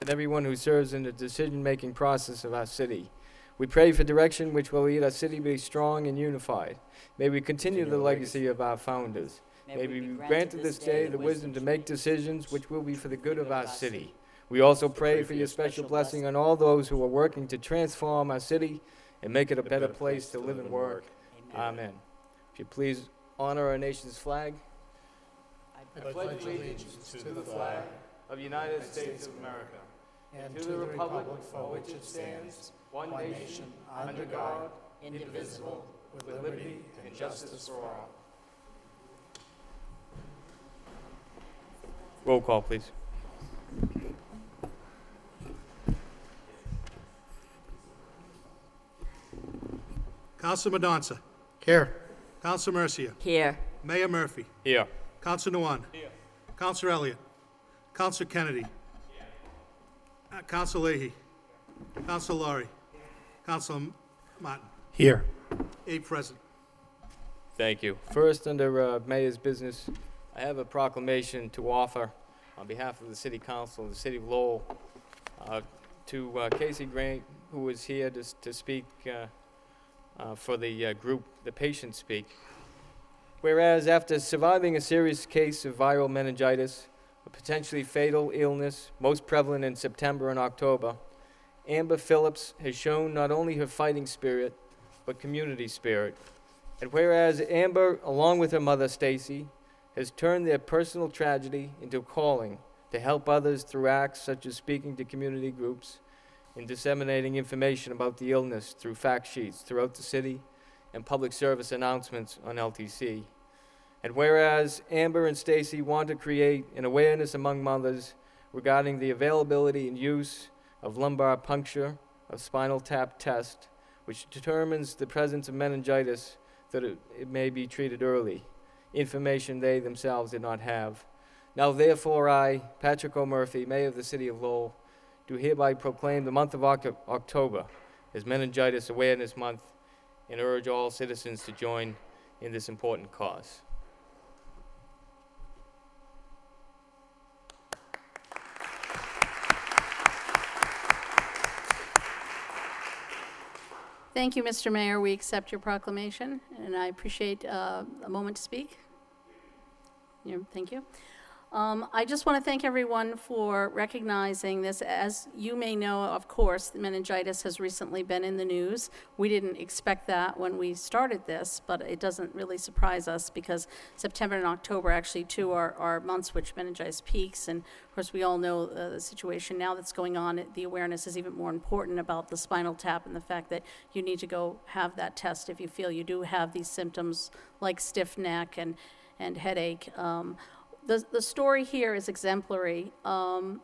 and everyone who serves in the decision-making process of our city. We pray for direction which will lead our city to be strong and unified. May we continue the legacy of our founders. May we be granted this day the wisdom to make decisions which will be for the good of our city. We also pray for your special blessing on all those who are working to transform our city and make it a better place to live and work. Amen. If you please honor our nation's flag. I pledge allegiance to the flag of the United States of America and to the republic for which it stands, one nation, under God, indivisible, with liberty and justice for all. Roll call, please. Councilor Madonza. Here. Councilor Mercia. Here. Mayor Murphy. Here. Councilor Nguyen. Here. Councilor Elliott. Councilor Kennedy. Councilor Leahy. Councilor Laurie. Councilor Martin. Here. 8 present. Thank you. First, under Mayor's business, I have a proclamation to offer on behalf of the City Council of the City of Lowell to Casey Grant, who is here to speak for the group, the Patients Speak. Whereas after surviving a serious case of viral meningitis, a potentially fatal illness most prevalent in September and October, Amber Phillips has shown not only her fighting spirit, but community spirit. And whereas Amber, along with her mother, Stacy, has turned their personal tragedy into a calling to help others through acts such as speaking to community groups and disseminating information about the illness through fact sheets throughout the city and public service announcements on LTC. And whereas Amber and Stacy want to create an awareness among mothers regarding the availability and use of lumbar puncture, a spinal tap test, which determines the presence of meningitis, that it may be treated early, information they themselves did not have. Now therefore I, Patrick O'Murphy, Mayor of the City of Lowell, do hereby proclaim the month of October as Meningitis Awareness Month and urge all citizens to join in this important cause. Thank you, Mr. Mayor. We accept your proclamation, and I appreciate a moment to speak. Yeah, thank you. I just want to thank everyone for recognizing this. As you may know, of course, meningitis has recently been in the news. We didn't expect that when we started this, but it doesn't really surprise us because September and October actually, too, are months which meningitis peaks. And, of course, we all know the situation now that's going on. The awareness is even more important about the spinal tap and the fact that you need to go have that test if you feel you do have these symptoms like stiff neck and headache. The story here is exemplary.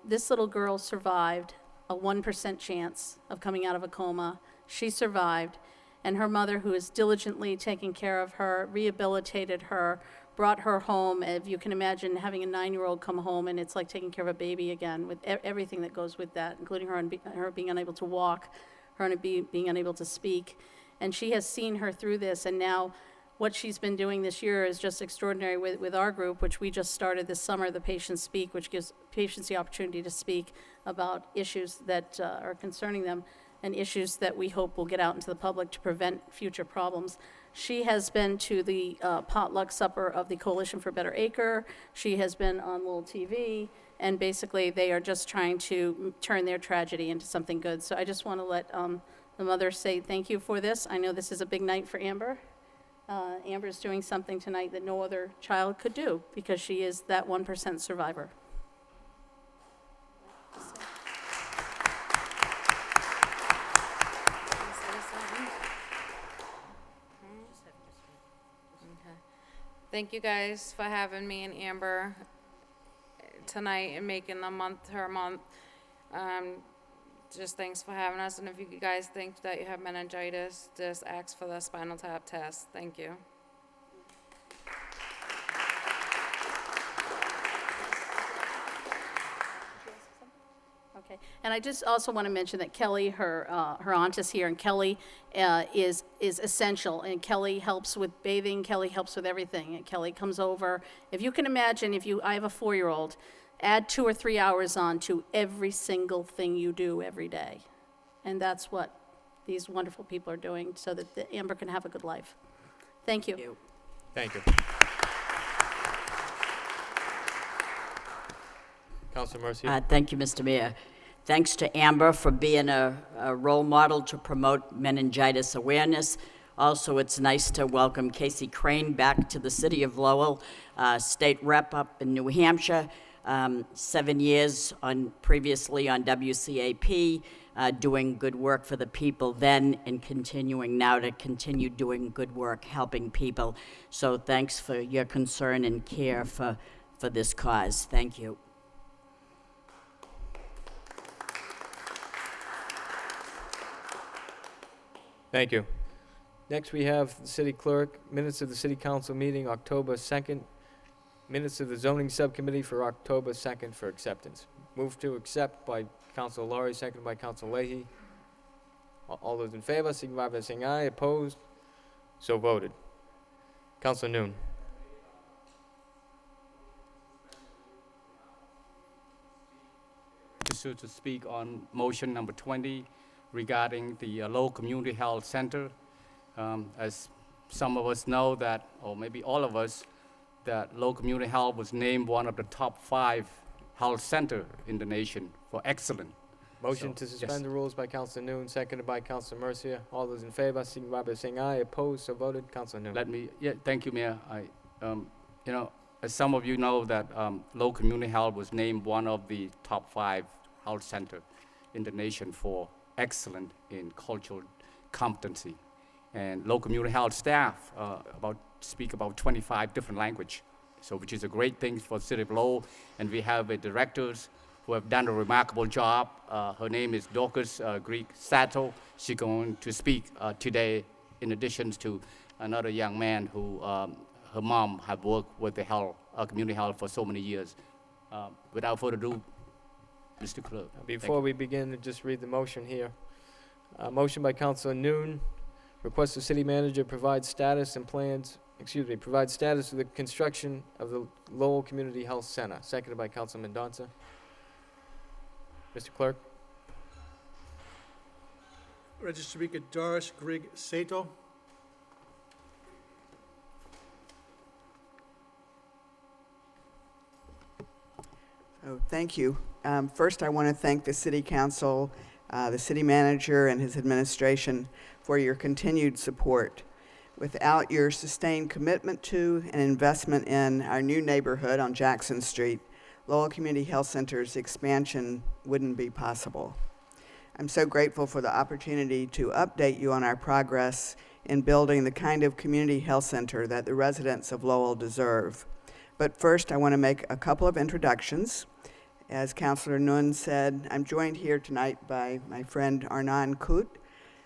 This little girl survived a 1% chance of coming out of a coma. She survived, and her mother, who is diligently taking care of her, rehabilitated her, brought her home. If you can imagine having a 9-year-old come home, and it's like taking care of a baby again, with everything that goes with that, including her being unable to walk, her being unable to speak. And she has seen her through this, and now what she's been doing this year is just extraordinary with our group, which we just started this summer, the Patients Speak, which gives patients the opportunity to speak about issues that are concerning them and issues that we hope will get out into the public to prevent future problems. She has been to the potluck supper of the Coalition for a Better Acre. She has been on Lowell TV, and basically they are just trying to turn their tragedy into something good. So I just want to let the mother say thank you for this. I know this is a big night for Amber. Amber's doing something tonight that no other child could do because she is that 1% survivor. Thank you guys for having me and Amber tonight and making the month her month. Just thanks for having us, and if you guys think that you have meningitis, just ask for the spinal tap test. Thank you. Okay, and I just also want to mention that Kelly, her aunt is here, and Kelly is essential, and Kelly helps with bathing, Kelly helps with everything, and Kelly comes over. If you can imagine, I have a 4-year-old, add 2 or 3 hours on to every single thing you do every day. And that's what these wonderful people are doing so that the Amber can have a good life. Thank you. Thank you. Councilor Mercia. Thank you, Mr. Mayor. Thanks to Amber for being a role model to promote meningitis awareness. Also, it's nice to welcome Casey Crane back to the city of Lowell, state rep up in New Hampshire, 7 years previously on WCAP, doing good work for the people then and continuing now to continue doing good work, helping people. So thanks for your concern and care for this cause. Thank you. Thank you. Next, we have the city clerk, minutes of the city council meeting, October 2nd, minutes of the zoning subcommittee for October 2nd for acceptance. Move to accept by Councilor Laurie, seconded by Councilor Leahy. All those in favor, signify by saying aye. Opposed? So voted. Councilor Noon. To speak on motion number 20 regarding the Lowell Community Health Center. As some of us know that, or maybe all of us, that Lowell Community Health was named one of the top 5 health center in the nation for excellent. Motion So, to suspend yes. the rules by Councilor Noon, seconded by Councilor Mercia. All those in favor, signify by saying aye. Opposed? So voted. Councilor Noon. Thank you, Mayor. As some of you know that Lowell Community Health was named one of the top 5 health center in the nation for excellent in cultural competency. And Lowell Community Health staff speak about 25 different languages, so which is a great thing for the city of Lowell. And we have directors who have done a remarkable job. Her name is Dorcas Greek Sato. She's going to speak today, in addition to another young man who her mom have worked with the community health for so many years. Without further ado, Mr. Clerk. Before we begin, just read the motion here. Motion by Councilor Noon, request the city manager provide status of the construction of the Lowell Community Health Center. Seconded by Councilor Mendonça. Mr. Clerk. Registered Speaker Doris Grigg Sato. Oh, thank you. First, I want to thank the City Council, the City Manager, and his administration for your continued support. Without your sustained commitment to and investment in our new neighborhood on Jackson Street, Lowell Community Health Center's expansion wouldn't be possible. I'm so grateful for the opportunity to update you on our progress in building the kind of community health center that the residents of Lowell deserve. But first, I want to make a couple of introductions. As Councilor Nun said, I'm joined here tonight by my friend Arnan Kut,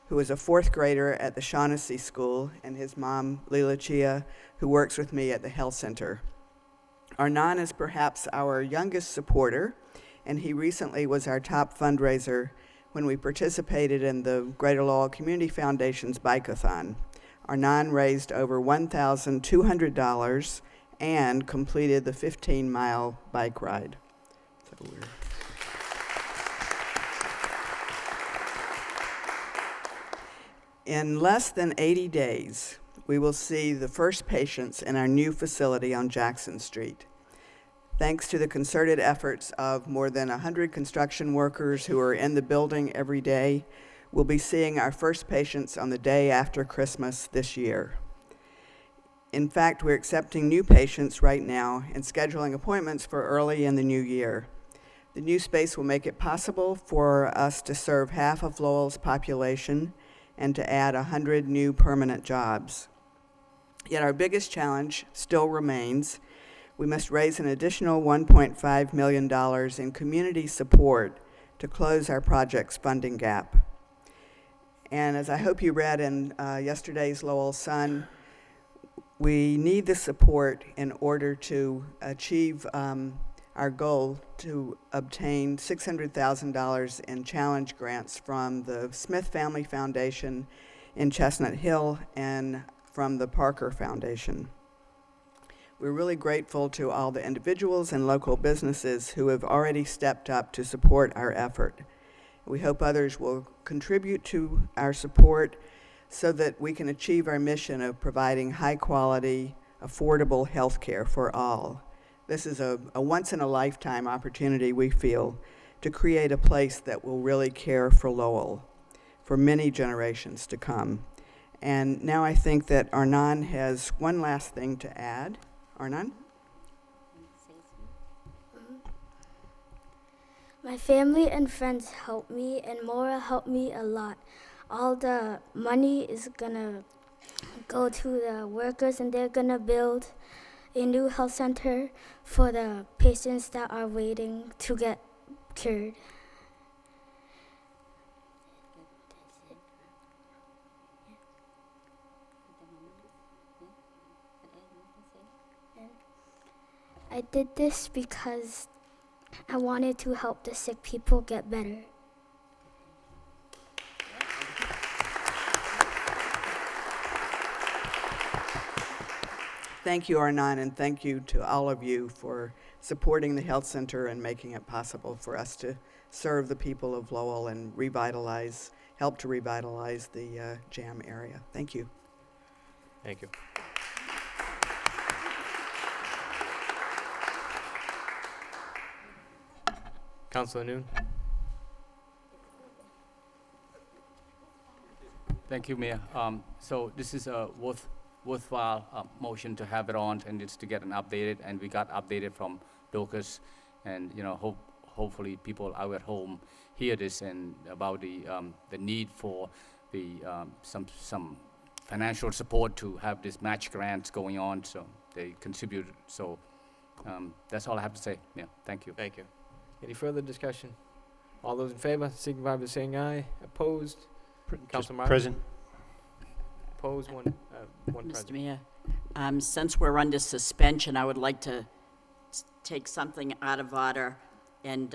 who is a 4th grader at the Shaughnessy School, and his mom, Lila Chia, who works with me at the health center. Arnan is perhaps our youngest supporter, and he recently was our top fundraiser when we participated in the Greater Lowell Community Foundation's Bike-a-thon. Arnan raised over $1,200 and completed the 15-mile bike ride. So in less than 80 days, we will see the first patients in our new facility on Jackson Street. Thanks to the concerted efforts of more than 100 construction workers who are in the building every day, we'll be seeing our first patients on the day after Christmas this year. In fact, we're accepting new patients right now and scheduling appointments for early in the new year. The new space will make it possible for us to serve half of Lowell's population and to add 100 new permanent jobs. Yet our biggest challenge still remains. We must raise an additional $1.5 million in community support to close our project's funding gap. And as I hope you read in yesterday's Lowell Sun, we need the support in order to achieve our goal to obtain $600,000 in challenge grants from the Smith Family Foundation in Chestnut Hill and from the Parker Foundation. We're really grateful to all the individuals and local businesses who have already stepped up to support our effort. We hope others will contribute to our support so that we can achieve our mission of providing high-quality, affordable health care for all. This is a once-in-a-lifetime opportunity, we feel, to create a place that will really care for Lowell for many generations to come. And now I think that Arnon has one last thing to add. Arnon? My family and friends helped me, and Maura helped me a lot. All the money is gonna go to the workers, and they're gonna build a new health center for the patients that are waiting to get cured. I did this because I wanted to help the sick people get better. Thank you, Arnon, and thank you to all of you for supporting the health center and making it possible for us to serve the people of Lowell and help to revitalize the JAM area. Thank you. Thank you. Councilor Noon? Thank you, Mayor. So this is a worthwhile motion to have it on, and it's to get an updated, and we got updated from Docus, and hopefully people out at home hear this and about the need for the some financial support to have this match grants going on, so they contribute. So that's all I have to say. Yeah, thank you. Thank you. Any further discussion? All those in favor, signify by saying aye. Opposed? Councilor Martin? Present. Opposed, one Mr. present. Mayor, since we're under suspension, I would like to take something out of order and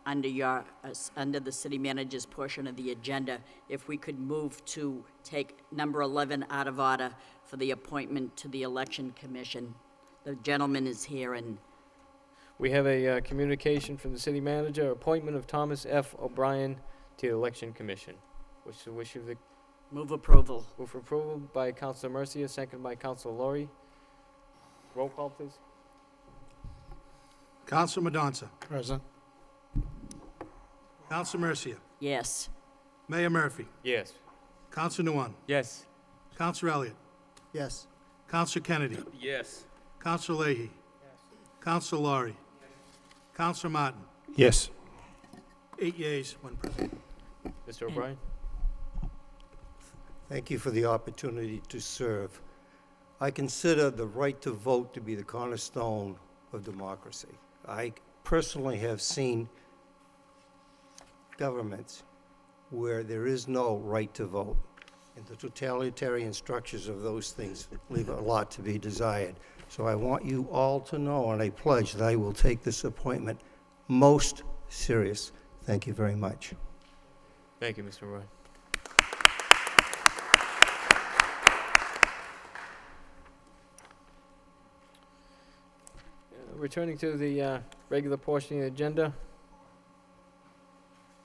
under the city manager's portion of the agenda, if we could move to take number 11 out of order for the appointment to the Election Commission. The gentleman is here, and We have a communication from the city manager, appointment of Thomas F. O'Brien to the Election Commission. What's the wish of the, move approval. move for approval by Councilor Mercia, second by Councilor Laurie. Roll call, please. Councilor Madonza. Present. Councilor Mercia. Yes. Mayor Murphy. Yes. Councilor Nguyen. Yes. Councilor Elliott. Yes. Councilor Kennedy. Yes. Councilor Leahy. Councilor Laurie. Councilor Martin. Yes. 8 yeas, 1 present. Mr. O'Brien? Thank you for the opportunity to serve. I consider the right to vote to be the cornerstone of democracy. I personally have seen governments where there is no right to vote, and the totalitarian structures of those things leave a lot to be desired. So I want you all to know, and I pledge that I will take this appointment most serious. Thank you very much. Thank you, Mr. O'Brien. Returning to the regular portion of the agenda,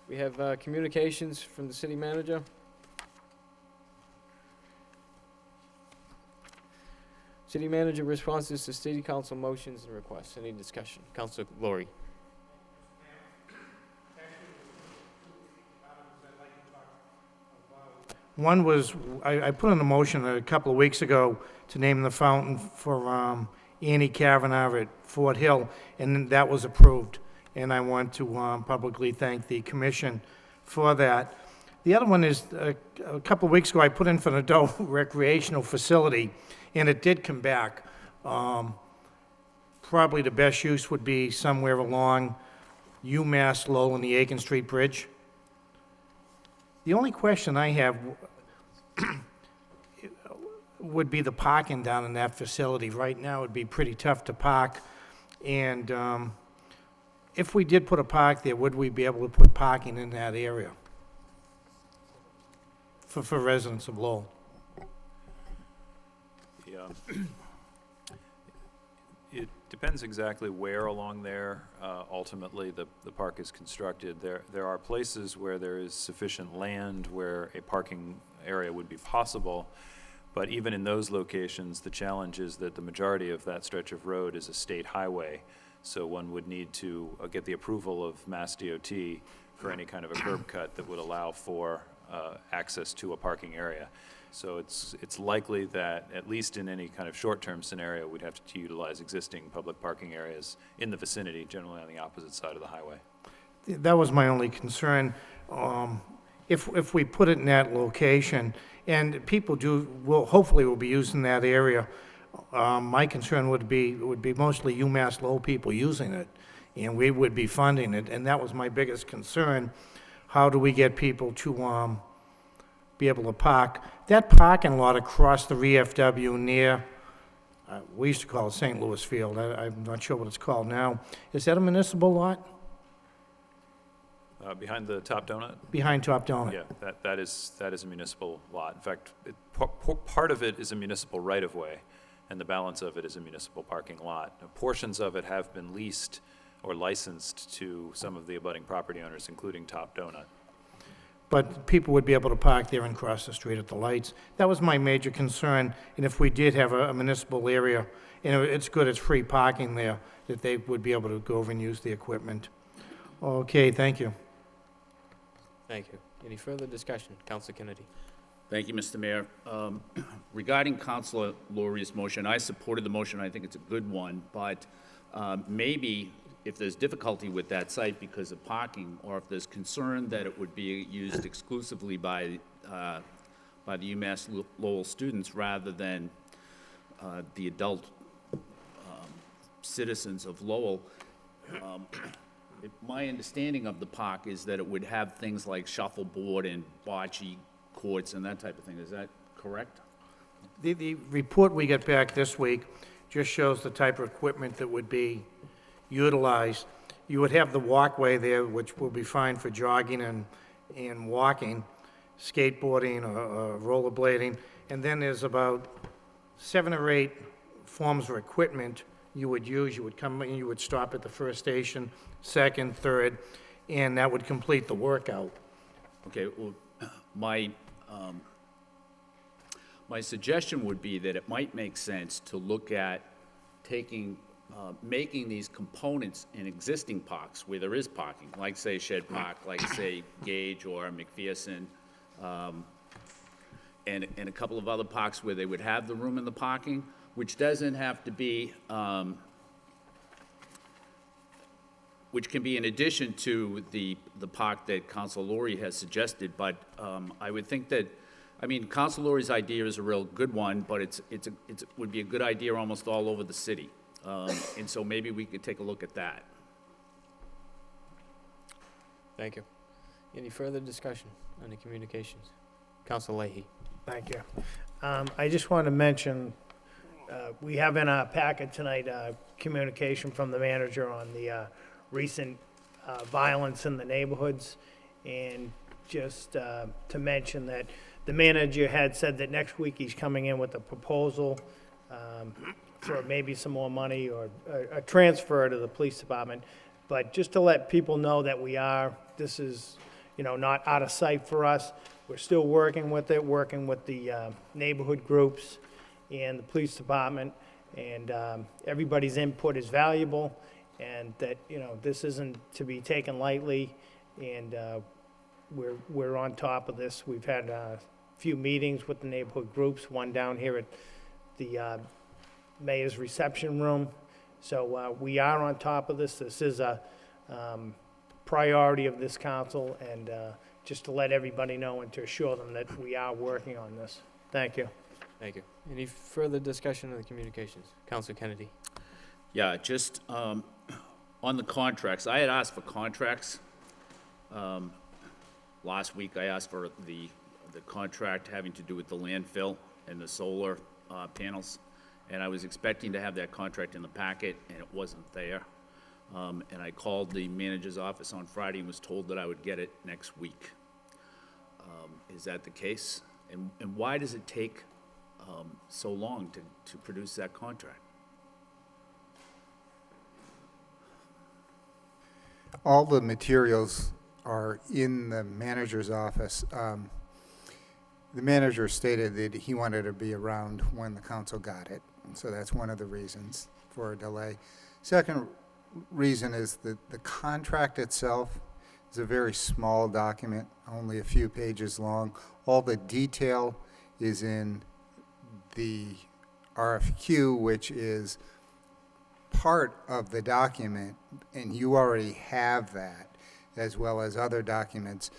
we have communications from the city manager. City manager responses to city council motions and requests. Any discussion? Councilor Laurie. One was, I put in a motion a couple of weeks ago to name the fountain for Annie Kavanagh at Fort Hill, and that was approved. And I want to publicly thank the commission for that. The other one is, a couple of weeks ago, I put in for an adult recreational facility, and it did come back. Probably the best use would be somewhere along UMass Lowell and the Aiken Street Bridge. The only question I have would be the parking down in that facility. Right now, it'd be pretty tough to park, and if we did put a park there, would we be able to put parking in that area for residents of Lowell? depends exactly where along there ultimately the park is constructed. There are places where there is sufficient land where a parking area would be possible, but even in those locations, the challenge is that the majority of that stretch of road is a state highway, so one would need to get the approval of Mass DOT for any kind of a curb cut that would allow for access to a parking area. So it's likely that, at least in any kind of short-term scenario, we'd have to utilize existing public parking areas in the vicinity, generally on the opposite side of the highway. That was my only concern. If we put it in that location, and people hopefully will be using that area, my concern would be mostly UMass Lowell people using it, and we would be funding it, and that was my biggest concern. How do we get people to be able to park? That parking lot across the VFW near, we used to call it St. Louis Field, I'm not sure what it's called now. Is that a municipal lot? Behind the Top Donut? Behind Top Donut? Yeah, that is a municipal lot. In fact, part of it is a municipal right-of-way, and the balance of it is a municipal parking lot. Now, portions of it have been leased or licensed to some of the abutting property owners, including Top Donut. But people would be able to park there and cross the street at the lights. That was my major concern, and if we did have a municipal area, it's good, it's free parking there, that they would be able to go over and use the equipment. Okay, thank you. Thank you. Any further discussion? Councilor Kennedy. Thank you, Mr. Mayor. Regarding Councilor Laurie's motion, I supported the motion. I think it's a good one, but maybe if there's difficulty with that site because of parking, or if there's concern that it would be used exclusively by the UMass Lowell students rather than the adult citizens of Lowell, my understanding of the park is that it would have things like shuffleboard and bocce courts and that type of thing. Is that correct? The report we get back this week just shows the type of equipment that would be utilized. You would have the walkway there, which will be fine for jogging and walking, skateboarding or rollerblading, and then there's about 7 or 8 forms of equipment you would use. You would come in, you would stop at the first station, second, third, and that would complete the workout. Okay, well, my suggestion would be that it might make sense to look at making these components in existing parks where there is parking, like say Shed Park, like say Gage or McPherson, and a couple of other parks where they would have the room in the parking, which doesn't have to be, which can be in addition to the park that Council Laurie has suggested, but I would think that, I mean, Council Laurie's idea is a real good one, but it would be a good idea almost all over the city. And so maybe we could take a look at that. Thank you. Any further discussion on the communications? Councilor Leahy. Thank you. I just want to mention, we have in our packet tonight communication from the manager on the recent violence in the neighborhoods. And just to mention that the manager had said that next week he's coming in with a proposal for maybe some more money or a transfer to the police department. But just to let people know that this is, not out of sight for us. We're still working with it, working with the neighborhood groups and the police department, and everybody's input is valuable, and that, this isn't to be taken lightly, and we're on top of this. We've had a few meetings with the neighborhood groups, one down here at the mayor's reception room. So we are on top of this. This is a priority of this council, and just to let everybody know and to assure them that we are working on this. Thank you. Thank you. Any further discussion on the communications? Councilor Kennedy. Yeah, just on the contracts, I had asked for contracts. Last week, I asked for the contract having to do with the landfill and the solar panels, and I was expecting to have that contract in the packet, and it wasn't there. And I called the manager's office on Friday and was told that I would get it next week. Is that the case? And why does it take so long to produce that contract? All the materials are in the manager's office. The manager stated that he wanted to be around when the council got it, so that's one of the reasons for a delay. Second reason is that the contract itself is a very small document, only a few pages long. All the detail is in the RFQ, which is part of the document, and you already have that, as well as other documents.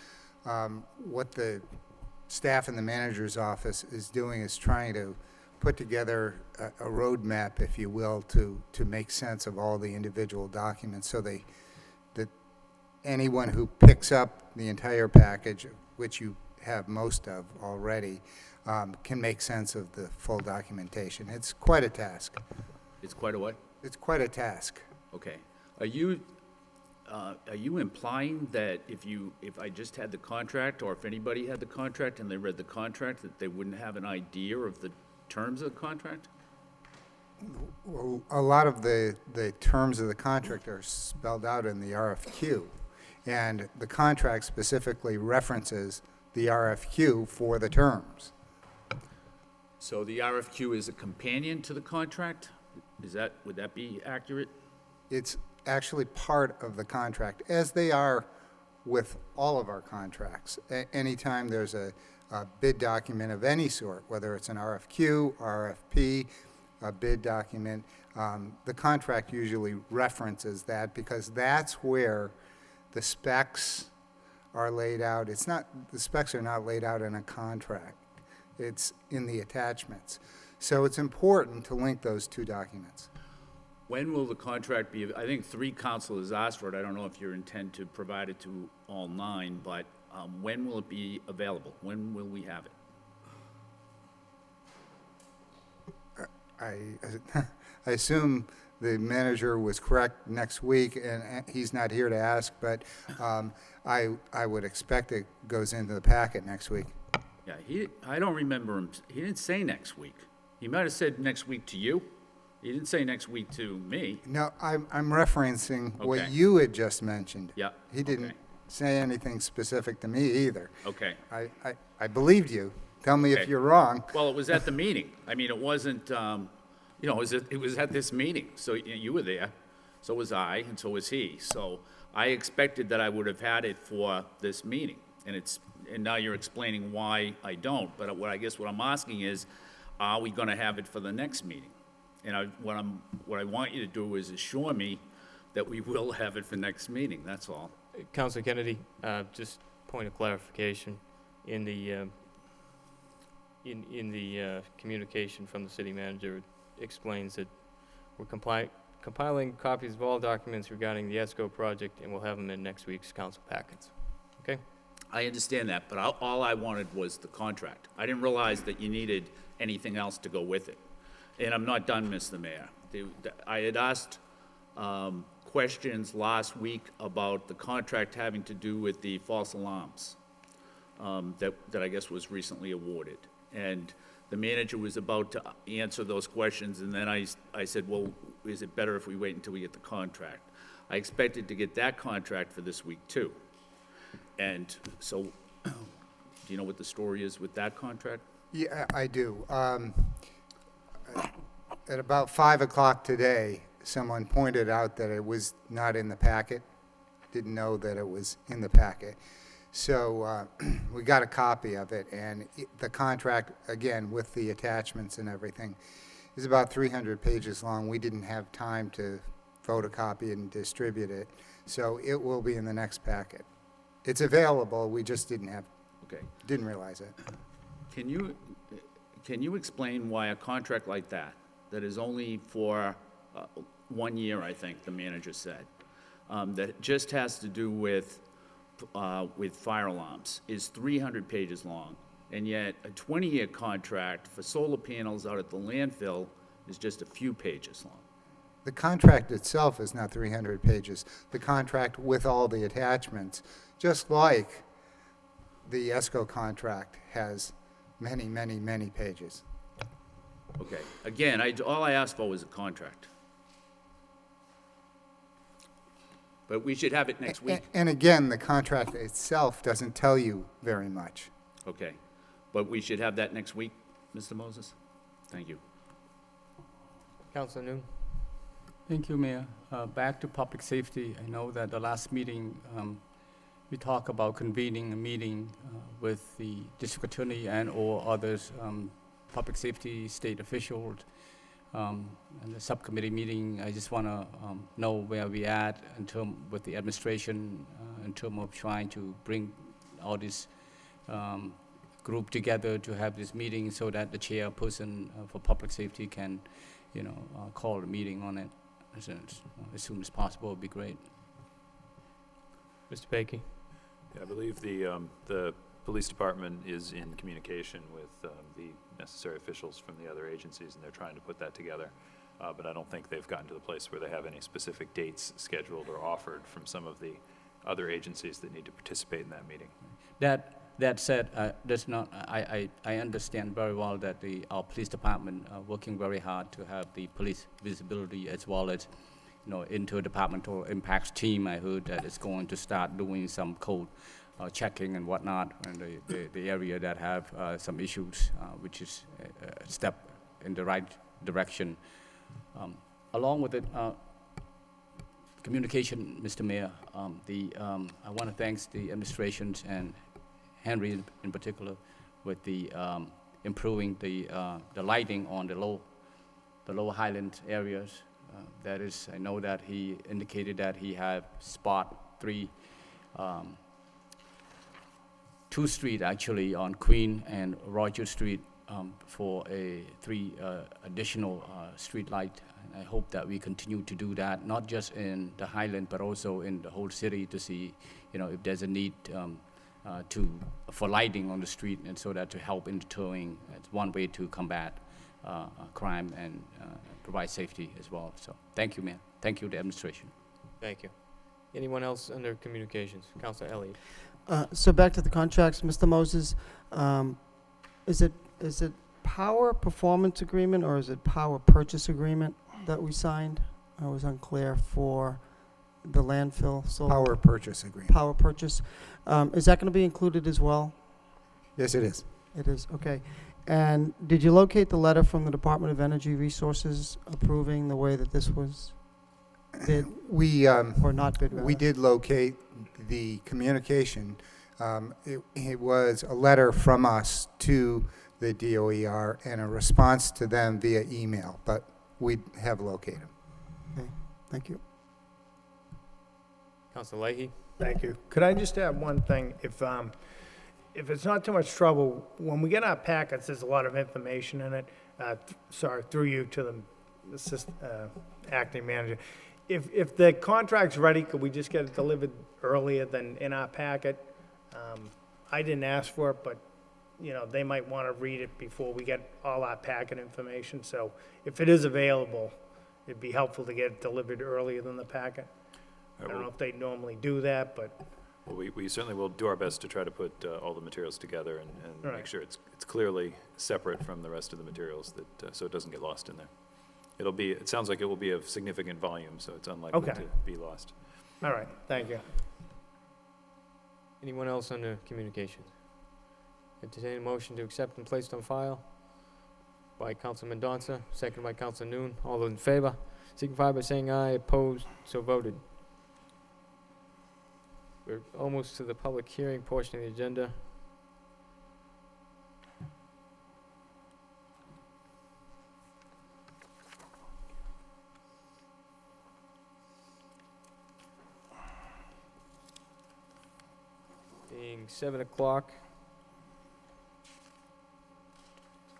What the staff in the manager's office is doing is trying to put together a roadmap, if you will, to make sense of all the individual documents, so that anyone who picks up the entire package, which you have most of already, can make sense of the full documentation. It's quite a task. It's quite a what? It's quite a task. Okay. Are you implying that if I just had the contract, or if anybody had the contract and they read the contract, that they wouldn't have an idea of the terms of the contract? Well, a lot of the terms of the contract are spelled out in the RFQ, and the contract specifically references the RFQ for the terms. So the RFQ is a companion to the contract? Would that be accurate? It's actually part of the contract, as they are with all of our contracts. Anytime there's a bid document of any sort, whether it's an RFQ, RFP, a bid document, the contract usually references that, because that's where the specs are laid out. The specs are not laid out in a contract. It's in the attachments. So it's important to link those two documents. When will the contract be? I think 3 councilors asked for it. I don't know if you intend to provide it to all 9, but when will it be available? When will we have it? I assume the manager was correct next week, and he's not here to ask, but I would expect it goes into the packet next week. Yeah, I don't remember him. He didn't say next week. He might have said next week to you. He didn't say next week to me. No, I'm referencing what Okay. you had just mentioned. Yeah. He didn't okay. say anything specific to me either. Okay. I believed you. Tell me if Okay. you're wrong. Well, it was at the meeting. I mean, it wasn't, it was at this meeting. So you were there, so was I, and so was he. So I expected that I would have had it for this meeting. And now you're explaining why I don't. But what I'm asking is, are we going to have it for the next meeting? And what I want you to do is assure me that we will have it for next meeting, that's all. Councilor Kennedy, just point of clarification, in the communication from the city manager, it explains that we're compiling copies of all documents regarding the ESCO project, and we'll have them in next week's council packets. Okay? I understand that, but all I wanted was the contract. I didn't realize that you needed anything else to go with it. And I'm not done, Mr. Mayor. I had asked questions last week about the contract having to do with the false alarms that I guess was recently awarded. And the manager was about to answer those questions, and then I said, well, is it better if we wait until we get the contract? I expected to get that contract for this week, too. And so, do you know what the story is with that contract? Yeah, I do. At about 5 o'clock today, someone pointed out that it was not in the packet, didn't know that it was in the packet. So we got a copy of it, and the contract, again, with the attachments and everything, is about 300 pages long. We didn't have time to photocopy and distribute it, so it will be in the next packet. It's available, we just didn't realize it. Can you explain why a contract like that is only for 1 year, I think the manager said, that just has to do with fire alarms, is 300 pages long, and yet a 20-year contract for solar panels out at the landfill is just a few pages long? The contract itself is not 300 pages. The contract with all the attachments, just like the ESCO contract, has many, many, many pages. Okay. Again, all I asked for was a contract. But we should have it next week. And again, the contract itself doesn't tell you very much. Okay. But we should have that next week, Mr. Moses? Thank you. Councilor Noon? Thank you, Mayor. Back to public safety, I know that the last meeting, we talked about convening a meeting with the district attorney and/or others, public safety state officials, and the subcommittee meeting. I just want to know where we at in term with the administration, in terms of trying to bring all this group together to have this meeting so that the chairperson for public safety can, call a meeting on it as soon as possible. Would be great. Mr. Bakey? Yeah, I believe the police department is in communication with the necessary officials from the other agencies, and they're trying to put that together. But I don't think they've gotten to the place where they have any specific dates scheduled or offered from some of the other agencies that need to participate in that meeting. That said, I understand very well that our police department are working very hard to have the police visibility as well as, interdepartmental impacts team. I heard that it's going to start doing some code checking and whatnot in the area that have some issues, which is a step in the right direction. Along with it, communication, Mr. Mayor, I want to thank the administrations and Henry in particular with the improving the lighting on the lower Highland areas. That is, I know that he indicated that he had spot 2 street actually on Queen and Roger Street for 3 additional street light. And I hope that we continue to do that, not just in the Highland, but also in the whole city to see, if there's a need for lighting on the street, and so that to help in deterring. It's one way to combat crime and provide safety as well. So thank you, man. Thank you, the administration. Thank you. Anyone else under communications? Councilor Elliott? So back to the contracts, Mr. Moses, is it power performance agreement or is it power purchase agreement that we signed? I was unclear for the landfill solar. Power purchase agreement. Power purchase. Is that going to be included as well? Yes, it is. It is, okay. And did you locate the letter from the Department of Energy Resources approving the way that this was bid? Or not bid, rather? We did locate the communication. It was a letter from us to the DOER and a response to them via email, but we have located them. Okay, thank you. Councilor Leahy? Thank you. Could I just add one thing? If it's not too much trouble, when we get our packets, there's a lot of information in it. Through you to the acting manager. If the contract's ready, could we just get it delivered earlier than in our packet? I didn't ask for it, but, they might want to read it before we get all our packet information. So if it is available, it'd be helpful to get it delivered earlier than the packet. I don't know if they normally do that, but. Well, we certainly will do our best to try to put all the materials together and Right. make sure it's clearly separate from the rest of the materials, that so it doesn't get lost in there. It sounds like it will be of significant volume, so it's unlikely Okay. to be lost. All right, thank you. Anyone else under communications? Entertain a motion to accept and place on file by Councilor Mendonça, second by Councilor Noon. All those in favor, signify by saying aye. Opposed, so voted. We're almost to the public hearing portion of the agenda. Being 7 o'clock.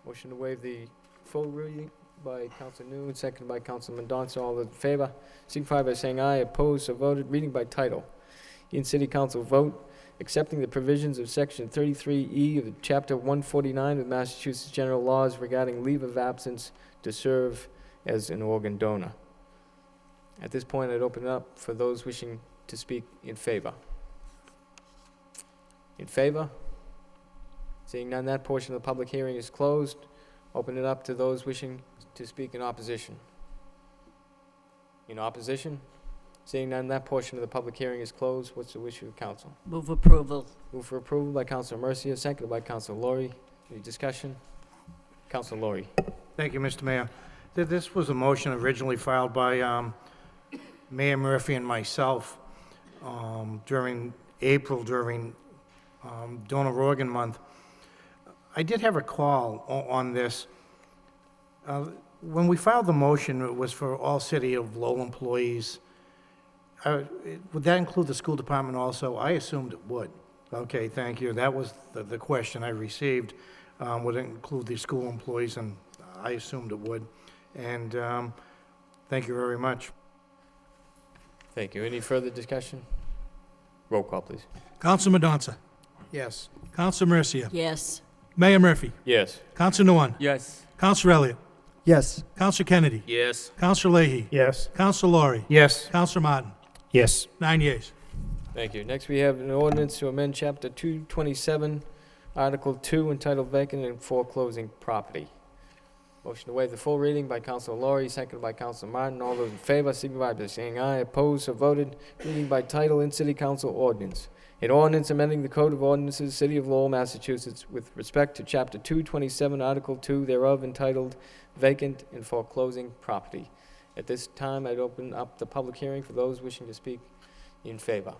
Motion to waive the full reading by Councilor Noon, seconded by Councilor Mendonça. All those in favor, signify by saying aye. Opposed, so voted. Reading by title. In City Council vote, accepting the provisions of Section 33E of Chapter 149 of Massachusetts General Laws regarding leave of absence to serve as an organ donor. At this point, I'd open it up for those wishing to speak in favor. In favor? Seeing none, that portion of the public hearing is closed. Open it up to those wishing to speak in opposition. In opposition? Seeing none, that portion of the public hearing is closed. What's the wish of the council? Move approval. Move for approval by Councilor Mercia, seconded by Councilor Laurie. Any discussion? Councilor Laurie. Thank you, Mr. Mayor. This was a motion originally filed by Mayor Murphy and myself during April, during Donor Organ Month. I did have a call on this. When we filed the motion, it was for all City of Lowell employees. Would that include the school department also? I assumed it would. Okay, thank you. That was the question I received. Would it include the school employees? And I assumed it would. And thank you very much. Thank you. Any further discussion? Roll call, please. Counsel Madonza. Yes. Counsel Mercia. Yes. Mayor Murphy. Yes. Counsel Nguyen. Yes. Counsel Elliott. Yes. Counsel Kennedy. Yes. Counsel Leahy. Yes. Counsel Laurie. Yes. Counsel Martin. Yes. 9 yeas. Thank you. Next, we have an ordinance to amend Chapter 227, Article 2, entitled Vacant and Foreclosing Property. Motion to waive the full reading by Councilor Laurie, seconded by Councilor Martin. All those in favor signify by saying aye. Opposed or voted. Reading by title in City Council ordinance. An ordinance amending the Code of Ordinances, City of Lowell, Massachusetts, with respect to Chapter 227, Article 2 thereof, entitled Vacant and Foreclosing Property. At this time, I'd open up the public hearing for those wishing to speak in favor.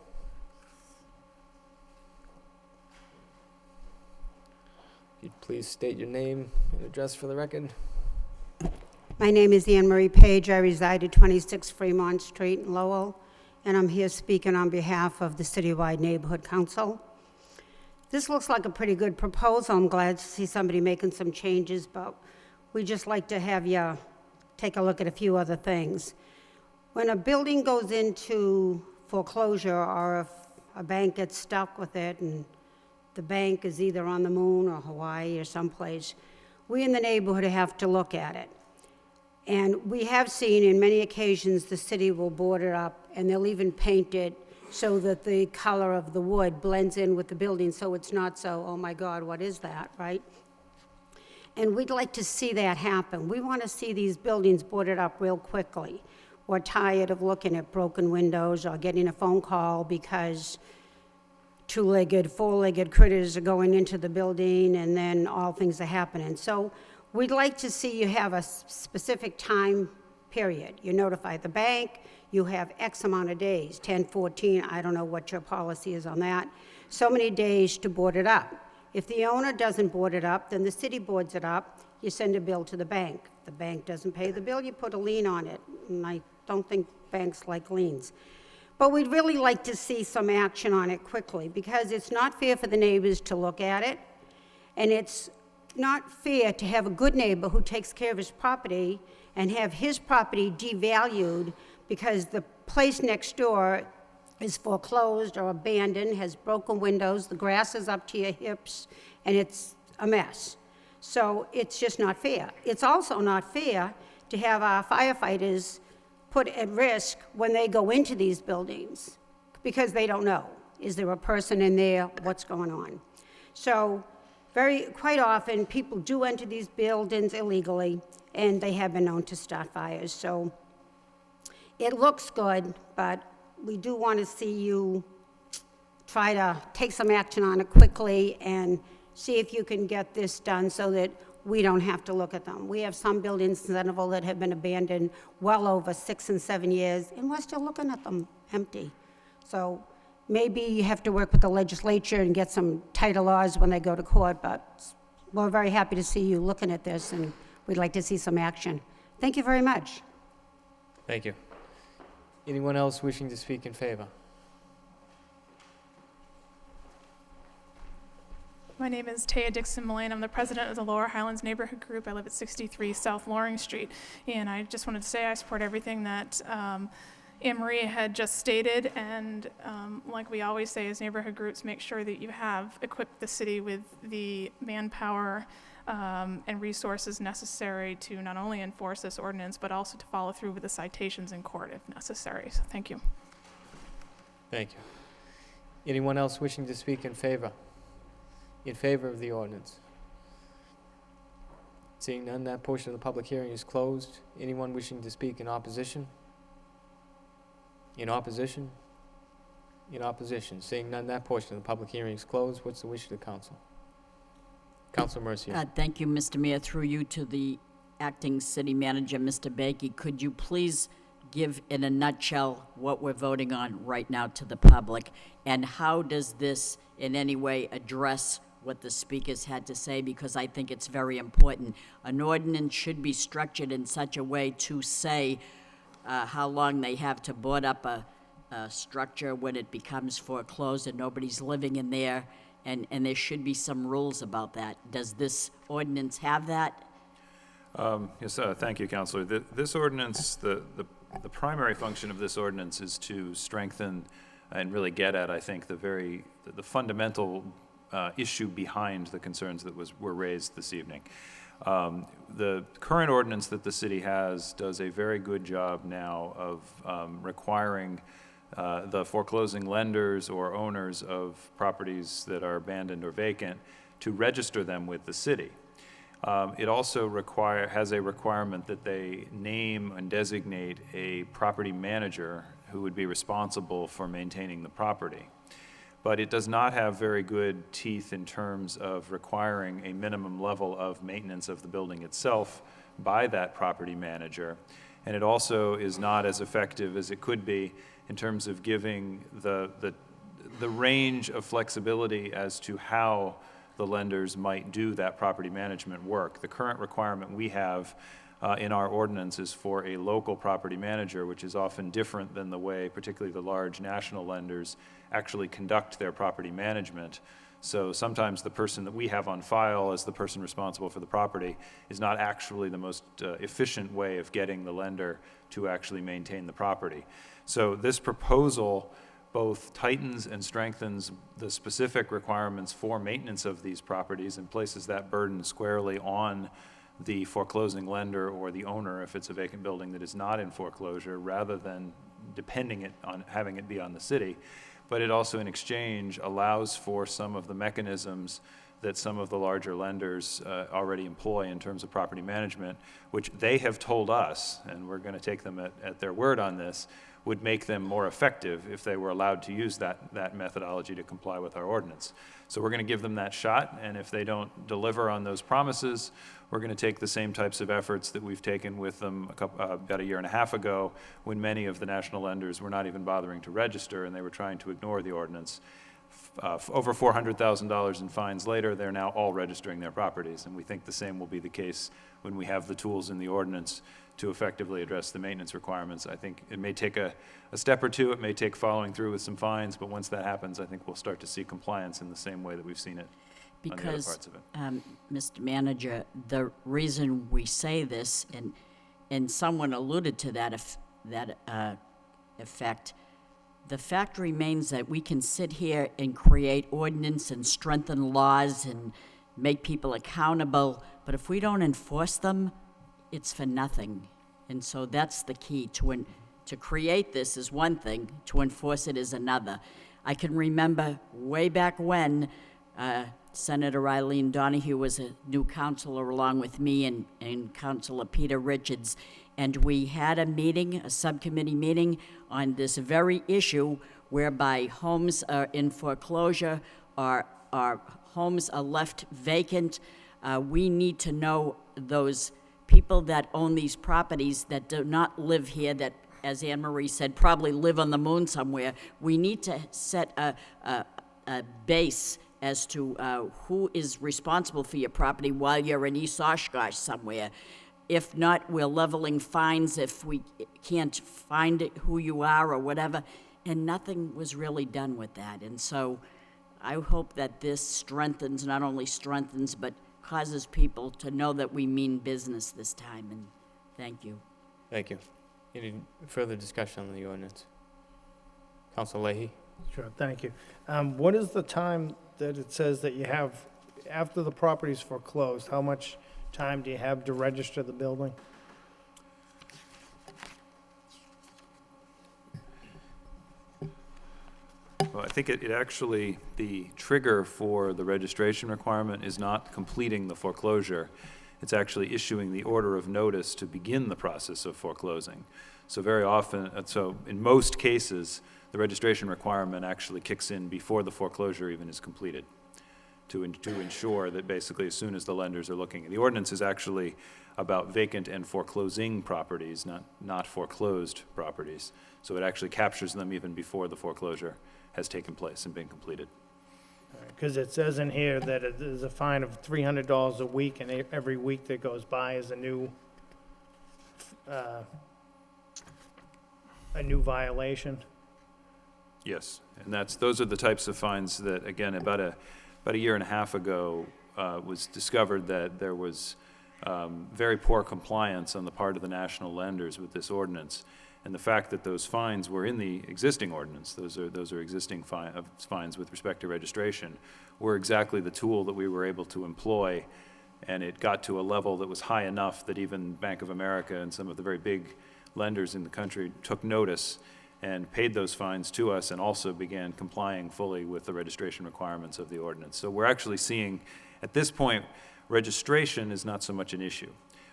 If you'd please state your name and address for the record. My name is Anne Marie Page. I reside at 26 Fremont Street in Lowell, and I'm here speaking on behalf of the Citywide Neighborhood Council. This looks like a pretty good proposal. I'm glad to see somebody making some changes, but we just like to have you take a look at a few other things. When a building goes into foreclosure, or if a bank gets stuck with it and the bank is either on the moon or Hawaii or someplace, we in the neighborhood have to look at it. And we have seen in many occasions the city will board it up, and they'll even paint it so that the color of the wood blends in with the building, so it's not so, oh my God, what is that, right? And we'd like to see that happen. We want to see these buildings boarded up real quickly. We're tired of looking at broken windows or getting a phone call because two-legged, four-legged critters are going into the building, and then all things are happening. So we'd like to see you have a specific time period. You notify the bank, you have X amount of days, 10, 14, I don't know what your policy is on that, so many days to board it up. If the owner doesn't board it up, then the city boards it up, you send a bill to the bank. If the bank doesn't pay the bill, you put a lien on it, and I don't think banks like liens. But we'd really like to see some action on it quickly, because it's not fair for the neighbors to look at it, and it's not fair to have a good neighbor who takes care of his property and have his property devalued because the place next door is foreclosed or abandoned, has broken windows, the grass is up to your hips, and it's a mess. So it's just not fair. It's also not fair to have our firefighters put at risk when they go into these buildings because they don't know. Is there a person in there? What's going on? So quite often, people do enter these buildings illegally, and they have been known to start fires. So it looks good, but we do want to see you try to take some action on it quickly and see if you can get this done so that we don't have to look at them. We have some buildings in Centerville that have been abandoned well over 6 and 7 years, and we're still looking at them empty. So maybe you have to work with the legislature and get some tighter laws when they go to court, but we're very happy to see you looking at this, and we'd like to see some action. Thank you very much. Thank you. Anyone else wishing to speak in favor? My name is Taya Dixon-Mullane. I'm the president of the Lower Highlands Neighborhood Group. I live at 63 South Loring Street. And I just wanted to say I support everything that Anne Marie had just stated. And like we always say as neighborhood groups, make sure that you have equipped the city with the manpower and resources necessary to not only enforce this ordinance, but also to follow through with the citations in court if necessary. So thank you. Thank you. Anyone else wishing to speak in favor? In favor of the ordinance? Seeing none, that portion of the public hearing is closed. Anyone wishing to speak in opposition? In opposition? In opposition. Seeing none, that portion of the public hearing is closed. What's the wish of the council? Council Mercia. Thank you, Mr. Mayor. Through you to the acting city manager, Mr. Bakey. Could you please give in a nutshell what we're voting on right now to the public? And how does this in any way address what the speakers had to say? Because I think it's very important. An ordinance should be structured in such a way to say how long they have to board up a structure when it becomes foreclosed and nobody's living in there. And there should be some rules about that. Does this ordinance have that? Yes, thank you, Councilor. This ordinance, the primary function of this ordinance is to strengthen and really get at, I think, the fundamental issue behind the concerns that were raised this evening. The current ordinance that the city has does a very good job now of requiring the foreclosing lenders or owners of properties that are abandoned or vacant to register them with the city. It also has a requirement that they name and designate a property manager who would be responsible for maintaining the property. But it does not have very good teeth in terms of requiring a minimum level of maintenance of the building itself by that property manager. And it also is not as effective as it could be in terms of giving the range of flexibility as to how the lenders might do that property management work. The current requirement we have in our ordinance is for a local property manager, which is often different than the way particularly the large national lenders actually conduct their property management. So sometimes the person that we have on file as the person responsible for the property is not actually the most efficient way of getting the lender to actually maintain the property. So this proposal both tightens and strengthens the specific requirements for maintenance of these properties and places that burden squarely on the foreclosing lender or the owner if it's a vacant building that is not in foreclosure, rather than depending on having it be on the city. But it also, in exchange, allows for some of the mechanisms that some of the larger lenders already employ in terms of property management, which they have told us, and we're going to take them at their word on this, would make them more effective if they were allowed to use that methodology to comply with our ordinance. So we're going to give them that shot, and if they don't deliver on those promises, we're going to take the same types of efforts that we've taken with them about a year and a half ago, when many of the national lenders were not even bothering to register and they were trying to ignore the ordinance. Over $400,000 in fines later, they're now all registering their properties, and we think the same will be the case when we have the tools in the ordinance to effectively address the maintenance requirements. I think it may take a step or two, it may take following through with some fines, but once that happens, I think we'll start to see compliance in the same way that we've seen it on the other parts of it. Mr. Manager, the reason we say this, and someone alluded to that effect, the fact remains that we can sit here and create ordinance and strengthen laws and make people accountable, but if we don't enforce them, it's for nothing. And so that's the key. To create this is one thing, to enforce it is another. I can remember way back when Senator Eileen Donahue was a new counselor along with me and Councilor Peter Richards, and we had a meeting, a subcommittee meeting, on this very issue whereby homes are in foreclosure or homes are left vacant. We need to know those people that own these properties that do not live here, that, as Anne Marie said, probably live on the moon somewhere. We need to set a base as to who is responsible for your property while you're in East Oshkosh somewhere. If not, we're leveling fines if we can't find who you are or whatever. And nothing was really done with that. And so I hope that this strengthens, not only strengthens, but causes people to know that we mean business this time. And thank you. Thank you. Any further discussion on the ordinance? Council Leahy? Sure, thank you. What is the time that it says that you have, after the property's foreclosed, how much time do you have to register the building? Well, I think it actually, the trigger for the registration requirement is not completing the foreclosure. It's actually issuing the order of notice to begin the process of foreclosing. So very often, so in most cases, the registration requirement actually kicks in before the foreclosure even is completed to ensure that basically as soon as the lenders are looking. The ordinance is actually about vacant and foreclosing properties, not foreclosed properties. So it actually captures them even before the foreclosure has taken place and been completed. Because it says in here that it is a fine of $300 a week, and every week that goes by is a new violation. Yes, and those are the types of fines that, again, about a year and a half ago, was discovered that there was very poor compliance on the part of the national lenders with this ordinance. And the fact that those fines were in the existing ordinance, those are existing fines with respect to registration, were exactly the tool that we were able to employ. And it got to a level that was high enough that even Bank of America and some of the very big lenders in the country took notice and paid those fines to us, and also began complying fully with the registration requirements of the ordinance. So we're actually seeing, at this point, registration is not so much an issue.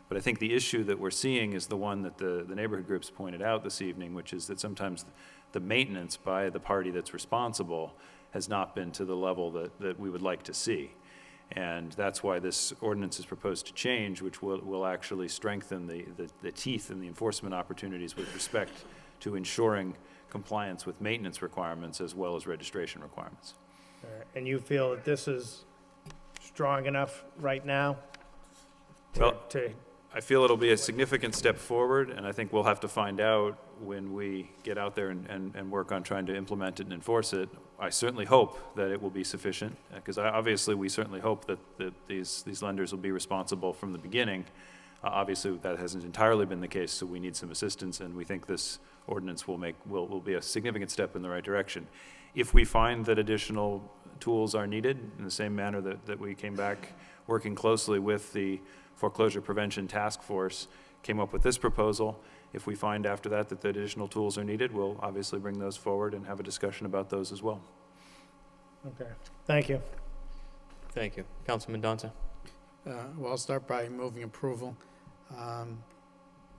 But I think the issue that we're seeing is the one that the neighborhood groups pointed out this evening, which is that sometimes the maintenance by the party that's responsible has not been to the level that we would like to see. And that's why this ordinance is proposed to change, which will actually strengthen the teeth and the enforcement opportunities with respect to ensuring compliance with maintenance requirements as well as registration requirements. And you feel that this is strong enough right now? Well, I feel it'll be a significant step forward, and I think we'll have to find out when we get out there and work on trying to implement it and enforce it. I certainly hope that it will be sufficient, because obviously we certainly hope that these lenders will be responsible from the beginning. Obviously, that hasn't entirely been the case, so we need some assistance, and we think this ordinance will be a significant step in the right direction. If we find that additional tools are needed, in the same manner that we came back working closely with the Foreclosure Prevention Task Force, came up with this proposal. If we find after that the additional tools are needed, we'll obviously bring those forward and have a discussion about those as well. Okay, thank you. Thank you. Councilman Donta. Well, I'll start by moving approval.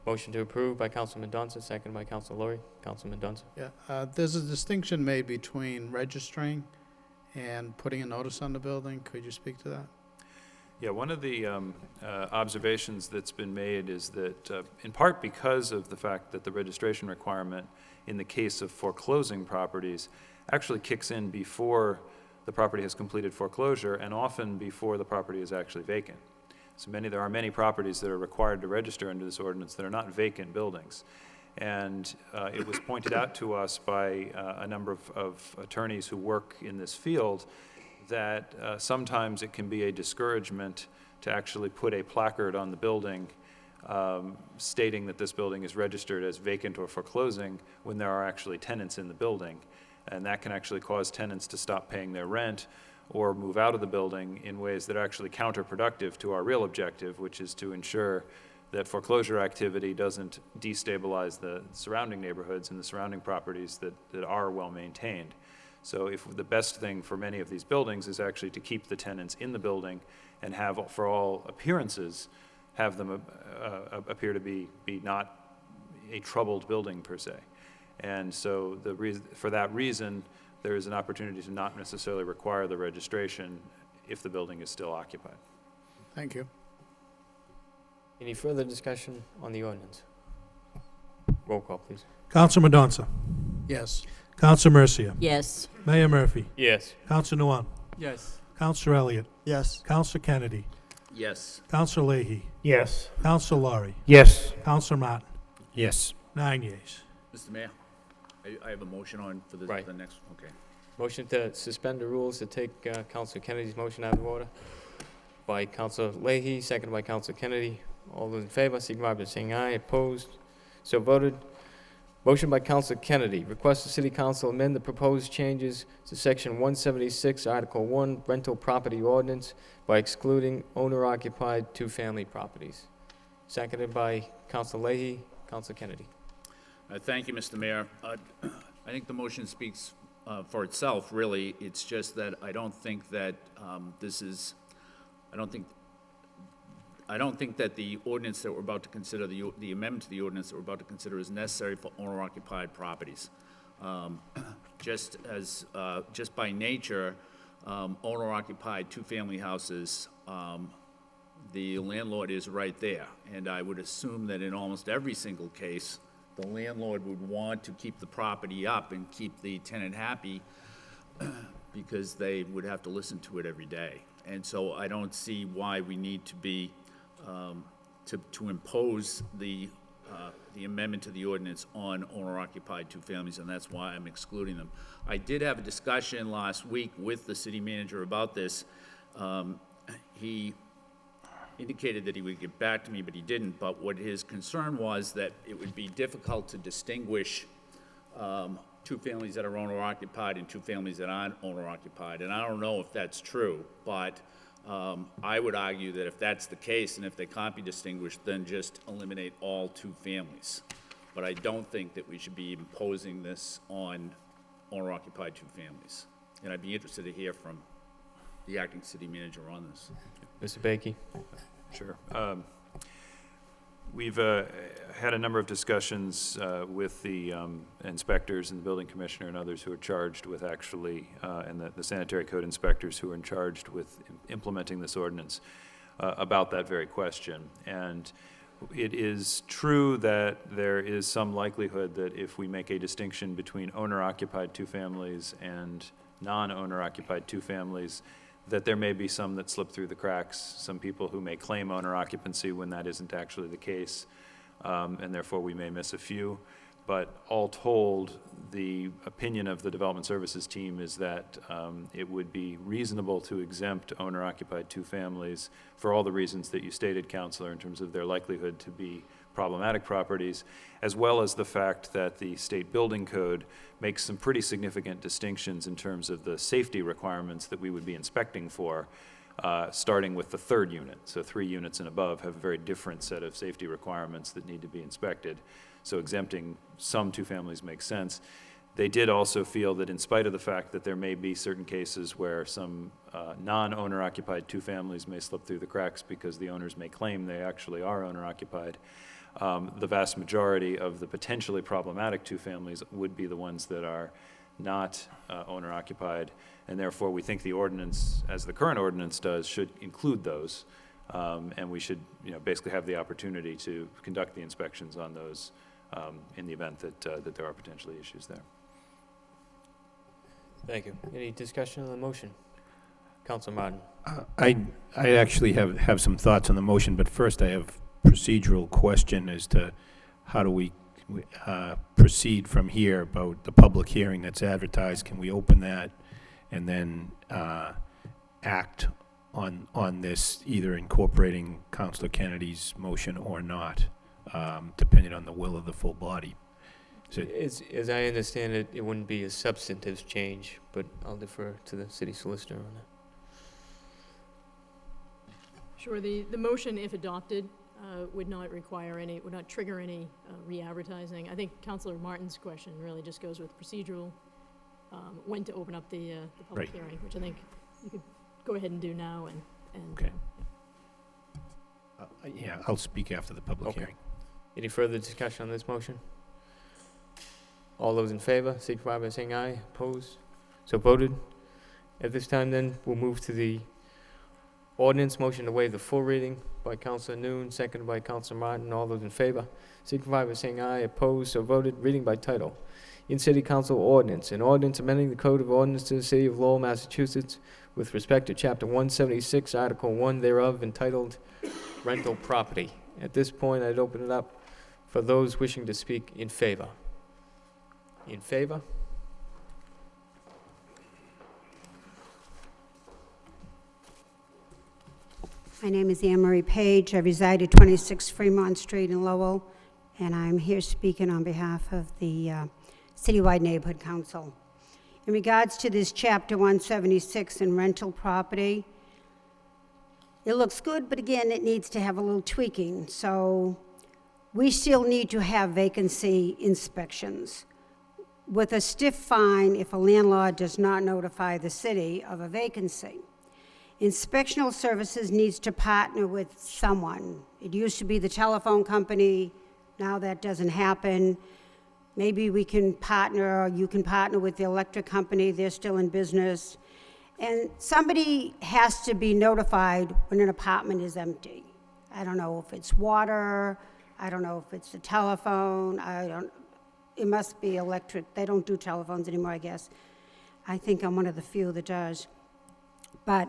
Motion to approve by Councilman Donta, second by Council Lowry. Councilman Donta. Yeah, there's a distinction made between registering and putting a notice on the building. Could you speak to that? Yeah, one of the observations that's been made is that, in part because of the fact that the registration requirement in the case of foreclosing properties actually kicks in before the property has completed foreclosure, and often before the property is actually vacant. So there are many properties that are required to register under this ordinance that are not vacant buildings. And it was pointed out to us by a number of attorneys who work in this field that sometimes it can be a discouragement to actually put a placard on the building stating that this building is registered as vacant or foreclosing when there are actually tenants in the building. And that can actually cause tenants to stop paying their rent or move out of the building in ways that are actually counterproductive to our real objective, which is to ensure that foreclosure activity doesn't destabilize the surrounding neighborhoods and the surrounding properties that are well maintained. So if the best thing for many of these buildings is actually to keep the tenants in the building and have, for all appearances, have them appear to be not a troubled building per se. And so for that reason, there is an opportunity to not necessarily require the registration if the building is still occupied. Thank you. Any further discussion on the ordinance? Roll call, please. Councilman Donta. Yes. Council Mercia. Yes. Mayor Murphy. Yes. Council Nguyen. Yes. Councilor Elliott. Yes. Councilor Kennedy. Yes. Councilor Leahy. Yes. Councilor Laurie. Yes. Councilor Martin. Yes. 9 yeas. Mr. Mayor, I have a motion on for the Right. next, okay. Motion to suspend the rules to take Councilor Kennedy's motion out of order by Councilor Leahy, seconded by Councilor Kennedy. All those in favor, signify by saying aye. Opposed? So voted. Motion by Councilor Kennedy. Request the City Council amend the proposed changes to Section 176, Article 1, Rental Property Ordinance by excluding owner-occupied two-family properties. Seconded by Councilor Leahy. Councilor Kennedy. Thank you, Mr. Mayor. I think the motion speaks for itself, really. It's just that I don't think that I don't think that the ordinance that we're about to consider, the amendment to the ordinance that we're about to consider is necessary for owner-occupied properties. Just by nature, owner-occupied two-family houses, the landlord is right there. And I would assume that in almost every single case, the landlord would want to keep the property up and keep the tenant happy because they would have to listen to it every day. And so I don't see why we need to be, to impose the amendment to the ordinance on owner-occupied two families, and that's why I'm excluding them. I did have a discussion last week with the city manager about this. He indicated that he would get back to me, but he didn't. But what his concern was that it would be difficult to distinguish two families that are owner-occupied and two families that aren't owner-occupied. And I don't know if that's true, but I would argue that if that's the case and if they can't be distinguished, then just eliminate all two families. But I don't think that we should be imposing this on owner-occupied two families. And I'd be interested to hear from the acting city manager on this. Mr. Bakey? Sure. We've had a number of discussions with the inspectors and the building commissioner and others who are charged with actually, and the sanitary code inspectors who are charged with implementing this ordinance about that very question. And it is true that there is some likelihood that if we make a distinction between owner-occupied two families and non-owner-occupied two families, that there may be some that slip through the cracks, some people who may claim owner occupancy when that isn't actually the case, and therefore we may miss a few. But all told, the opinion of the Development Services team is that it would be reasonable to exempt owner-occupied two families for all the reasons that you stated, Councilor, in terms of their likelihood to be problematic properties, as well as the fact that the state building code makes some pretty significant distinctions in terms of the safety requirements that we would be inspecting for, starting with the third unit. So 3 units and above have a very different set of safety requirements that need to be inspected. So exempting some two families makes sense. They did also feel that in spite of the fact that there may be certain cases where some non-owner occupied two families may slip through the cracks because the owners may claim they actually are owner occupied, the vast majority of the potentially problematic two families would be the ones that are not owner-occupied, and therefore we think the ordinance, as the current ordinance does, should include those, and we should, basically have the opportunity to conduct the inspections on those in the event that that there are potentially issues there. Thank you. Any discussion on the motion? Councilor Martin. I actually have some thoughts on the motion, but first I have procedural question as to how do we proceed from here about the public hearing that's advertised. Can we open that and then act on this, either incorporating Councilor Kennedy's motion or not, depending on the will of the full body? As I understand it, it wouldn't be a substantive change, but I'll defer to the city solicitor on that. Sure. The motion, if adopted, would not trigger any re-advertising. I think Councilor Martin's question really just goes with procedural, when to open up the public hearing, which I think you could go ahead and do now. Okay. Yeah, I'll speak after the public hearing. Any further discussion on this motion? All those in favor, signify by saying aye. Opposed? So voted. At this time, then, we'll move to the ordinance. Motion to waive the full reading by Councilor Noon, seconded by Councilor Martin. All those in favor, signify by saying aye. Opposed? So voted. Reading by title. In City Council Ordinance. An ordinance amending the Code of Ordinances of the City of Lowell, Massachusetts, with respect to Chapter 176, Article 1 thereof, entitled Rental Property. At this point, I'd open it up for those wishing to speak in favor. In favor? My name is Anne Marie Page. I reside at 26 Fremont Street in Lowell, and I'm here speaking on behalf of the Citywide Neighborhood Council. In regards to this Chapter 176 in rental property, it looks good, but again, it needs to have a little tweaking. So we still need to have vacancy inspections with a stiff fine if a landlord does not notify the city of a vacancy. Inspectional services needs to partner with someone. It used to be the telephone company, now that doesn't happen. Maybe we can partner, or you can partner with the electric company, they're still in business. And somebody has to be notified when an apartment is empty. I don't know if it's water, I don't know if it's the telephone, it must be electric. They don't do telephones anymore, I guess. I think I'm one of the few that does. But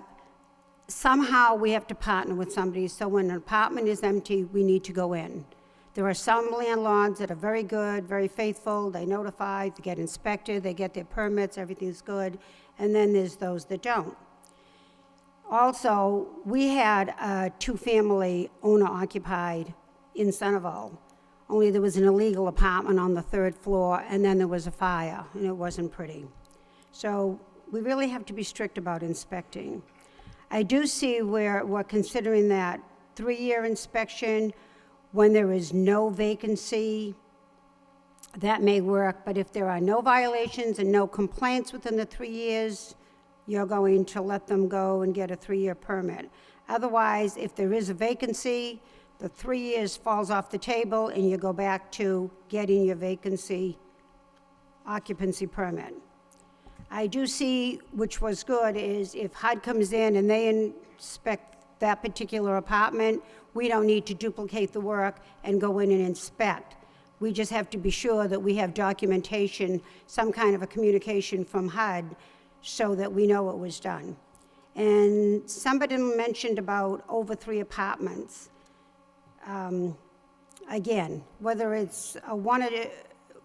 somehow we have to partner with somebody, so when an apartment is empty, we need to go in. There are some landlords that are very good, very faithful, they notify, they get inspected, they get their permits, everything's good, and then there's those that don't. Also, we had a two-family owner-occupied in Centerville, only there was an illegal apartment on the 3rd floor, and then there was a fire, and it wasn't pretty. So we really have to be strict about inspecting. I do see where we're considering that 3-year inspection when there is no vacancy. That may work, but if there are no violations and no complaints within the 3 years, you're going to let them go and get a 3-year permit. Otherwise, if there is a vacancy, the 3 years falls off the table and you go back to getting your vacancy occupancy permit. I do see, which was good, is if HUD comes in and they inspect that particular apartment, we don't need to duplicate the work and go in and inspect. We just have to be sure that we have documentation, some kind of a communication from HUD so that we know it was done. And somebody mentioned about over 3 apartments. Again, whether it's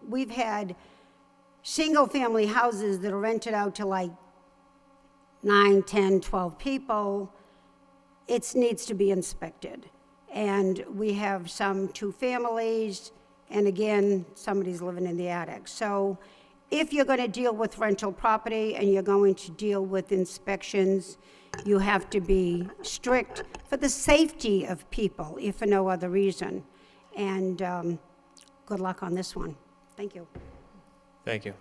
we've had single-family houses that are rented out to like 9, 10, 12 people. It needs to be inspected. And we have some 2 families, and again, somebody's living in the attic. So if you're going to deal with rental property and you're going to deal with inspections, you have to be strict for the safety of people, if for no other reason. And good luck on this one. Thank you. Thank you.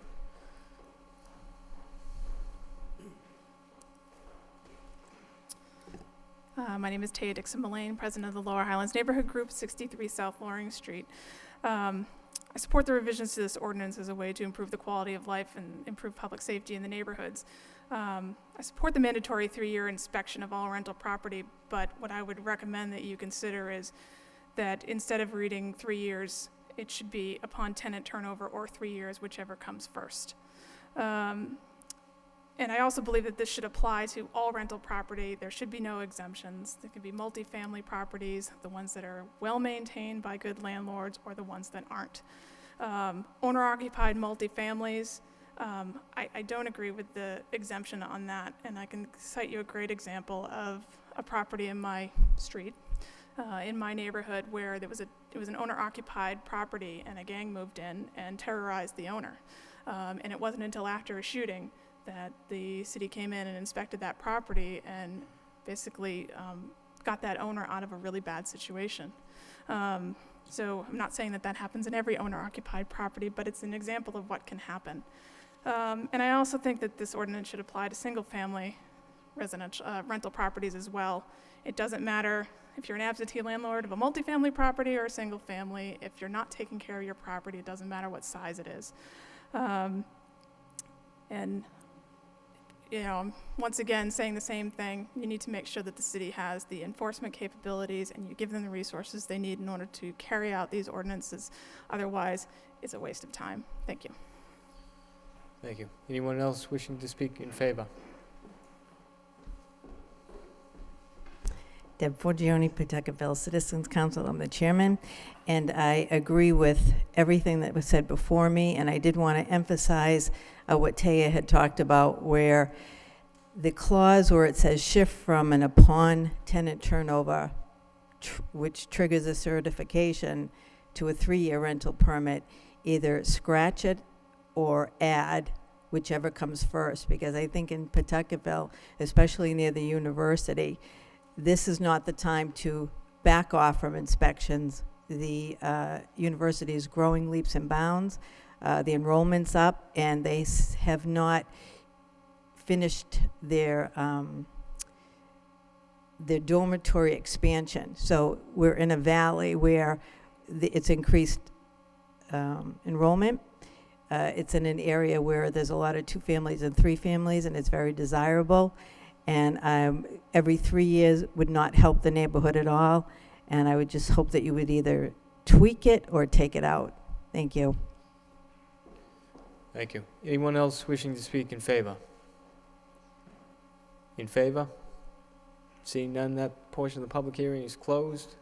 My name is Taya Dixon-Mullane, president of the Lower Highlands Neighborhood Group, 63 South Loring Street. I support the revisions to this ordinance as a way to improve the quality of life and improve public safety in the neighborhoods. I support the mandatory 3-year inspection of all rental property, but what I would recommend that you consider is that instead of reading 3 years, it should be upon tenant turnover or 3 years, whichever comes first. And I also believe that this should apply to all rental property. There should be no exemptions. There could be multifamily properties, the ones that are well-maintained by good landlords or the ones that aren't. Owner-occupied multifamilies, I don't agree with the exemption on that, and I can cite you a great example of a property in my street, in my neighborhood, where it was an owner-occupied property, and a gang moved in and terrorized the owner. And it wasn't until after a shooting that the city came in and inspected that property and basically got that owner out of a really bad situation. So I'm not saying that that happens in every owner-occupied property, but it's an example of what can happen. And I also think that this ordinance should apply to single-family residential rental properties as well. It doesn't matter if you're an absentee landlord of a multifamily property or a single family. If you're not taking care of your property, it doesn't matter what size it is. And you know, once again, saying the same thing, you need to make sure that the city has the enforcement capabilities and you give them the resources they need in order to carry out these ordinances. Otherwise, it's a waste of time. Thank you. Thank you. Anyone else wishing to speak in favor? Deb Forgione, Pawtucketville Citizens Council. I'm the chairman, and I agree with everything that was said before me, and I did want to emphasize what Taya had talked about, where the clause where it says shift from an upon tenant turnover, which triggers a certification, to a 3-year rental permit, either scratch it or add, whichever comes first, because I think in Pawtucketville, especially near the university, this is not the time to back off from inspections. The university is growing leaps and bounds. The enrollment's up, and they have not finished their the dormitory expansion. So we're in a valley where it's increased enrollment. It's in an area where there's a lot of 2 families and 3 families, and it's very desirable. And every 3 years would not help the neighborhood at all. And I would just hope that you would either tweak it or take it out. Thank you. Thank you. Anyone else wishing to speak in favor? In favor? Seeing none, that portion of the public hearing is closed.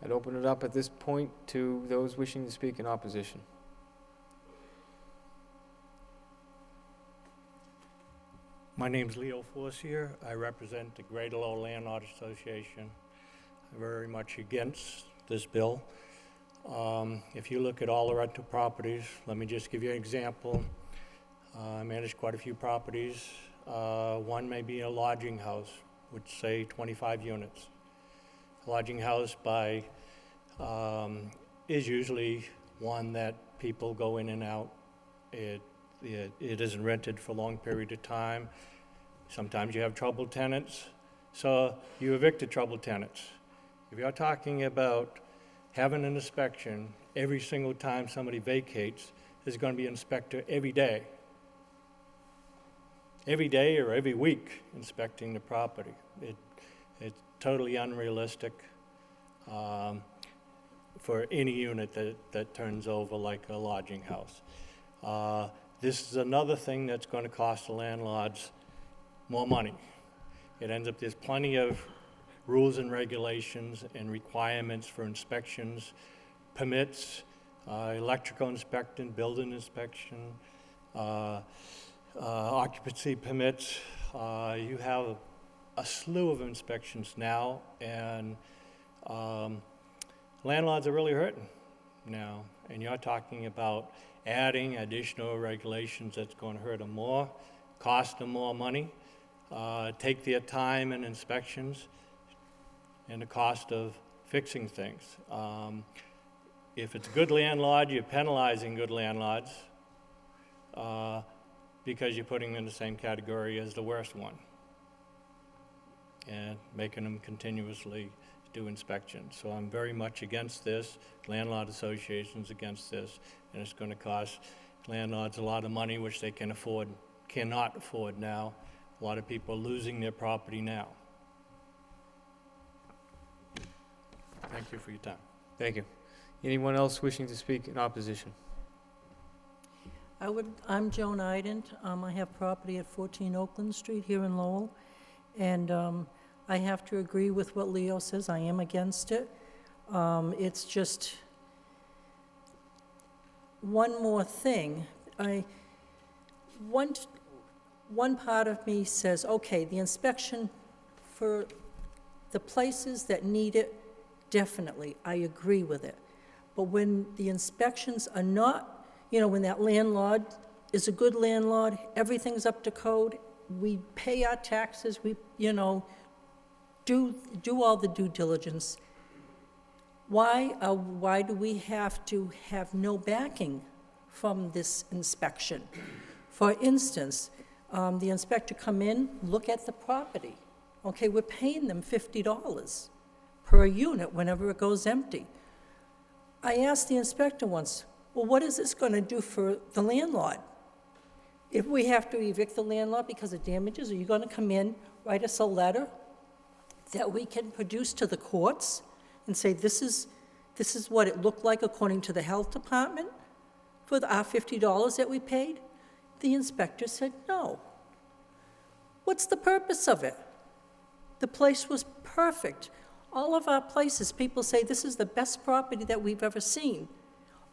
I'd open it up at this point to those wishing to speak in opposition. My name's Leo Forcier. I represent the Greater Lowell Landlord Association. I'm very much against this bill. If you look at all the rental properties, let me just give you an example. I manage quite a few properties. One may be a lodging house, which say 25 units. A lodging house is usually one that people go in and out. It isn't rented for a long period of time. Sometimes you have troubled tenants, so you evict the troubled tenants. If you're talking about having an inspection every single time somebody vacates, there's going to be an inspector every day or every week inspecting the property. It's totally unrealistic for any unit that turns over like a lodging house. This is another thing that's going to cost the landlords more money. It ends up there's plenty of rules and regulations and requirements for inspections, permits, electrical inspection, building inspection, occupancy permits. You have a slew of inspections now, and landlords are really hurting now. And you're talking about adding additional regulations that's going to hurt them more, cost them more money, take their time in inspections, and the cost of fixing things. If it's a good landlord, you're penalizing good landlords because you're putting them in the same category as the worst one and making them continuously do inspections. So I'm very much against this. Landlord associations against this, and it's going to cost landlords a lot of money, which they cannot afford now. A lot of people are losing their property now. Thank you for your time. Thank you. Anyone else wishing to speak in opposition? I'm Joan Ident. I have property at 14 Oakland Street here in Lowell, and I have to agree with what Leo says. I am against it. It's just one more thing. One part of me says, okay, the inspection for the places that need it, definitely, I agree with it. But when the inspections are not, when that landlord is a good landlord, everything's up to code, we pay our taxes, we, do all the due diligence. Why do we have to have no backing from this inspection? For instance, the inspector come in, look at the property. Okay, we're paying them $50 per unit whenever it goes empty. I asked the inspector once, well, what is this going to do for the landlord? If we have to evict the landlord because of damages, are you going to come in, write us a letter that we can produce to the courts and say this is what it looked like according to the health department for our $50 that we paid? The inspector said no. What's the purpose of it? The place was perfect. All of our places, people say this is the best property that we've ever seen.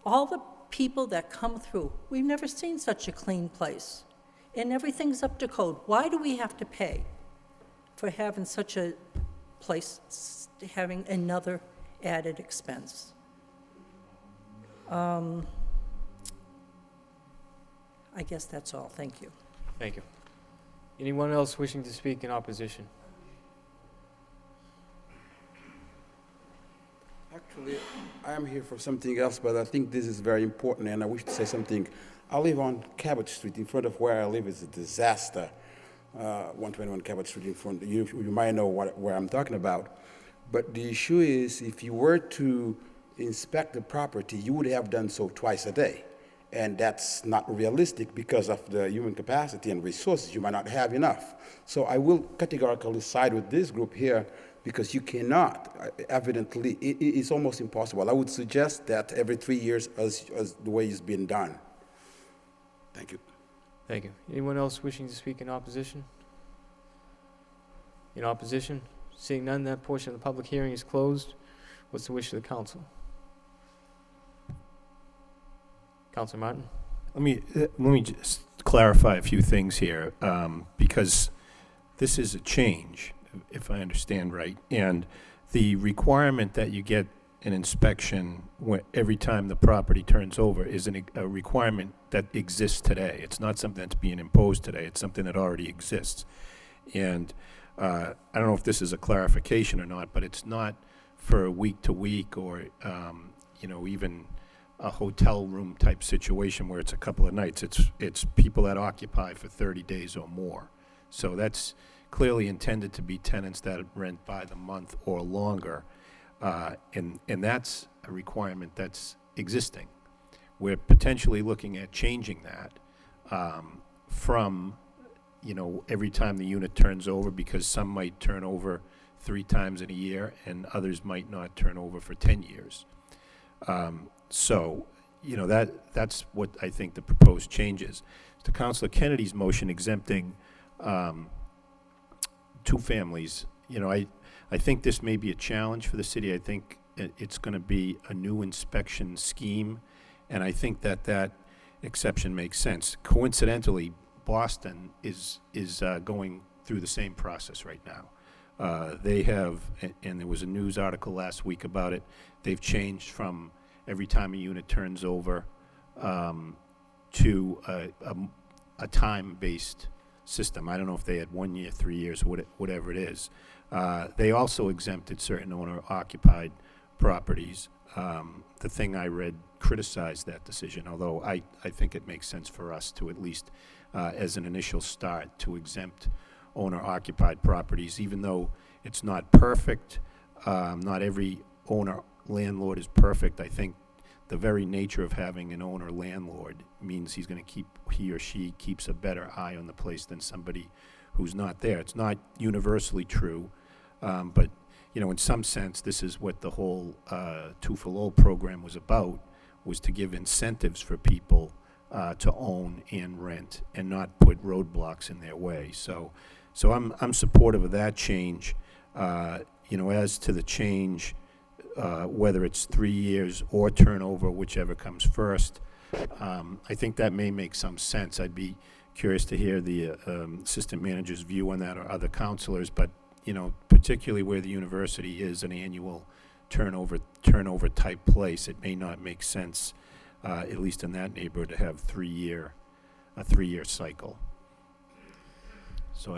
All the people that come through, we've never seen such a clean place. And everything's up to code. Why do we have to pay for having such a place, having another added expense? I guess that's all. Thank you. Thank you. Anyone else wishing to speak in opposition? Actually, I am here for something else, but I think this is very important, and I wish to say something. I live on Cabot Street. In front of where I live is a disaster. 121 Cabot Street in front. You might know where I'm talking about. But the issue is, if you were to inspect the property, you would have done so twice a day. And that's not realistic because of the human capacity and resources. You might not have enough. So I will categorically side with this group here because you cannot, evidently, it's almost impossible. I would suggest that every 3 years as the way it's been done. Thank you. Thank you. Anyone else wishing to speak in opposition? In opposition? Seeing none, that portion of the public hearing is closed. What's the wish of the council? Councilor Martin? Let me just clarify a few things here, because this is a change, if I understand right, and the requirement that you get an inspection every time the property turns over is a requirement that exists today. It's not something that's being imposed today. It's something that already exists. And I don't know if this is a clarification or not, but it's not for week to week or, even a hotel room type situation where it's a couple of nights. It's people that occupy for 30 days or more. So that's clearly intended to be tenants that rent by the month or longer. And that's a requirement that's existing. We're potentially looking at changing that from, every time the unit turns over, because some might turn over 3 times in a year and others might not turn over for 10 years. So, that's what I think the proposed change is. To Councilor Kennedy's motion exempting 2 families, I think this may be a challenge for the city. I think it's going to be a new inspection scheme, and I think that exception makes sense. Coincidentally, Boston is going through the same process right now. They have, and there was a news article last week about it, they've changed from every time a unit turns over to a time-based system. I don't know if they had 1 year, 3 years, whatever it is. They also exempted certain owner-occupied properties. The thing I read criticized that decision, although I think it makes sense for us to at least, as an initial start, to exempt owner-occupied properties, even though it's not perfect. Not every owner-landlord is perfect. I think the very nature of having an owner-landlord means he or she keeps a better eye on the place than somebody who's not there. It's not universally true, but in some sense, this is what the whole 2 for Lowell program was about, was to give incentives for people to own and rent and not put roadblocks in their way. So I'm supportive of that change. As to the change, whether it's 3 years or turnover, whichever comes first, I think that may make some sense. I'd be curious to hear the assistant manager's view on that or other counselors, but particularly where the university is an annual turnover type place, it may not make sense, at least in that neighborhood, to have a 3-year cycle. So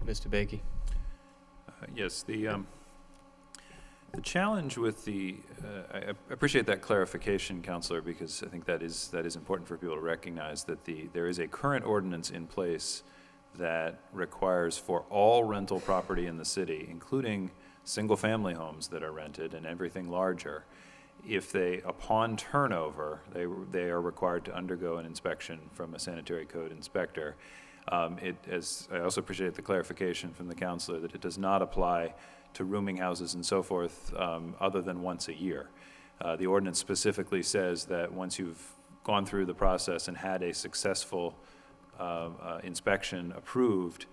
Mr. Bakey. Yes, the challenge with I appreciate that clarification, Councilor, because I think that is important for people to recognize that there is a current ordinance in place that requires for all rental property in the city, including single-family homes that are rented and everything larger, if upon turnover, they are required to undergo an inspection from a sanitary code inspector. I also appreciate the clarification from the councilor that it does not apply to rooming houses and so forth other than once a year. The ordinance specifically says that once you've gone through the process and had a successful inspection approved,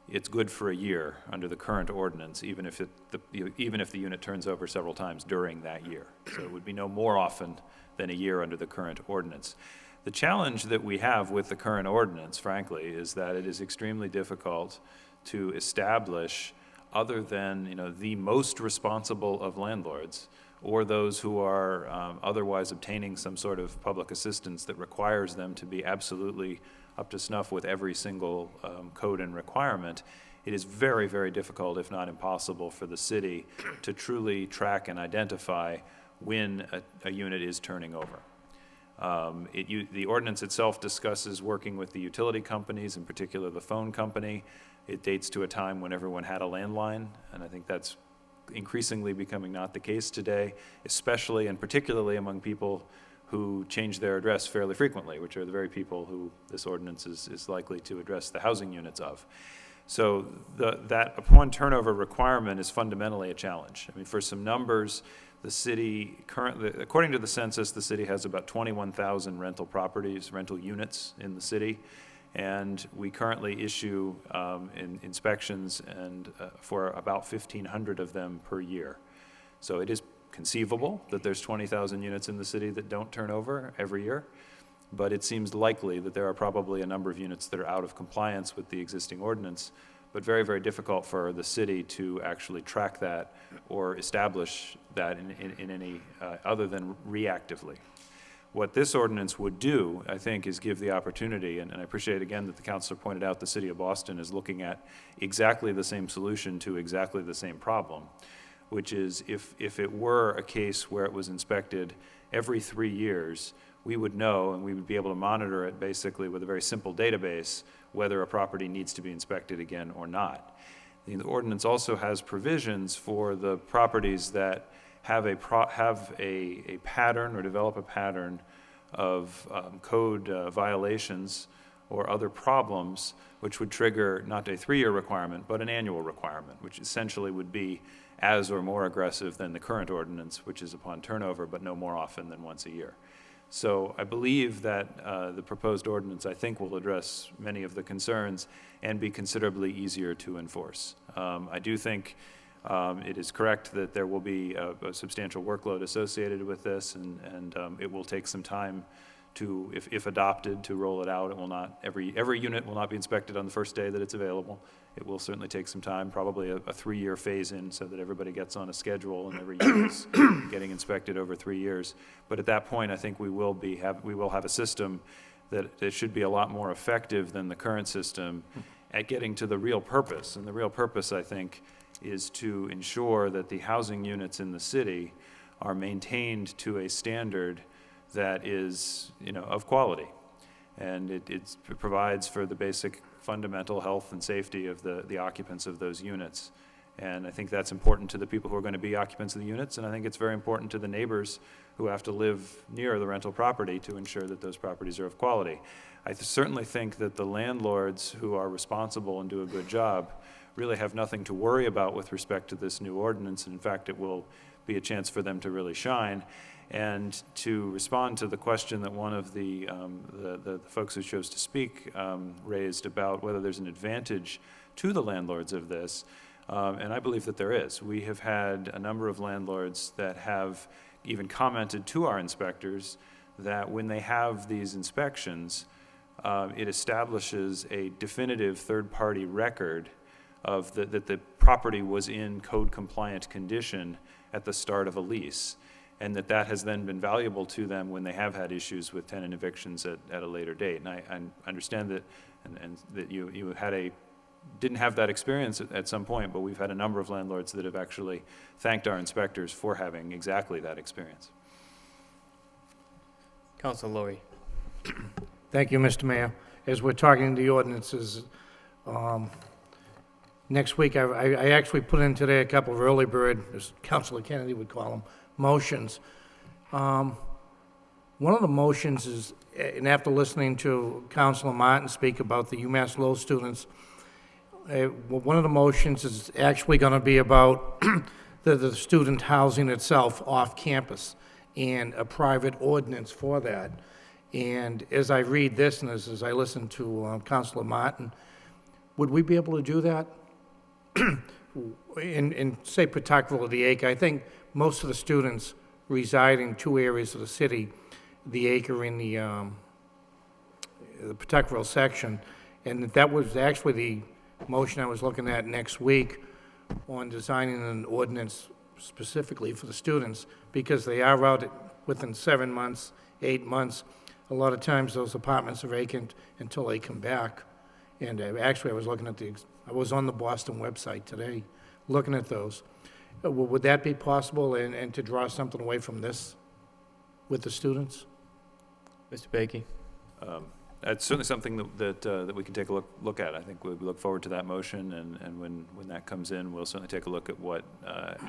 it's good for a year under the current ordinance, even if the unit turns over several times during that year. So it would be no more often than a year under the current ordinance. The challenge that we have with the current ordinance, frankly, is that it is extremely difficult to establish, other than the most responsible of landlords or those who are otherwise obtaining some sort of public assistance that requires them to be absolutely up to snuff with every single code and requirement. It is very, very difficult, if not impossible, for the city to truly track and identify when a unit is turning over. The ordinance itself discusses working with the utility companies, in particular the phone company. It dates to a time when everyone had a landline, and I think that's increasingly becoming not the case today, especially and particularly among people who change their address fairly frequently, which are the very people who this ordinance is likely to address the housing units of. So that upon turnover requirement is fundamentally a challenge. I mean, for some numbers, the city currently, according to the census, the city has about 21,000 rental properties, rental units in the city, and we currently issue inspections for about 1,500 of them per year. So it is conceivable that there's 20,000 units in the city that don't turn over every year, but it seems likely that there are probably a number of units that are out of compliance with the existing ordinance, but very, very difficult for the city to actually track that or establish that in any other than reactively. What this ordinance would do, I think, is give the opportunity, and I appreciate again that the councilor pointed out the city of Boston is looking at exactly the same solution to exactly the same problem, which is if it were a case where it was inspected every 3 years, we would know and we would be able to monitor it basically with a very simple database whether a property needs to be inspected again or not. The ordinance also has provisions for the properties that have a pattern or develop a pattern of code violations or other problems which would trigger not a 3-year requirement but an annual requirement, which essentially would be as or more aggressive than the current ordinance, which is upon turnover but no more often than once a year. So I believe that the proposed ordinance, I think, will address many of the concerns and be considerably easier to enforce. I do think it is correct that there will be a substantial workload associated with this, and it will take some time to, if adopted, to roll it out. It will not, every unit will not be inspected on the first day that it's available. It will certainly take some time, probably a 3-year phase-in, so that everybody gets on a schedule and every unit is getting inspected over 3 years. But at that point, I think we will have a system that should be a lot more effective than the current system at getting to the real purpose. And the real purpose, I think, is to ensure that the housing units in the city are maintained to a standard that is, of quality. And it provides for the basic fundamental health and safety of the occupants of those units. And I think that's important to the people who are going to be occupants of the units, and I think it's very important to the neighbors who have to live near the rental property to ensure that those properties are of quality. I certainly think that the landlords who are responsible and do a good job really have nothing to worry about with respect to this new ordinance, and in fact, it will be a chance for them to really shine. And to respond to the question that one of the folks who chose to speak raised about whether there's an advantage to the landlords of this, and I believe that there is. We have had a number of landlords that have even commented to our inspectors that when they have these inspections, it establishes a definitive third-party record of that the property was in code-compliant condition at the start of a lease, and that has then been valuable to them when they have had issues with tenant evictions at a later date. And I understand that, and that you didn't have that experience at some point, but we've had a number of landlords that have actually thanked our inspectors for having exactly that experience. Councilor Lowell. Thank you, Mr. Mayor. As we're talking the ordinances, next week, I actually put in today a couple of early bird, as Councilor Kennedy would call them, motions. One of the motions is, and after listening to Councilor Martin speak about the UMass Lowell students, one of the motions is actually going to be about the student housing itself off campus and a private ordinance for that. And as I read this and as I listen to Councilor Martin, would we be able to do that? in say Pawtuckville or the Acre, I think most of the students reside in 2 areas of the city, the Acre and the Pawtuckville section, and that was actually the motion I was looking at next week on designing an ordinance specifically for the students, because they are out within 7 months, 8 months. A lot of times those apartments are vacant until they come back. And actually I was looking at I was on the Boston website today looking at those. Would that be possible and to draw something away from this with the students? Mr. Bakey? That's certainly something that we can take a look at. I think we look forward to that motion, and when that comes in, we'll certainly take a look at what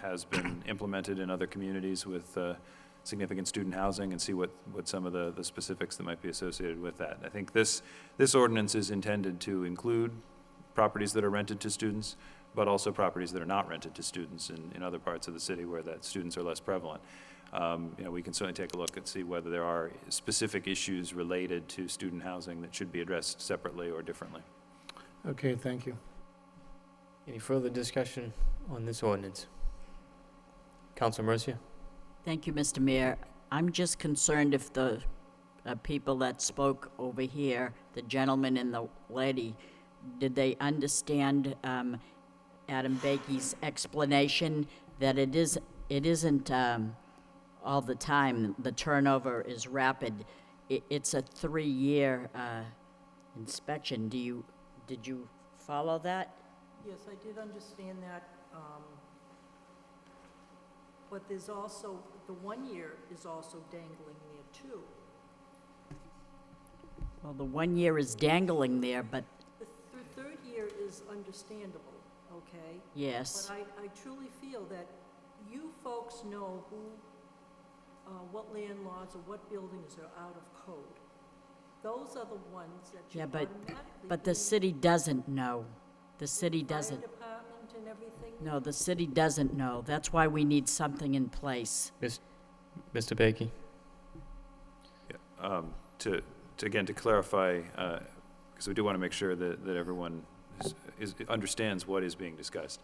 has been implemented in other communities with significant student housing and see what some of the specifics that might be associated with that. I think this ordinance is intended to include properties that are rented to students, but also properties that are not rented to students in other parts of the city where that students are less prevalent. We can certainly take a look and see whether there are specific issues related to student housing that should be addressed separately or differently. Okay, thank you. Any further discussion on this ordinance? Councilor Mercia? Thank you, Mr. Mayor. I'm just concerned if the people that spoke over here, the gentleman and the lady, did they understand Adam Bakey's explanation that it isn't all the time, the turnover is rapid. It's a 3-year inspection. Did you follow that? Yes, I did understand that, but there's also, the 1 year is also dangling there too. Well, the 1 year is dangling there, but The third year is understandable, okay? yes. But I truly feel that you folks know what landlords or what buildings are out of code. Those are the ones that you Yeah, automatically. but the city doesn't know. The city doesn't. Fire department and everything. No, the city doesn't know. That's why we need something in place. Mr. Bakey? Again, to clarify, because we do want to make sure that everyone understands what is being discussed.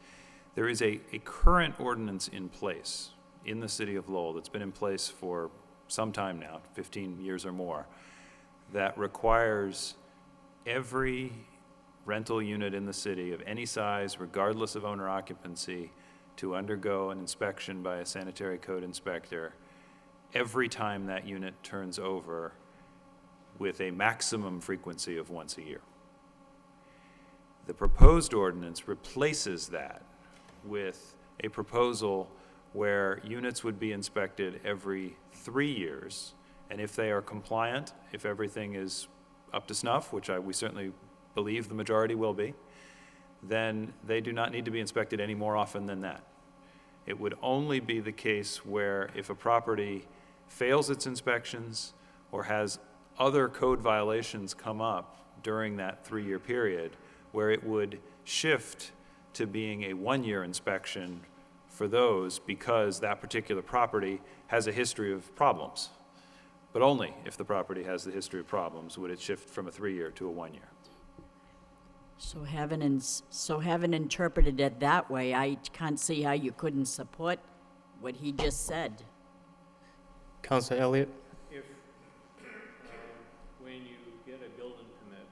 There is a current ordinance in place in the city of Lowell that's been in place for some time now, 15 years or more, that requires every rental unit in the city of any size, regardless of owner occupancy, to undergo an inspection by a sanitary code inspector every time that unit turns over, with a maximum frequency of once a year. The proposed ordinance replaces that with a proposal where units would be inspected every 3 years, and if they are compliant, if everything is up to snuff, which we certainly believe the majority will be, then they do not need to be inspected any more often than that. It would only be the case where if a property fails its inspections or has other code violations come up during that 3-year period, where it would shift to being a 1-year inspection for those because that particular property has a history of problems. But only if the property has the history of problems would it shift from a 3-year to a 1-year. So having interpreted it that way, I can't see how you couldn't support what he just said. Councilor Elliott? If, when you get a building permit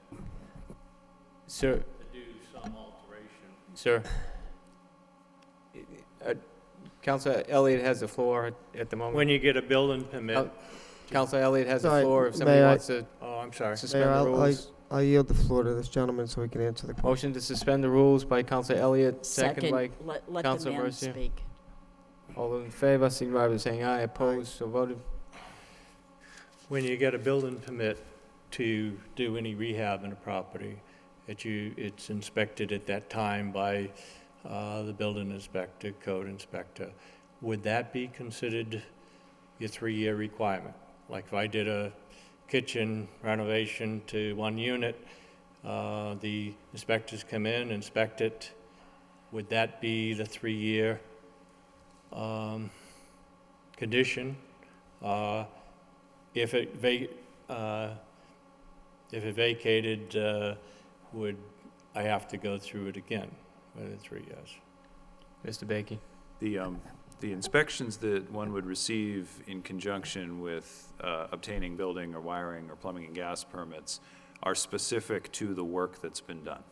Sir? to do some alteration. Sir? Councilor Elliott has the floor at the moment. When you get a building permit. Councilor Elliott has the Sorry, floor if somebody Mayor, wants to Oh, I'm sorry. suspend Mayor, the rules. I'll yield the floor to this gentleman so he can answer the question. Motion to suspend the rules by Councilor Elliott, second by Let the Councilor man Mercier. speak. All those in favor, signify by saying aye. Opposed, so voted. When you get a building permit to do any rehab in a property, it's inspected at that time by the building inspector, code inspector. Would that be considered your 3-year requirement? Like if I did a kitchen renovation to 1 unit, the inspectors come in, inspect it, would that be the 3-year condition? If it vacated, would I have to go through it again within 3 years? Mr. Bakey? The inspections that one would receive in conjunction with obtaining building or wiring or plumbing and gas permits are specific to the work that's been done.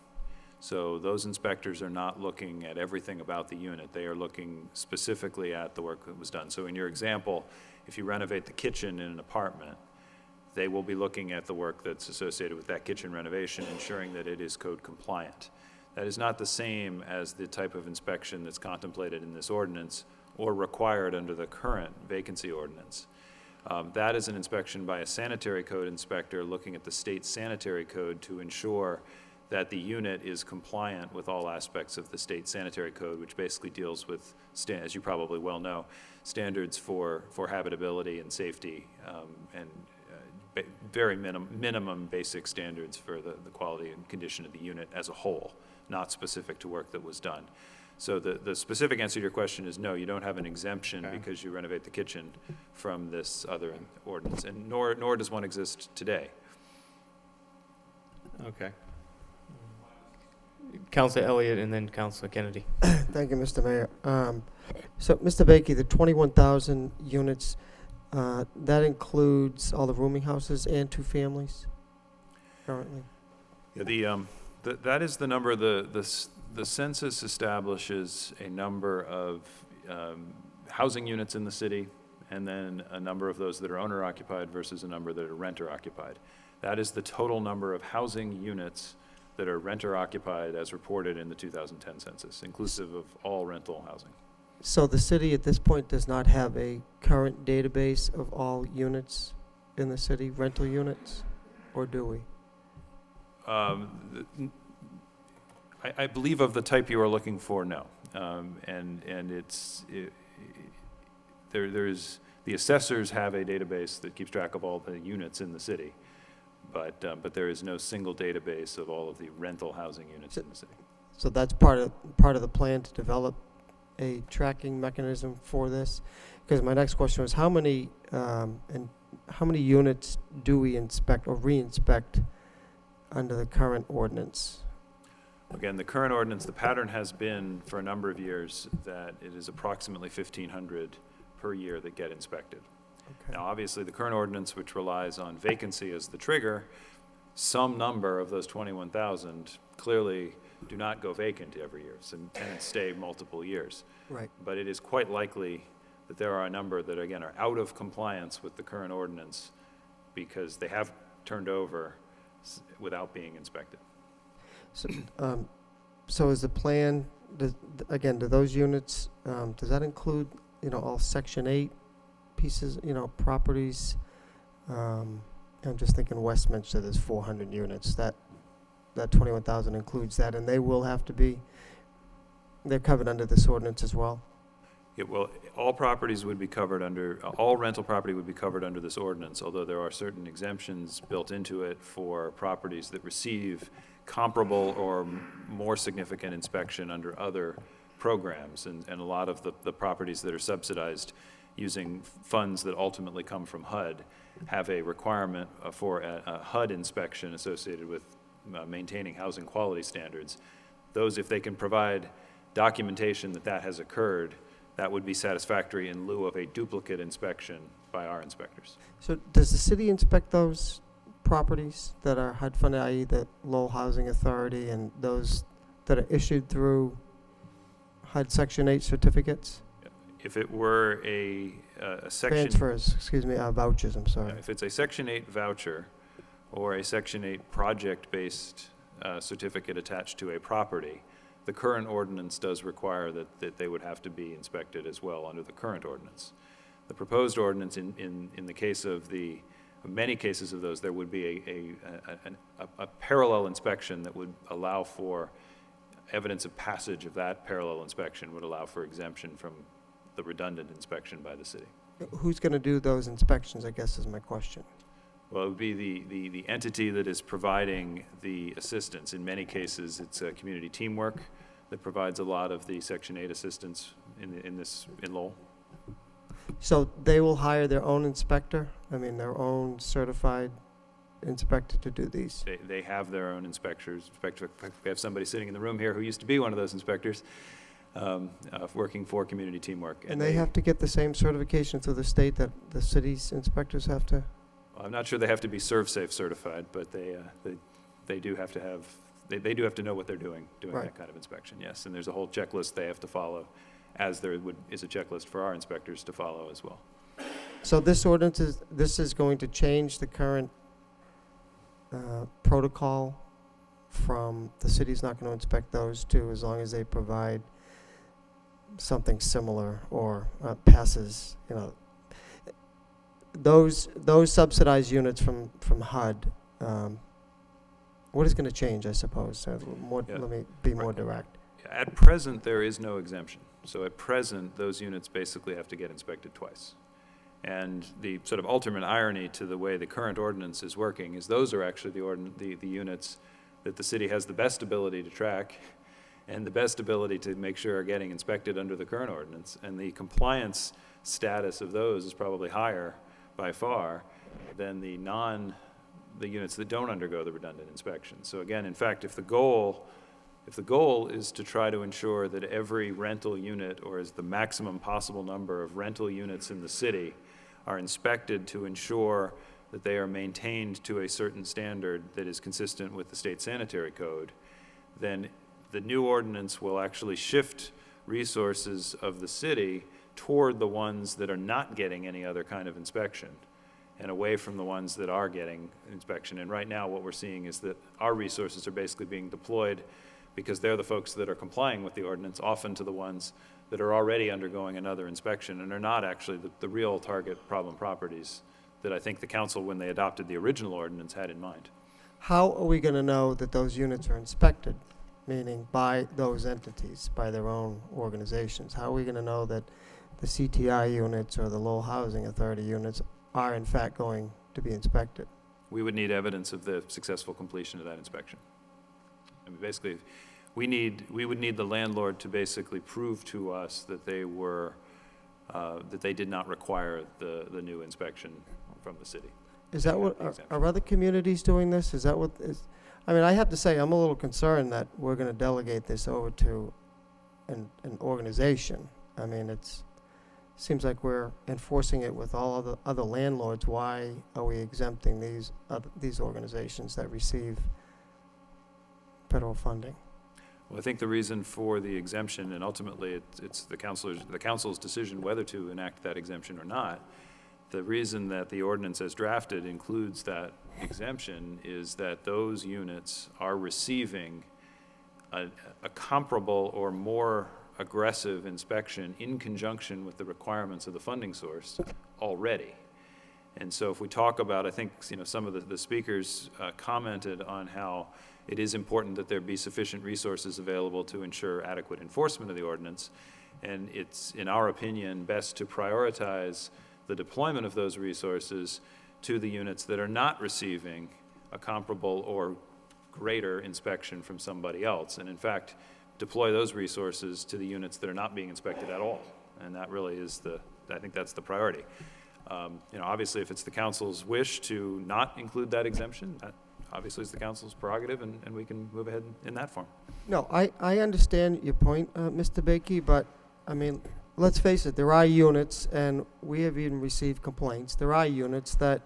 So those inspectors are not looking at everything about the unit. They are looking specifically at the work that was done. So in your example, if you renovate the kitchen in an apartment, they will be looking at the work that's associated with that kitchen renovation, ensuring that it is code compliant. That is not the same as the type of inspection that's contemplated in this ordinance or required under the current vacancy ordinance. That is an inspection by a sanitary code inspector looking at the state sanitary code to ensure that the unit is compliant with all aspects of the state sanitary code, which basically deals with, as you probably well know, standards for habitability and safety, and very minimum basic standards for the quality and condition of the unit as a whole, not specific to work that was done. So the specific answer to your question is no, you don't have an exemption because you renovate the kitchen from this other ordinance, and nor does one exist today. Okay. Councilor Elliott and then Councilor Kennedy. Thank you, Mr. Mayor. So, Mr. Bakey, the 21,000 units, that includes all the rooming houses and two families currently? Yeah, that is the number. The census establishes a number of housing units in the city, and then a number of those that are owner-occupied versus a number that are renter-occupied. That is the total number of housing units that are renter-occupied as reported in the 2010 census, inclusive of all rental housing. So the city at this point does not have a current database of all units in the city, rental units, or do we? I believe of the type you are looking for, no. And there's the assessors have a database that keeps track of all the units in the city, but there is no single database of all of the rental housing units in the city. So that's part of the plan to develop a tracking mechanism for this? Because my next question was how many units do we inspect or re-inspect under the current ordinance? Again, the current ordinance, the pattern has been for a number of years that it is approximately 1,500 per year that get inspected. Okay. Now, obviously, the current ordinance, which relies on vacancy as the trigger, some number of those 21,000 clearly do not go vacant every year. Some tenants stay multiple years. Right. But it is quite likely that there are a number that, again, are out of compliance with the current ordinance because they have turned over without being inspected. So is the plan, do those units, does that include, all Section 8 pieces, properties? I'm just thinking Westminster, there's 400 units. That 21,000 includes that, and they will have to be, they're covered under this ordinance as well? Yeah, well, all properties would be covered under, all rental property would be covered under this ordinance, although there are certain exemptions built into it for properties that receive comparable or more significant inspection under other programs, and a lot of the properties that are subsidized using funds that ultimately come from HUD have a requirement for a HUD inspection associated with maintaining housing quality standards. Those, if they can provide documentation that has occurred, that would be satisfactory in lieu of a duplicate inspection by our inspectors. So does the city inspect those properties that are HUD funded, i.e. the Lowell Housing Authority and those that are issued through HUD Section 8 certificates? If it were a Section... Transfers, vouchers, I'm sorry. If it's a Section 8 voucher or a Section 8 project-based certificate attached to a property, the current ordinance does require that they would have to be inspected as well under the current ordinance. The proposed ordinance, in the case of many cases of those, there would be a parallel inspection that would allow for evidence of passage of that parallel inspection would allow for exemption from the redundant inspection by the city. Who's going to do those inspections, I guess, is my question. Well, it would be the entity that is providing the assistance. In many cases, it's a community teamwork that provides a lot of the Section 8 assistance in Lowell. So they will hire their own inspector? Their own certified inspector to do these? They have their own inspectors. In fact, we have somebody sitting in the room here who used to be one of those inspectors working for community teamwork. And they have to get the same certification through the state that the city's inspectors have to? Well, I'm not sure they have to be ServSafe certified, but they do have to have, they do have to know what they're doing Right. that kind of inspection, yes. And there's a whole checklist they have to follow, as there is a checklist for our inspectors to follow as well. So this ordinance is going to change the current protocol from the city's not going to inspect those two as long as they provide something similar or passes, those subsidized units from HUD, what is going to change, I suppose? Yeah. Let me be more direct. At present, there is no exemption. So at present, those units basically have to get inspected twice. And the sort of ultimate irony to the way the current ordinance is working is those are actually the units that the city has the best ability to track and the best ability to make sure are getting inspected under the current ordinance. And the compliance status of those is probably higher by far than the units that don't undergo the redundant inspection. So again, in fact, if the goal is to try to ensure that every rental unit, or is the maximum possible number of rental units in the city, are inspected to ensure that they are maintained to a certain standard that is consistent with the state sanitary code, then the new ordinance will actually shift resources of the city toward the ones that are not getting any other kind of inspection and away from the ones that are getting inspection. And right now what we're seeing is that our resources are basically being deployed because they're the folks that are complying with the ordinance, often to the ones that are already undergoing another inspection and are not actually the real target problem properties that I think the council, when they adopted the original ordinance, had in mind. How are we going to know that those units are inspected, meaning by those entities, by their own organizations? How are we going to know that the CTI units or the Lowell Housing Authority units are in fact going to be inspected? We would need evidence of the successful completion of that inspection. I mean, basically, we would need the landlord to basically prove to us that they were, that they did not require the new inspection from the city. Is that what, are other communities doing this? Is that what is, I mean, I have to say, I'm a little concerned that we're going to delegate this over to an organization. I mean, seems like we're enforcing it with all other landlords. Why are we exempting these organizations that receive federal funding? Well, I think the reason for the exemption, and ultimately it's the council's decision whether to enact that exemption or not. The reason that the ordinance as drafted includes that exemption is that those units are receiving a comparable or more aggressive inspection in conjunction with the requirements of the funding source already. And so if we talk about, I think, some of the speakers commented on how it is important that there be sufficient resources available to ensure adequate enforcement of the ordinance. And it's, in our opinion, best to prioritize the deployment of those resources to the units that are not receiving a comparable or greater inspection from somebody else. And in fact, deploy those resources to the units that are not being inspected at all. And that really is I think that's the priority. Obviously, if it's the council's wish to not include that exemption, that obviously is the council's prerogative, and we can move ahead in that form. No, I understand your point, Mr. Bakey, but, I mean, let's face it, there are units, and we have even received complaints, there are units that,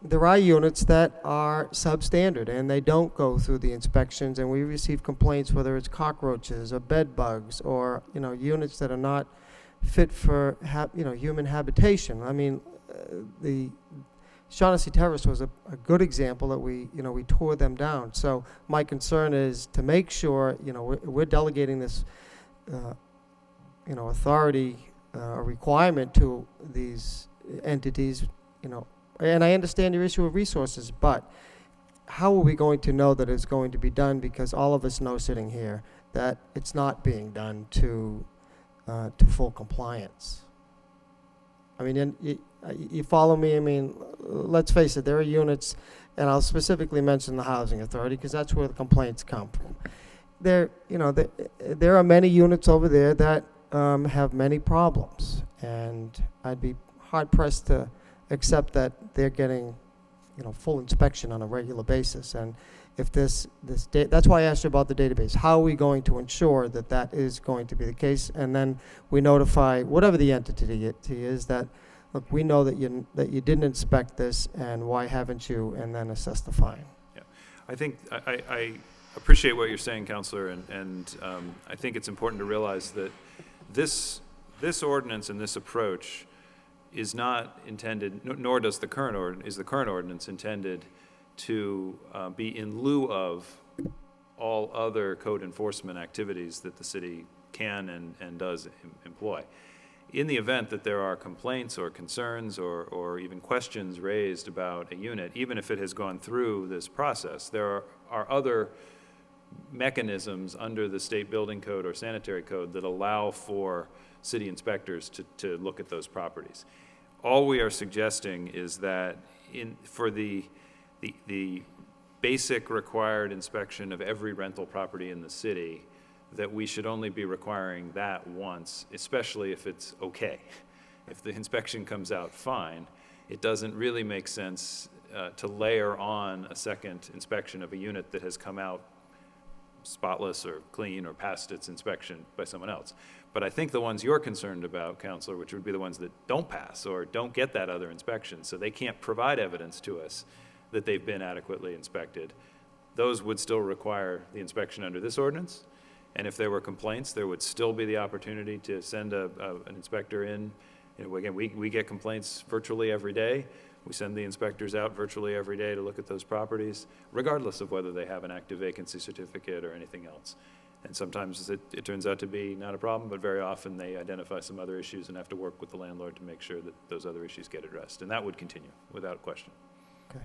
there are units that are substandard, and they don't go through the inspections, and we receive complaints whether it's cockroaches or bed bugs or, units that are not fit for, human habitation. I mean, the Shaughnessy Terrace was a good example that we tore them down. So my concern is to make sure, we're delegating this, authority, requirement to these entities, and I understand your issue of resources, but how are we going to know that it's going to be done? Because all of us know sitting here that it's not being done to full compliance. I mean, you follow me? I mean, let's face it, there are units, and I'll specifically mention the Housing Authority because that's where the complaints come from. There are many units over there that have many problems, and I'd be hard-pressed to accept that they're getting, full inspection on a regular basis. And if that's why I asked you about the database. How are we going to ensure that that is going to be the case? And then we notify whatever the entity is that, look, we know that you didn't inspect this, and why haven't you? And then assess the fine. Yeah, I think I appreciate what you're saying, Councilor, and I think it's important to realize that this ordinance and this approach is not intended, nor does the current ordinance intended to be in lieu of all other code enforcement activities that the city can and does employ. In the event that there are complaints or concerns or even questions raised about a unit, even if it has gone through this process, there are other mechanisms under the state building code or sanitary code that allow for city inspectors to look at those properties. All we are suggesting is that for the basic required inspection of every rental property in the city, that we should only be requiring that once, especially if it's okay. If the inspection comes out fine, it doesn't really make sense to layer on a second inspection of a unit that has come out spotless or clean or passed its inspection by someone else. But I think the ones you're concerned about, Counselor, which would be the ones that don't pass or don't get that other inspection, so they can't provide evidence to us that they've been adequately inspected, those would still require the inspection under this ordinance. And if there were complaints, there would still be the opportunity to send an inspector in. You know, again, we get complaints virtually every day. We send the inspectors out virtually every day to look at those properties, regardless of whether they have an active vacancy certificate or anything else. And sometimes it turns out to be not a problem, but very often they identify some other issues and have to work with the landlord to make sure that those other issues get addressed. And that would continue, without question. Okay.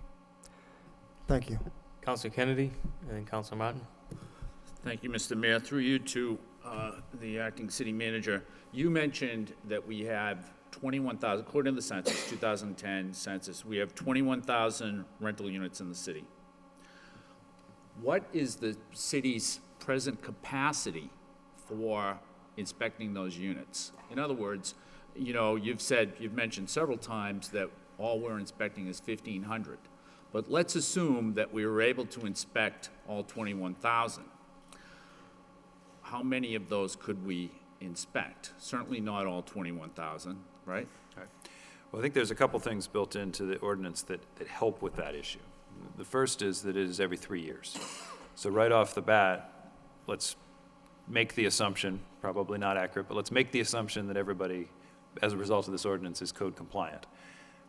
Thank you. Councilor Kennedy and then Councilor Martin. Thank you, Mr. Mayor. Through you to the acting city manager, you mentioned that we have 21,000, according to the census, 2010 census, we have 21,000 rental units in the city. What is the city's present capacity for inspecting those units? In other words, you know, you've mentioned several times that all we're inspecting is 1,500. But let's assume that we were able to inspect all 21,000. How many of those could we inspect? Certainly not all 21,000, right? Right. Well, I think there's a couple things built into the ordinance that help with that issue. The first is that it is every 3 years. So right off the bat, let's make the assumption, probably not accurate, but let's make the assumption that everybody, as a result of this ordinance, is code compliant.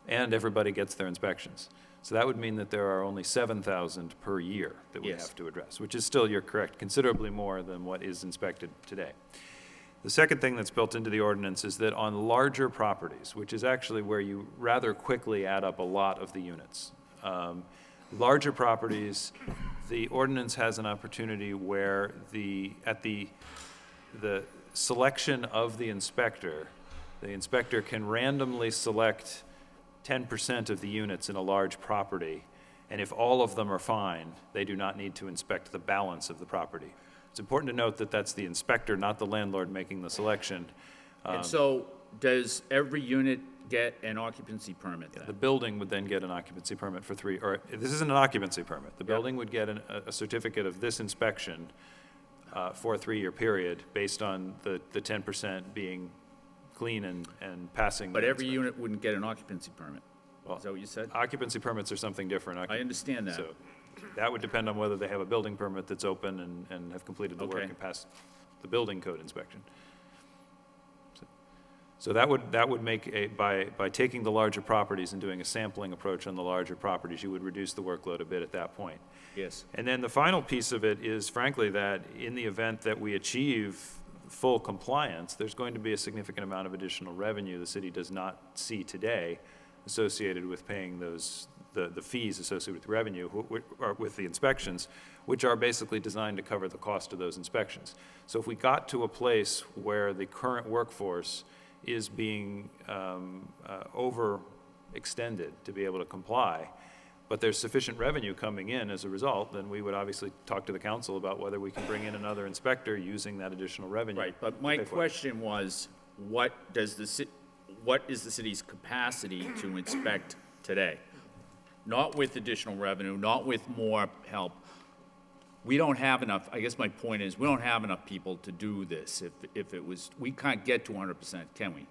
And everybody gets their inspections. So that would mean that there are only 7,000 per year that we have to address, which is still, you're correct, considerably more than what is inspected today. The second thing that's built into the ordinance is that on larger properties, which is actually where you rather quickly add up a lot of the units, larger properties, the ordinance has an opportunity where at the selection of the inspector can randomly select 10% of the units in a large property, and if all of them are fine, they do not need to inspect the balance of the property. It's important to note that that's the inspector, not the landlord, making the selection. And so does every unit get an occupancy permit then? The building would then get an occupancy permit for this isn't an occupancy permit. The building would get a certificate of this inspection for a 3-year period based on the 10% being clean and passing. But every unit wouldn't get an occupancy permit. Well, Is that what you said? Occupancy permits are something different. I understand that. So that would depend on whether they have a building permit that's open and have completed the work Okay. and passed the building code inspection. So that would make by taking the larger properties and doing a sampling approach on the larger properties, you would reduce the workload a bit at that point. Yes. And then the final piece of it is, frankly, that in the event that we achieve full compliance, there's going to be a significant amount of additional revenue the city does not see today associated with paying the fees associated with revenue, or with the inspections, which are basically designed to cover the cost of those inspections. So if we got to a place where the current workforce is being overextended to be able to comply, but there's sufficient revenue coming in as a result, then we would obviously talk to the council about whether we can bring in another inspector using that additional revenue. Right, but my question was, what is the city's capacity to inspect today? Not with additional revenue, not with more help. We don't have enough, I guess my point is, we don't have enough people to do this. If it was, we can't get to 100%, can we?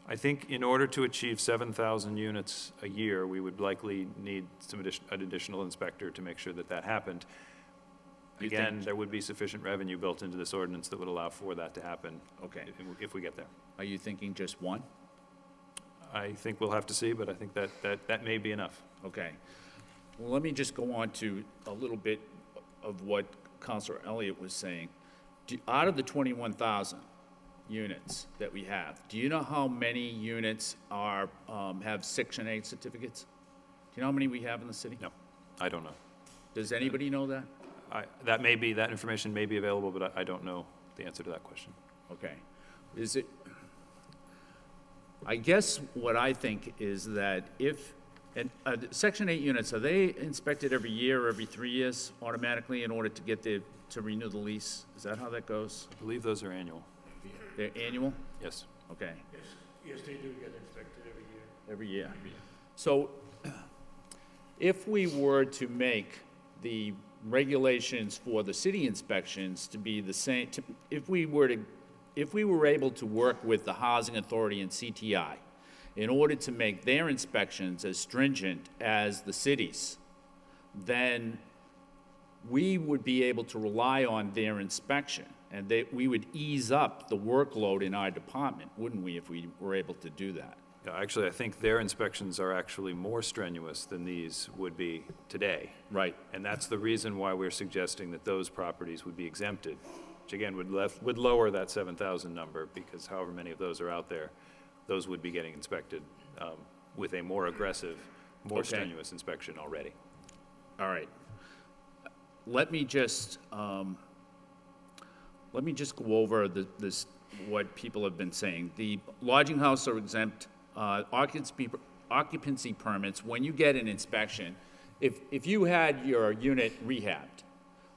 I think in order to achieve 7,000 units a year, we would likely need an additional inspector to make sure that happened. Again, there would be sufficient revenue built into this ordinance that would allow for that to happen. Okay. If we get there. Are you thinking just one? I think we'll have to see, but I think that may be enough. Okay. Well, let me just go on to a little bit of what Councilor Elliott was saying. Out of the 21,000 units that we have, do you know how many units are, have Section 8 certificates? Do you know how many we have in the city? No, I don't know. Does anybody know that? That information may be available, but I don't know the answer to that question. Okay. Is it, I guess what I think is that if, and Section 8 units, are they inspected every year or every 3 years automatically in order to get to renew the lease? Is that how that goes? I believe those are annual. They're annual? Yes. Okay. Yes, they do get inspected every year. Every year. So if we were to make the regulations for the city inspections to be the same, if we were able to work with the Housing Authority and CTI in order to make their inspections as stringent as the city's, then we would be able to rely on their inspection, and we would ease up the workload in our department, wouldn't we, if we were able to do that? Yeah, actually, I think their inspections are actually more strenuous than these would be today. Right. And that's the reason why we're suggesting that those properties would be exempted, which again would lower that 7,000 number, because however many of those are out there, those would be getting inspected with a more aggressive, more strenuous inspection already. All right. Let me just go over what people have been saying. The lodging houses are exempt. Occupancy permits, when you get an inspection, if you had your unit rehabbed,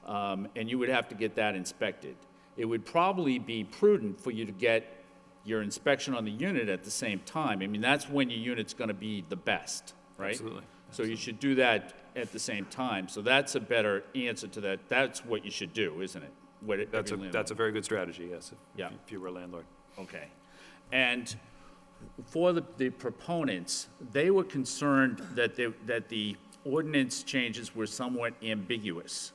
and you would have to get that inspected, it would probably be prudent for you to get your inspection on the unit at the same time. I mean, that's when your unit's gonna be the best, right? Absolutely. So you should do that at the same time. So that's a better answer to that. That's what you should do, isn't it? That's a very good strategy, yes, Yeah. if you were a landlord. Okay. And for the proponents, they were concerned that the ordinance changes were somewhat ambiguous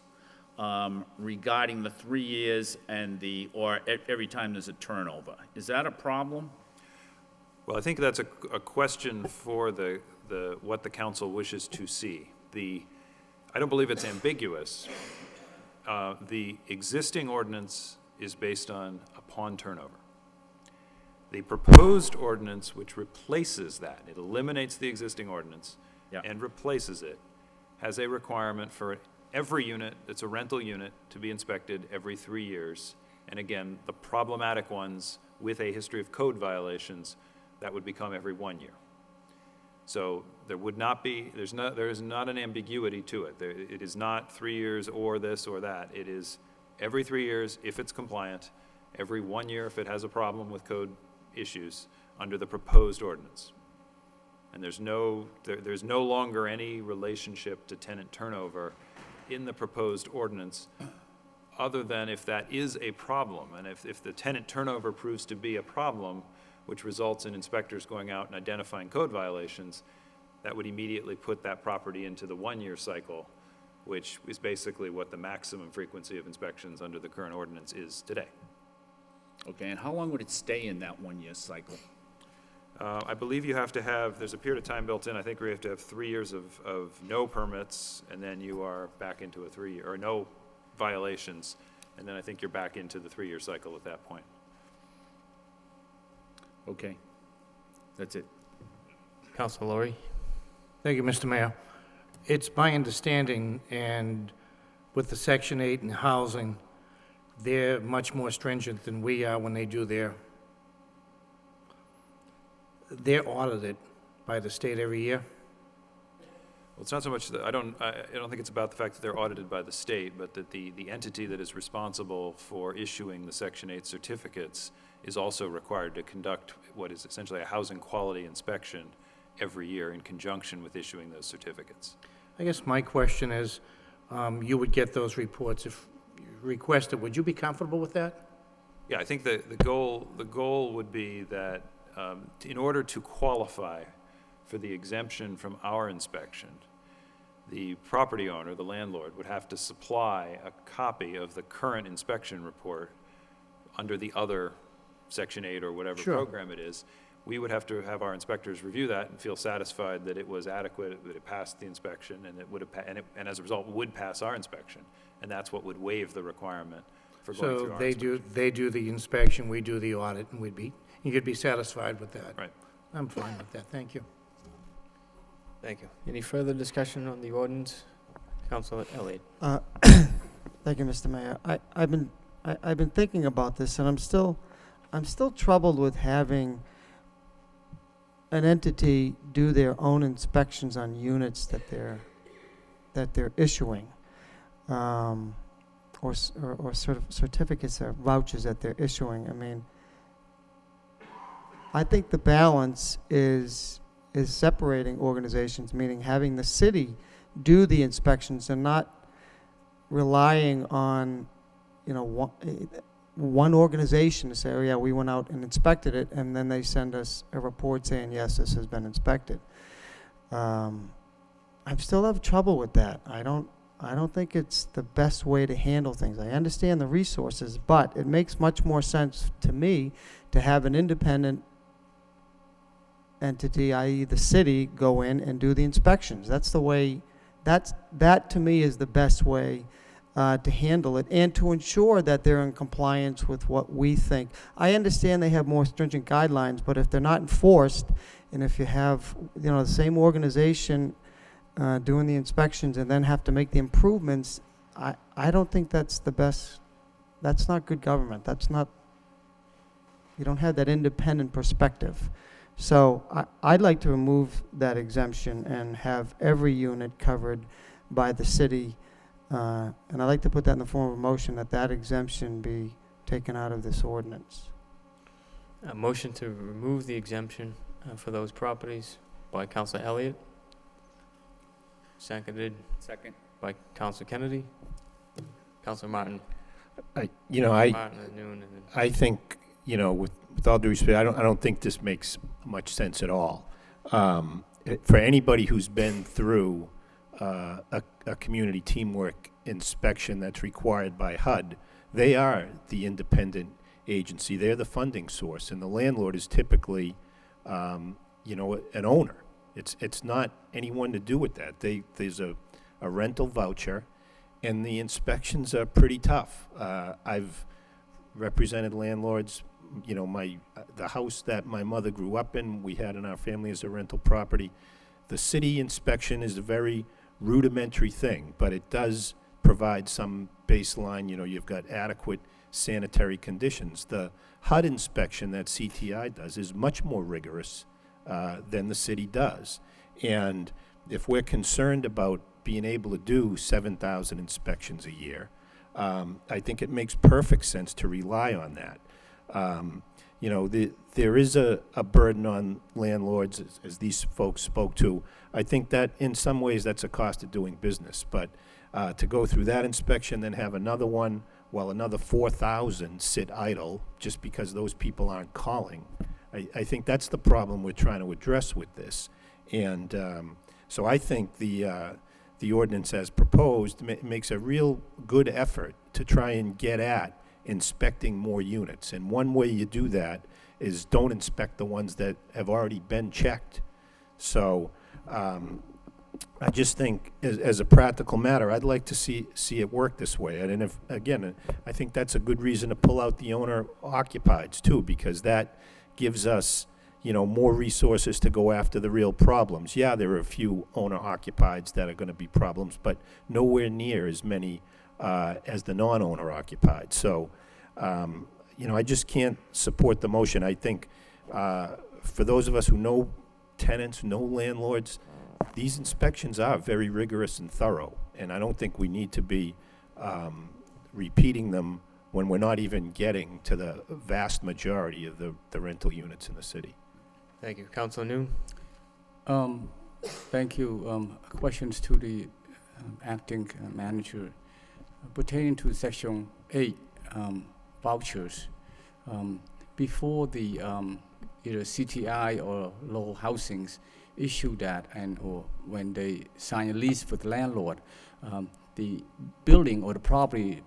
regarding the 3 years and or every time there's a turnover. Is that a problem? Well, I think that's a question for what the council wishes to see. I don't believe it's ambiguous. The existing ordinance is based upon turnover. The proposed ordinance, which replaces that, it eliminates the existing ordinance and replaces it, has a requirement for every unit that's a rental unit to be inspected every 3 years. And again, the problematic ones with a history of code violations, that would become every 1 year. So there is not an ambiguity to it. It is not 3 years or this or that. It is every 3 years if it's compliant, every 1 year if it has a problem with code issues under the proposed ordinance. And there's no longer any relationship to tenant turnover in the proposed ordinance, other than if that is a problem. And if the tenant turnover proves to be a problem, which results in inspectors going out and identifying code violations, that would immediately put that property into the 1 year cycle, which is basically what the maximum frequency of inspections under the current ordinance is today. Okay, and how long would it stay in that 1 year cycle? I believe you have to have, there's a period of time built in, I think we have to have 3 years of no permits, and then you are back into a 3 year, or no violations, and then I think you're back into the 3 year cycle at that point. Okay, that's it. Councilor Laurie? Thank you, Mr. Mayor. It's my understanding, and with the Section 8 and housing, they're much more stringent than we are when they do they're audited by the state every year. Well, it's not so much that, I don't think it's about the fact that they're audited by the state, but that the entity that is responsible for issuing the Section 8 certificates is also required to conduct what is essentially a housing quality inspection every year in conjunction with issuing those certificates. I guess my question is, you would get those reports if requested. Would you be comfortable with that? Yeah, I think the goal would be that in order to qualify for the exemption from our inspection, the property owner, the landlord, would have to supply a copy of the current inspection report under the other Section 8 or whatever program it is. We would have to have our inspectors review that and feel satisfied that it was adequate, that it passed the inspection, and and as a result would pass our inspection. And that's what would waive the requirement for going through So our they inspection. they do the inspection, we do the audit, and you could be satisfied with that. Right. I'm fine with that, thank you. Thank you. Any further discussion on the ordinance? Councilor Elliott. Thank you, Mr. Mayor. I've been thinking about this, and I'm still troubled with having an entity do their own inspections on units that they're issuing, or sort of certificates or vouchers that they're issuing. I mean, I think the balance is separating organizations, meaning having the city do the inspections and not relying on, one organization to say, oh yeah, we went out and inspected it, and then they send us a report saying, yes, this has been inspected. I still have trouble with that. I don't think it's the best way to handle things. I understand the resources, but it makes much more sense to me to have an independent entity, i.e. the city, go in and do the inspections. That's the way, that to me is the best way to handle it, and to ensure that they're in compliance with what we think. I understand they have more stringent guidelines, but if they're not enforced, and if you have, the same organization doing the inspections and then have to make the improvements, I don't think that's the best. That's not good government. You don't have that independent perspective. So I'd like to remove that exemption and have every unit covered by the city. And I'd like to put that in the form of a motion that exemption be taken out of this ordinance. A motion to remove the exemption for those properties by Councilor Elliott. Seconded Second. by Councilor Kennedy. Councilor Martin. I Martin and Noon. And then I think, with all due respect, I don't think this makes much sense at all. For anybody who's been through a community teamwork inspection that's required by HUD, they are the independent agency. They're the funding source, and the landlord is typically, an owner. It's not anyone to do with that. There's a rental voucher, and the inspections are pretty tough. I've represented landlords. The house that my mother grew up in, we had in our family as a rental property. The city inspection is a very rudimentary thing, but it does provide some baseline. You've got adequate sanitary conditions. The HUD inspection that CTI does is much more rigorous than the city does. And if we're concerned about being able to do 7,000 inspections a year, I think it makes perfect sense to rely on that. There is a burden on landlords, as these folks spoke to. I think that in some ways that's a cost of doing business. But to go through that inspection, then have another one while another 4,000 sit idle just because those people aren't calling, I think that's the problem we're trying to address with this. And so I think the ordinance as proposed makes a real good effort to try and get at inspecting more units. And one way you do that is don't inspect the ones that have already been checked. So I just think as a practical matter, I'd like to see it work this way. And if, again, I think that's a good reason to pull out the owner-occupieds too, because that gives us, more resources to go after the real problems. Yeah, there are a few owner-occupieds that are going to be problems, but nowhere near as many as the non-owner-occupied. So, I just can't support the motion. I think for those of us who know tenants, know landlords, these inspections are very rigorous and thorough, and I don't think we need to be repeating them when we're not even getting to the vast majority of the rental units in the city. Thank you. Councilor Noon. Thank you. Questions to the acting manager pertaining to Section 8 vouchers. Before the either CTI or Lowell Housings issue that, or when they sign a lease with the landlord, the building or the property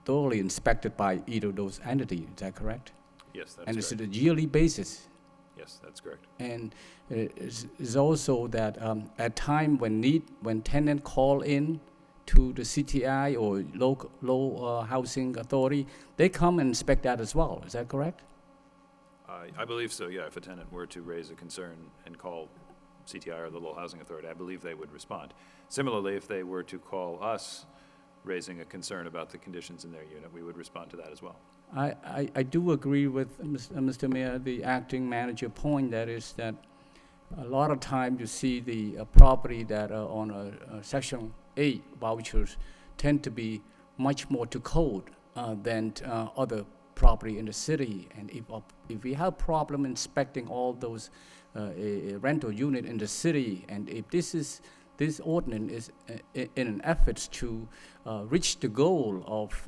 thoroughly inspected by either of those entities. Is that correct? Yes, that's and correct. And it's a yearly basis. Yes, that's correct. And it's also that at time when tenant call in to the CTI or low housing authority, they come and inspect that as well. Is that correct? I believe so, yeah. If a tenant were to raise a concern and call CTI or the Lowell Housing Authority, I believe they would respond. Similarly, if they were to call us raising a concern about the conditions in their unit, we would respond to that as well. I do agree with Mr. Mayor, the acting manager point, that is that a lot of time you see the property that are on a Section 8 vouchers tend to be much more to code than other property in the city. And if we have problem inspecting all those rental unit in the city, and if this ordinance is in an effort to reach the goal of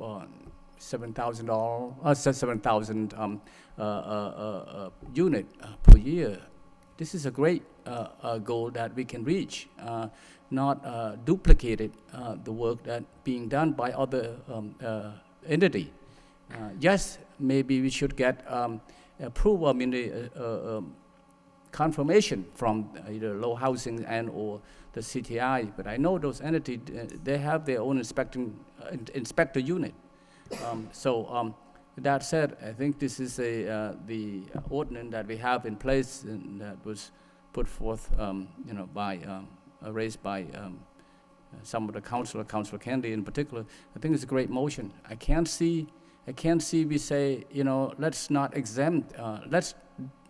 $7,000 unit per year, this is a great goal that we can reach, not duplicated the work that being done by other entity. Yes, maybe we should get approval, confirmation from either Lowell Housing and or the CTI, but I know those entities, they have their own inspector unit. With that said, I think this is the ordinance that we have in place and that was put forth, raised by some of the Councilor Kennedy in particular. I think it's a great motion. I can't see we say, let's not exempt, let's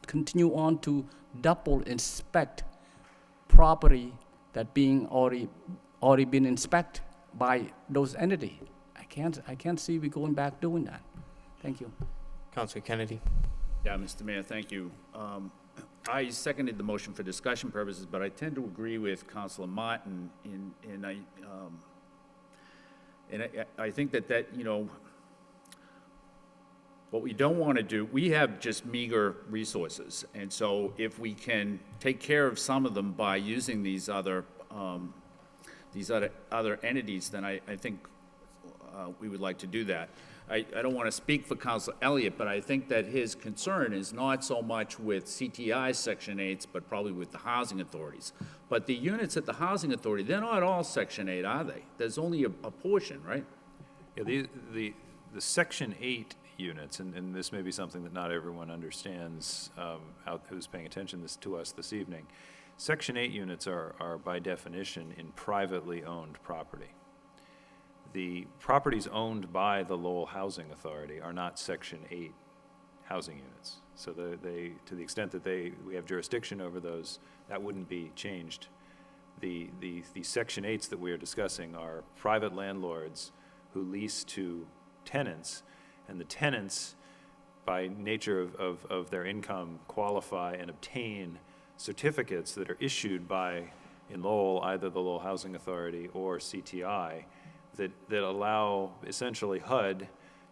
continue on to double inspect property that being already been inspected by those entities. I can't see we going back doing that. Thank you. Councilor Kennedy. Yeah, Mr. Mayor, thank you. I seconded the motion for discussion purposes, but I tend to agree with Councilor Martin I think that what we don't want to do, we have just meager resources, and so if we can take care of some of them by using these other entities, then I think we would like to do that. I don't want to speak for Councilor Elliott, but I think that his concern is not so much with CTI Section 8s, but probably with the housing authorities. But the units at the housing authority, they're not all Section 8, are they? There's only a portion, right? Yeah, the Section 8 units, and this may be something that not everyone understands who's paying attention to us this evening. Section 8 units are by definition in privately owned property. The properties owned by the Lowell Housing Authority are not Section 8 housing units. So to the extent that we have jurisdiction over those, that wouldn't be changed. The Section 8s that we are discussing are private landlords who lease to tenants, and the tenants, by nature of their income, qualify and obtain certificates that are issued by, in Lowell, either the Lowell Housing Authority or CTI, that allow essentially HUD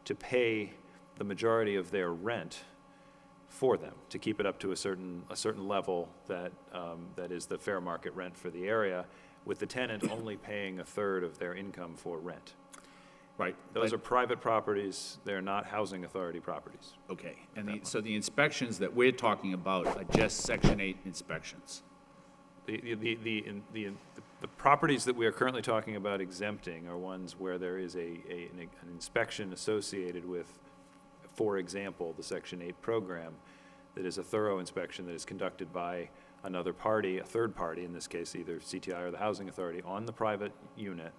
to pay the majority of their rent for them, to keep it up to a certain level that is the fair market rent for the area, with the tenant only paying a third of their income for rent. Right. Those are private properties. They're not housing authority properties. Okay. And so the inspections that we're talking about are just Section 8 inspections? The properties that we are currently talking about exempting are ones where there is an inspection associated with, for example, the Section 8 program, that is a thorough inspection that is conducted by another party, a third party, in this case either CTI or the Housing Authority, on the private unit,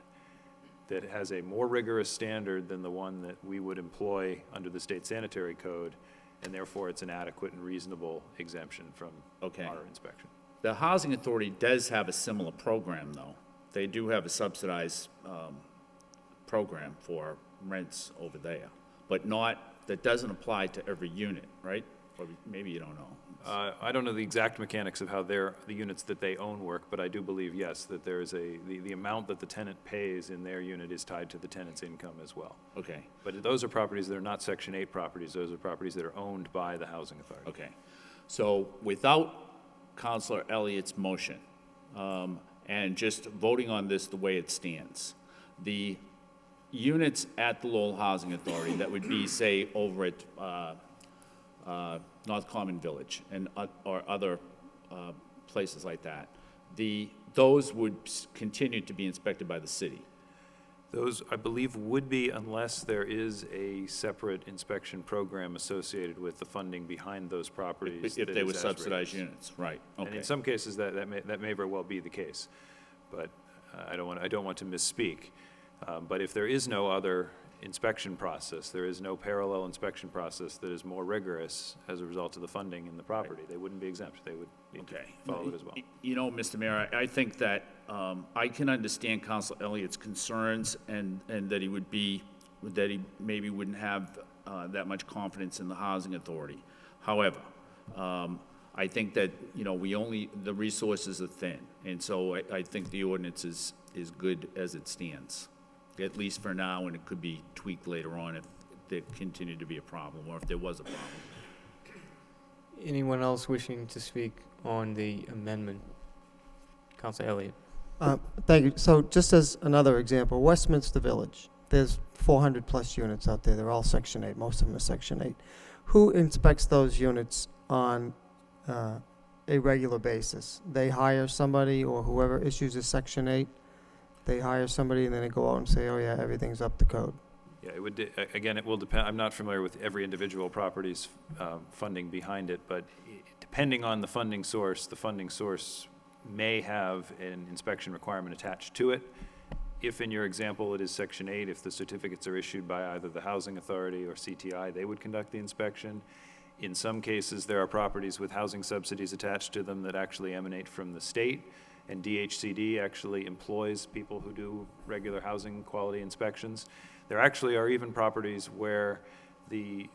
that has a more rigorous standard than the one that we would employ under the state sanitary code, and therefore it's an adequate and reasonable exemption from our inspection. The Housing Authority does have a similar program, though. They do have a subsidized program for rents over there, but that doesn't apply to every unit, right? Or maybe you don't know. I don't know the exact mechanics of how the units that they own work, but I do believe, yes, that there is the amount that the tenant pays in their unit is tied to the tenant's income as well. Okay. But those are properties that are not Section 8 properties. Those are properties that are owned by the Housing Authority. Okay. So without Councilor Elliott's motion, and just voting on this the way it stands, the units at the Lowell Housing Authority that would be, say, over at North Common Village and or other places like that, those would continue to be inspected by the city. Those, I believe, would be unless there is a separate inspection program associated with the funding behind those properties. If that they is were as subsidized rated. units, right, And okay. in some cases, that may very well be the case, but I don't want to misspeak. But if there is no other inspection process, there is no parallel inspection process that is more rigorous as a result of the funding in the property, they wouldn't be exempt. They would need to follow it as well. You know, Mr. Mayor, I think that I can understand Council Elliott's concerns and that he maybe wouldn't have that much confidence in the housing authority. However, I think that, you know, the resources are thin, and so I think the ordinance is good as it stands, at least for now, and it could be tweaked later on if there continued to be a problem, or if there was a problem. Anyone else wishing to speak on the amendment? Councilor Elliott. Thank you. So just as another example, Westminster Village, there's 400+ units out there. They're all Section 8. Most of them are Section 8. Who inspects those units on a regular basis? They hire somebody, or whoever issues a Section 8, they hire somebody and then they go out and say, oh yeah, everything's up to code. Yeah, it would, again, it will depend, I'm not familiar with every individual property's funding behind it, but depending on the funding source may have an inspection requirement attached to it. If in your example it is Section 8, if the certificates are issued by either the Housing Authority or CTI, they would conduct the inspection. In some cases, there are properties with housing subsidies attached to them that actually emanate from the state, and DHCD actually employs people who do regular housing quality inspections. There actually are even properties where the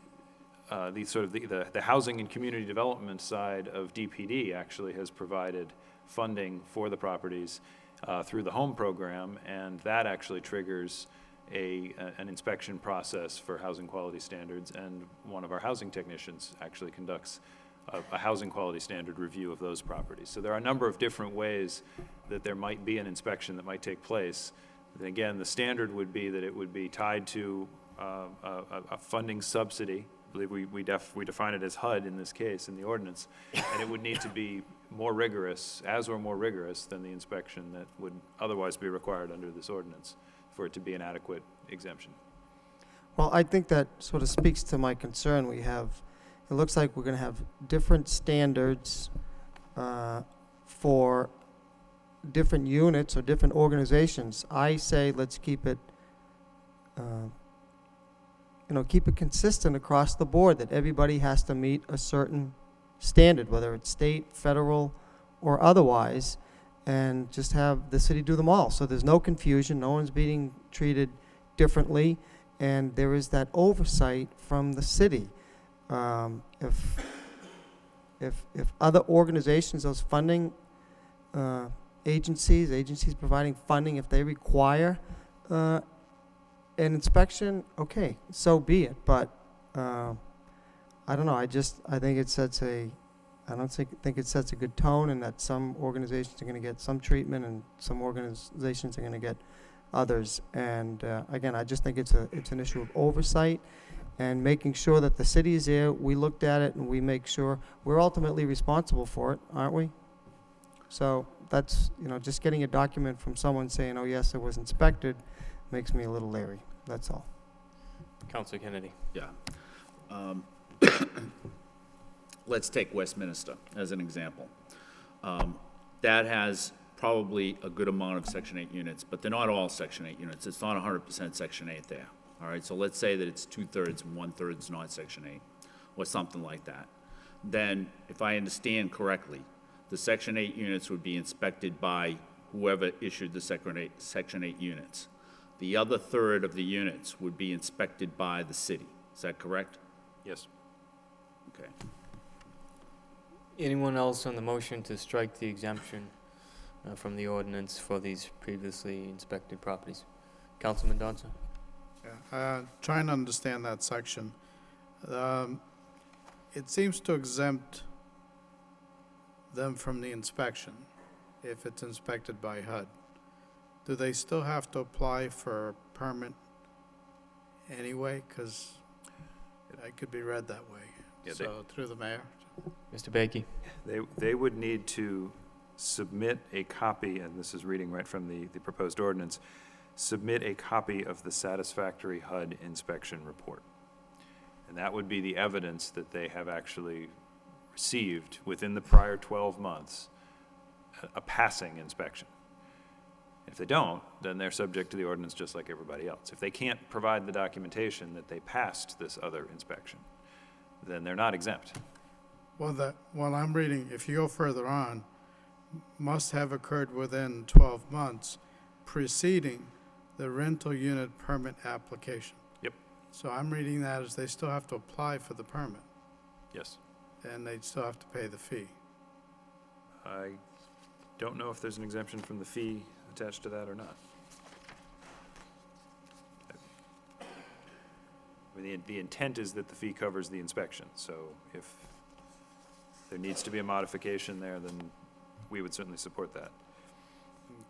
housing and community development side of DPD actually has provided funding for the properties through the home program, and that actually triggers an inspection process for housing quality standards, and one of our housing technicians actually conducts a housing quality standard review of those properties. So there are a number of different ways that there might be an inspection that might take place. And again, the standard would be that it would be tied to a funding subsidy. I believe we define it as HUD in this case in the ordinance, and it would need to be more rigorous, more rigorous than the inspection that would otherwise be required under this ordinance for it to be an adequate exemption. Well, I think that sort of speaks to my concern we have. It looks like we're going to have different standards for different units or different organizations. I say let's keep it, keep it consistent across the board, that everybody has to meet a certain standard, whether it's state, federal, or otherwise, and just have the city do them all. So there's no confusion, no one's being treated differently, and there is that oversight from the city. If other organizations, those funding agencies providing funding, if they require an inspection, okay, so be it. But I don't know. I think it sets a good tone, and that some organizations are going to get some treatment, and some organizations are going to get others. And again, I just think it's an issue of oversight and making sure that the city is there. We looked at it, and we make sure we're ultimately responsible for it, aren't we? So that's, just getting a document from someone saying, oh yes, it was inspected, makes me a little leery. That's all. Councilor Kennedy. Yeah. Let's take Westminster as an example. That has probably a good amount of Section 8 units, but they're not all Section 8 units. It's not 100% Section 8 there. All right, so let's say that it's 2/3 and 1/3 is not Section 8, or something like that. Then, if I understand correctly, the Section 8 units would be inspected by whoever issued the Section 8 units. The other third of the units would be inspected by the city. Is that correct? Yes. Okay. Anyone else on the motion to strike the exemption from the ordinance for these previously inspected properties? Councilman Johnson? Yeah, trying to understand that section. It seems to exempt them from the inspection if it's inspected by HUD. Do they still have to apply for a permit anyway? Because it could be read that way. Yeah, So through the mayor. Mr. Bakey? They would need to submit a copy, and this is reading right from the proposed ordinance, submit a copy of the satisfactory HUD inspection report. And that would be the evidence that they have actually received within the prior 12 months a passing inspection. If they don't, then they're subject to the ordinance just like everybody else. If they can't provide the documentation that they passed this other inspection, then they're not exempt. Well, I'm reading, if you go further on, must have occurred within 12 months preceding the rental unit permit application. Yep. So I'm reading that as they still have to apply for the permit, Yes. and they still have to pay the fee. I don't know if there's an exemption from the fee attached to that or not. I mean, the intent is that the fee covers the inspection, so if there needs to be a modification there, then we would certainly support that.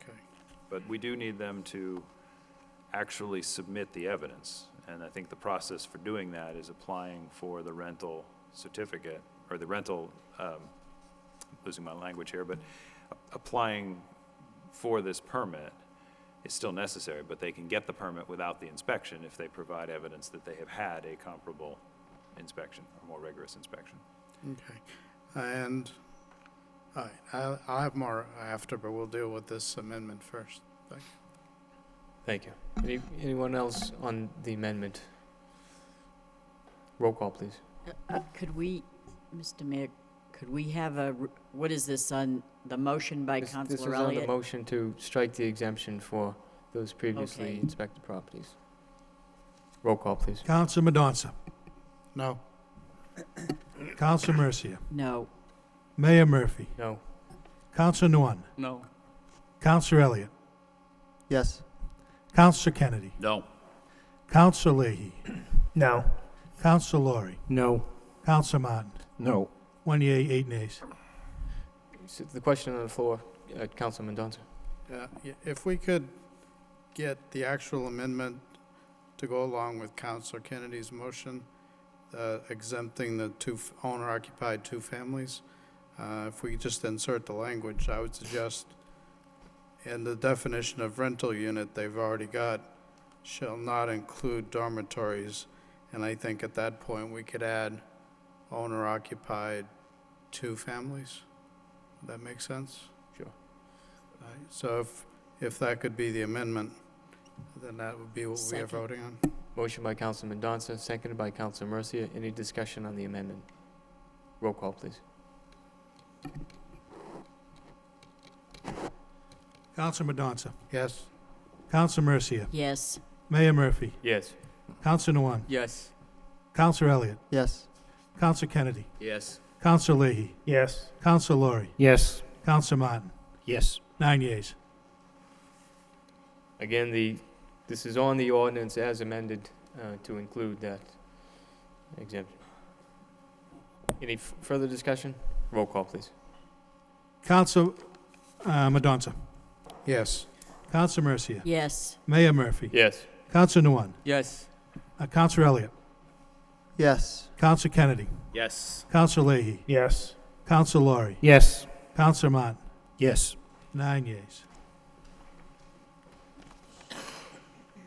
Okay. But we do need them to actually submit the evidence, and I think the process for doing that is applying for the rental certificate, or the rental, losing my language here, but applying for this permit is still necessary, but they can get the permit without the inspection if they provide evidence that they have had a comparable inspection, or more rigorous inspection. Okay. And, all right, I'll have more after, but we'll deal with this amendment first. Thank you. Thank you. Anyone else on the amendment? Roll call, please. Could we, Mr. Mayor, could we have what is this on the motion by This Councilor is on Elliott? the motion to strike the exemption for those previously Okay. inspected properties. Roll call, please. Counselor Madonza. No. Counselor Mercia. No. Mayor Murphy. No. Counselor Nguyen. No. Counselor Elliott. Yes. Counselor Kennedy. No. Counselor Leahy. No. Counselor Laurie. No. Counselor Martin. No. 1 yea, 8 nays. So the question on the floor, Councilman Mendoza. If we could get the actual amendment to go along with Councilor Kennedy's motion, exempting the owner-occupied two families, if we just insert the language, I would suggest in the definition of rental unit they've already got, shall not include dormitories, and I think at that point we could add owner-occupied two families. Would that make sense? Sure. So if that could be the amendment, then that would be what we are Second. voting on. Motion by Councilman Mendoza, seconded by Councilor Mercia. Any discussion on the amendment? Roll call, please. Counselor Madonza. Yes. Counselor Mercia. Yes. Mayor Murphy. Yes. Counselor Nguyen. Yes. Counselor Elliott. Yes. Counselor Kennedy. Yes. Counselor Leahy. Yes. Counselor Laurie. Yes. Counselor Martin. Yes. 9 yeas. Again, this is on the ordinance as amended to include that exemption. Any further discussion? Roll call, please. Counselor Madonza. Yes. Counselor Mercia. Yes. Mayor Murphy. Yes. Counselor Nguyen. Yes. Counselor Elliott. Yes. Counselor Kennedy. Yes. Counselor Leahy. Yes. Counselor Laurie. Yes. Counselor Martin. Yes. 9 yeas.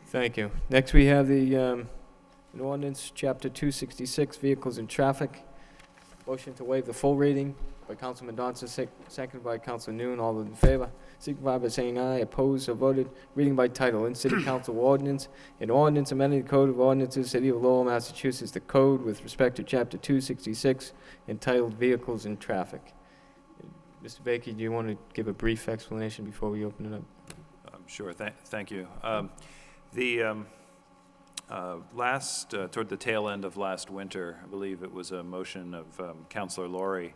Thank you. Next, we have the an ordinance, Chapter 266, Vehicles and Traffic. Motion to waive the full reading by Councilman Mendoza, seconded by Councilor Noon. All those in favor, signify by saying aye. Opposed or voted. Reading by title. In City Council Ordinance. An ordinance amending the Code of Ordinances, City of Lowell, Massachusetts, the code with respect to Chapter 266, entitled Vehicles and Traffic. Mr. Baker, do you want to give a brief explanation before we open it up? Sure, thank you. Toward the tail end of last winter, I believe it was a motion of Councilor Laurie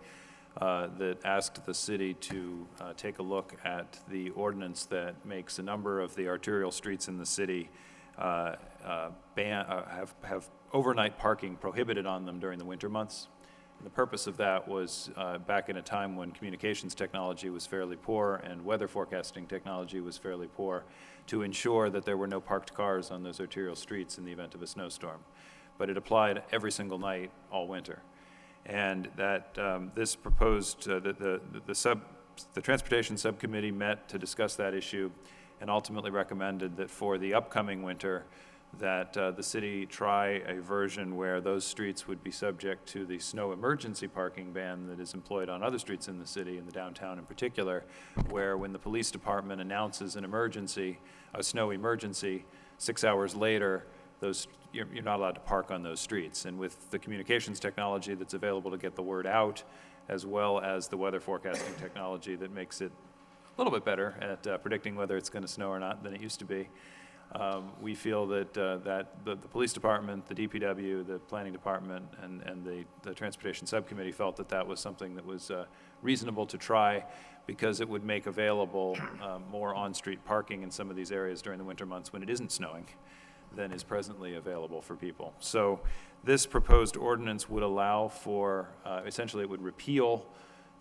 that asked the city to take a look at the ordinance that makes a number of the arterial streets in the city have overnight parking prohibited on them during the winter months. And the purpose of that was back in a time when communications technology was fairly poor and weather forecasting technology was fairly poor, to ensure that there were no parked cars on those arterial streets in the event of a snowstorm. But it applied every single night all winter. And that this proposed, the Transportation Subcommittee met to discuss that issue and ultimately recommended that for the upcoming winter, that the city try a version where those streets would be subject to the snow emergency parking ban that is employed on other streets in the city, in the downtown in particular, where when the police department announces an emergency, a snow emergency, 6 hours later, you're not allowed to park on those streets. And with the communications technology that's available to get the word out, as well as the weather forecasting technology that makes it a little bit better at predicting whether it's going to snow or not than it used to be, we feel that the police department, the DPW, the planning department, and the transportation subcommittee felt that that was something that was reasonable to try, because it would make available more on-street parking in some of these areas during the winter months when it isn't snowing than is presently available for people. So this proposed ordinance would allow for, essentially it would repeal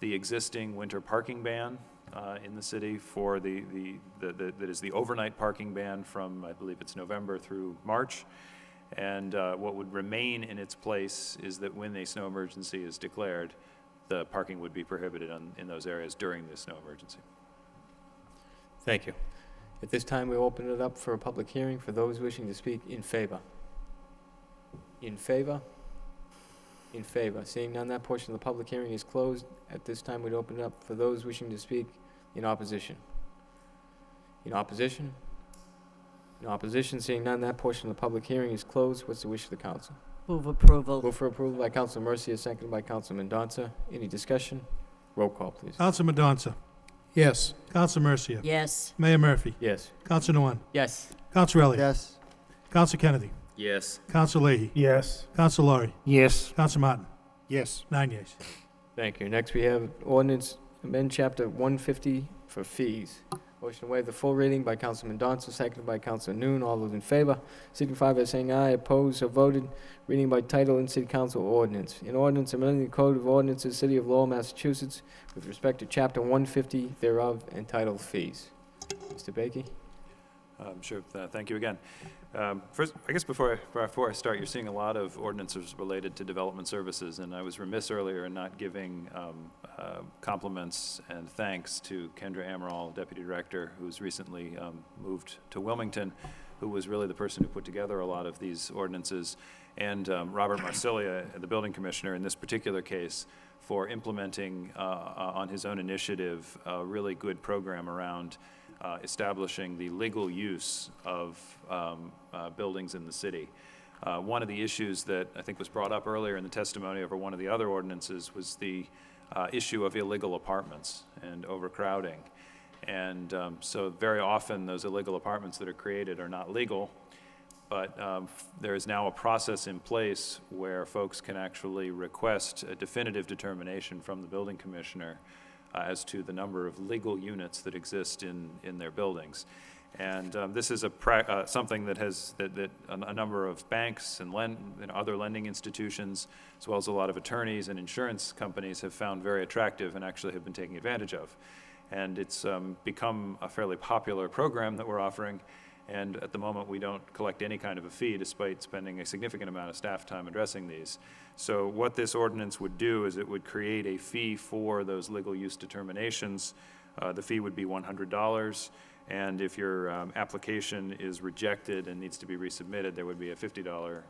the existing winter parking ban in the city for that is the overnight parking ban from, I believe it's November through March. And what would remain in its place is that when a snow emergency is declared, the parking would be prohibited in those areas during the snow emergency. Thank you. At this time, we open it up for a public hearing for those wishing to speak in favor. In favor? In favor. Seeing none, that portion of the public hearing is closed. At this time, we'd open it up for those wishing to speak in opposition. In opposition? In opposition, seeing none, that portion of the public hearing is closed. What's the wish of the council? Move approval. Move for approval by Council Mercia, seconded by Council Mendonça. Any discussion? Roll call, please. Council Mendonça. Yes. Council Mercia. Yes. Mayor Murphy. Yes. Council Nguyen. Yes. Council Relly. Yes. Council Kennedy. Yes. Council Leahy. Yes. Council Laurie. Yes. Council Martin. Yes. 9 yeas. Thank you. Next, we have ordinance amend Chapter 150 for fees. Motion to waive the full reading by Council Mendonça, seconded by Council Noon. All those in favor signify by saying aye. Opposed, so voted. Reading by title in City Council ordinance. An ordinance amending the Code of Ordinances, City of Lowell, Massachusetts, with respect to Chapter 150 thereof, entitled Fees. Mr. Bakey? Sure. Thank you again. First, I guess before I start, you're seeing a lot of ordinances related to development services, and I was remiss earlier in not giving compliments and thanks to Kendra Amaral, Deputy Director, who's recently moved to Wilmington, who was really the person who put together a lot of these ordinances, and Robert Marsilia, the Building Commissioner, in this particular case, for implementing on his own initiative a really good program around establishing the legal use of buildings in the city. One of the issues that I think was brought up earlier in the testimony over one of the other ordinances was the issue of illegal apartments and overcrowding. And so very often those illegal apartments that are created are not legal, but there is now a process in place where folks can actually request a definitive determination from the building commissioner as to the number of legal units that exist in their buildings. And this is something that a number of banks and other lending institutions, as well as a lot of attorneys and insurance companies, have found very attractive and actually have been taking advantage of. And it's become a fairly popular program that we're offering. And at the moment, we don't collect any kind of a fee, despite spending a significant amount of staff time addressing these. So what this ordinance would do is it would create a fee for those legal use determinations. The fee would be $100, and if your application is rejected and needs to be resubmitted, there would be a $50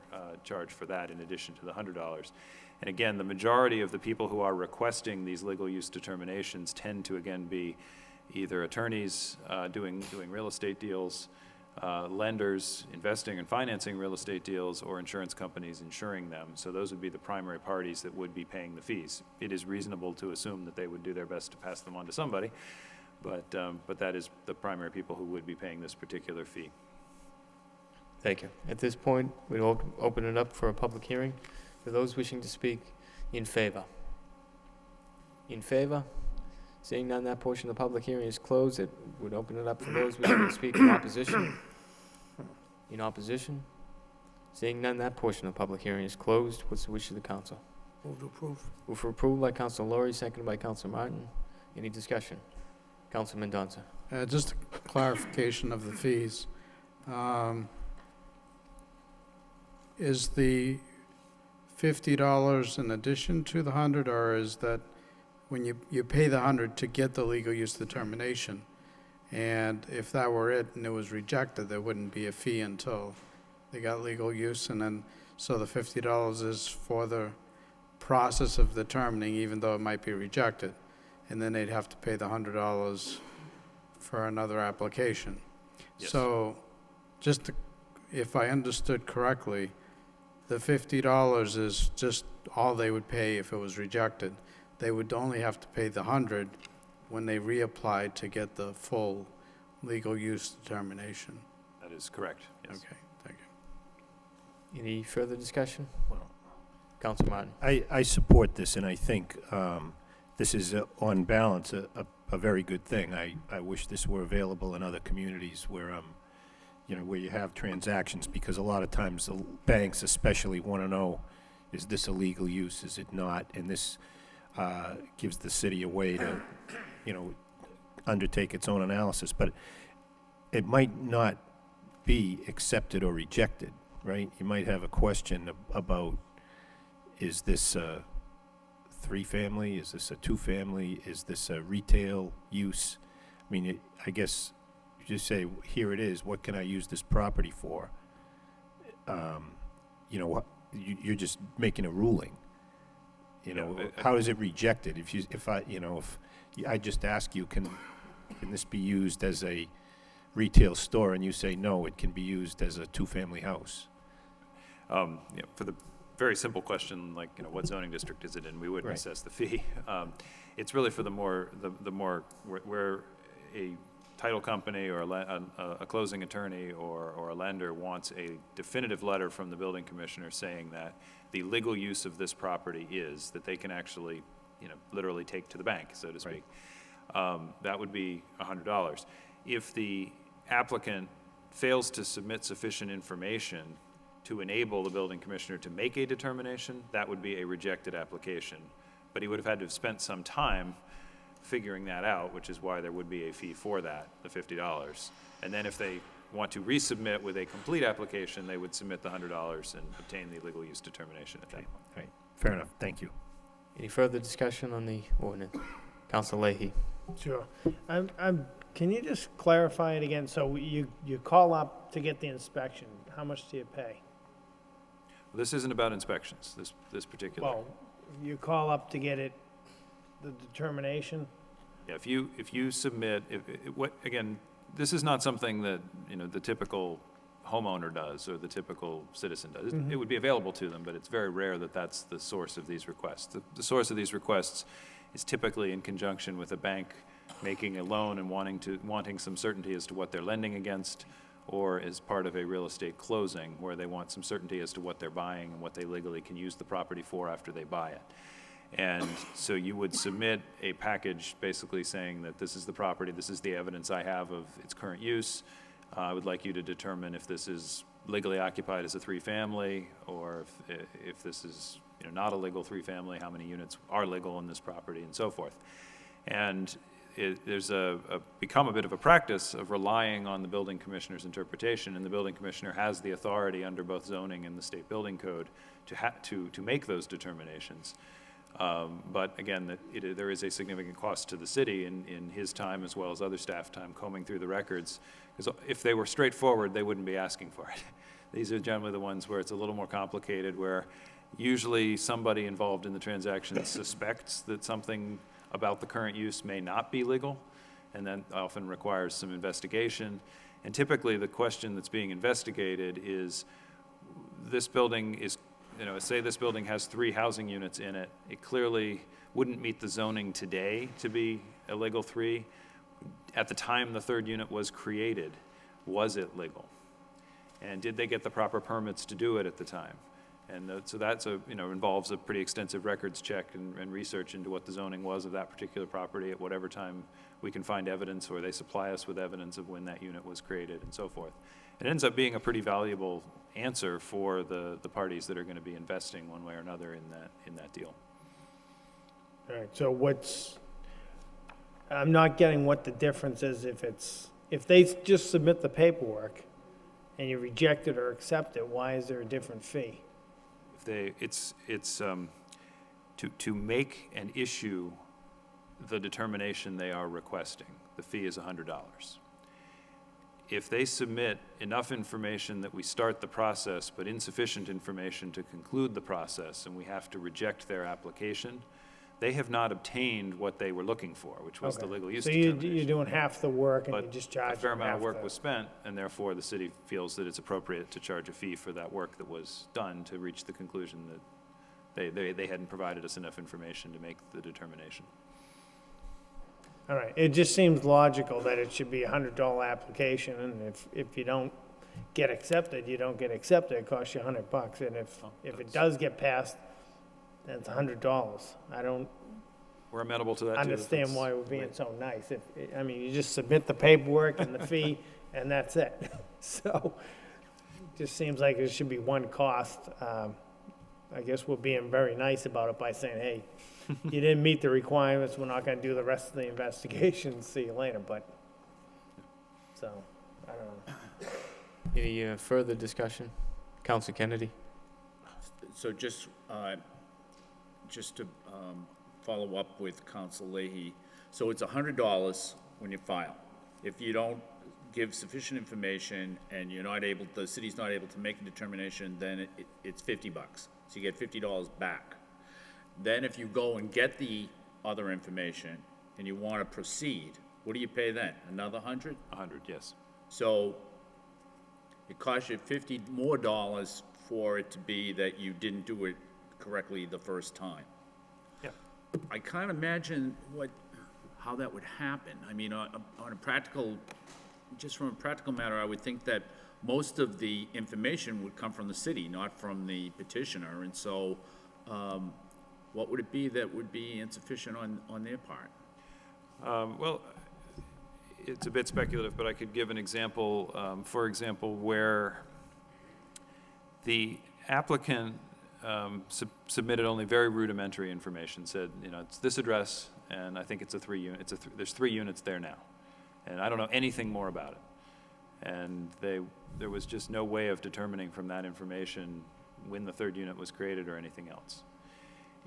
charge for that in addition to the $100. And again, the majority of the people who are requesting these legal use determinations tend to, again, be either attorneys doing real estate deals, lenders investing and financing real estate deals, or insurance companies insuring them. So those would be the primary parties that would be paying the fees. It is reasonable to assume that they would do their best to pass them on to somebody, but that is the primary people who would be paying this particular fee. Thank you. At this point, we'll open it up for a public hearing for those wishing to speak in favor. In favor? Seeing none, that portion of the public hearing is closed. It would open it up for those wishing to speak in opposition. In opposition? Seeing none, that portion of the public hearing is closed. What's the wish of the council? Move to approve. Move for approval by Council Laurie, seconded by Council Martin. Any discussion? Council Mendonça. Just a clarification of the fees. Is the $50 in addition to the 100, or is that when you pay the 100 to get the legal use determination, And if that were it and it was rejected, there wouldn't be a fee until they got legal use. And then, so the $50 is for the process of determining, even though it might be rejected. And then they'd have to pay the $100 for another application. Yes. So, just to, if I understood correctly, the $50 is just all they would pay if it was rejected. They would only have to pay the $100 when they reapplied to get the full legal use determination. That is correct, yes. Okay, thank you. Any further discussion? Councilor Martin. I support this, and I think this is, on balance, a very good thing. I wish this were available in other communities where, where you have transactions, because a lot of times the banks especially want to know, is this a legal use, is it not? And this gives the city a way to, undertake its own analysis. But it might not be accepted or rejected, right? You might have a question about, is this a three-family? Is this a two-family? Is this a retail use? I mean, I guess you just say, here it is. What can I use this property for? You're just making a ruling. How is it rejected? If I just ask you, can this be used as a retail store, and you say no, it can be used as a two-family house? For the very simple question, like, what zoning district is it in, we wouldn't assess the fee. It's really for the more where a title company or a closing attorney or a lender wants a definitive letter from the building commissioner saying that the legal use of this property is that they can actually, literally take to the bank, so to speak. That would be $100. If the applicant fails to submit sufficient information to enable the building commissioner to make a determination, that would be a rejected application. But he would have had to have spent some time figuring that out, which is why there would be a fee for that, the $50. And then if they want to resubmit with a complete application, they would submit the $100 and obtain the legal use determination at that point. Right. Fair enough. Thank you. Any further discussion on the ordinance? Councilor Leahy. Sure. Can you just clarify it again? So you call up to get the inspection. How much do you pay? This isn't about inspections, this particular. Well, you call up to get the determination? Yeah, if you submit, again, this is not something that, the typical homeowner does or the typical citizen does. Mm-hmm. It would be available to them, but it's very rare that that's the source of these requests. The source of these requests is typically in conjunction with a bank making a loan and wanting some certainty as to what they're lending against, or as part of a real estate closing where they want some certainty as to what they're buying and what they legally can use the property for after they buy it. And so you would submit a package basically saying that this is the property, this is the evidence I have of its current use. I would like you to determine if this is legally occupied as a three-family, or if this is not a legal three-family, how many units are legal in this property, and so forth. And there's become a bit of a practice of relying on the building commissioner's interpretation, and the building commissioner has the authority under both zoning and the state building code to make those determinations. But again, there is a significant cost to the city in his time as well as other staff time combing through the records, because if they were straightforward, they wouldn't be asking for it. These are generally the ones where it's a little more complicated, where usually somebody involved in the transaction suspects that something about the current use may not be legal, and that often requires some investigation. And typically the question that's being investigated is, this building is, say this building has 3 housing units in it. It clearly wouldn't meet the zoning today to be a legal 3. At the time the 3rd unit was created, was it legal? And did they get the proper permits to do it at the time? And so that's involves a pretty extensive records check and research into what the zoning was of that particular property at whatever time we can find evidence, or they supply us with evidence of when that unit was created, and so forth. It ends up being a pretty valuable answer for the parties that are going to be investing one way or another in that deal. All right, so I'm not getting what the difference is if they just submit the paperwork and you reject it or accept it, why is there a different fee? It's to make and issue the determination they are requesting. the fee is $100. If they submit enough information that we start the process, but insufficient information to conclude the process, and we have to reject their application, they have not obtained what they were looking for, which was the Okay. legal use So determination. you're doing half the work and you But just charge a them fair amount of half work the- was spent, and therefore the city feels that it's appropriate to charge a fee for that work that was done to reach the conclusion that they hadn't provided us enough information to make the determination. All right, it just seems logical that it should be a $100 application, and if you don't get accepted, you don't get accepted, it costs you $100, and if it does get passed, then it's $100. I don't We're amenable to that too. if understand it's- why we're being so nice. I mean, you just submit the paperwork and the fee, and that's it. So, it just seems like it should be one cost. I guess we're being very nice about it by saying, hey, you didn't meet the requirements, we're not gonna do the rest of the investigation, see you later, but, so, I don't know. Any further discussion? Counsel Kennedy? So just to follow up with Counsel Leahy, so it's $100 when you file. If you don't give sufficient information and the city's not able to make a determination, then it's $50. So you get $50 back. Then if you go and get the other information and you want to proceed, what do you pay then? Another 100? 100, yes. So it costs you $50 more for it to be that you didn't do it correctly the first time. Yeah. I can't imagine how that would happen. I mean, just from a practical matter, I would think that most of the information would come from the city, not from the petitioner, and so, what would it be that would be insufficient on their part? Well, it's a bit speculative, but I could give an example, for example, where the applicant submitted only very rudimentary information, said, it's this address, and I think it's there's 3 units there now, and I don't know anything more about it. And there was just no way of determining from that information when the 3rd unit was created or anything else.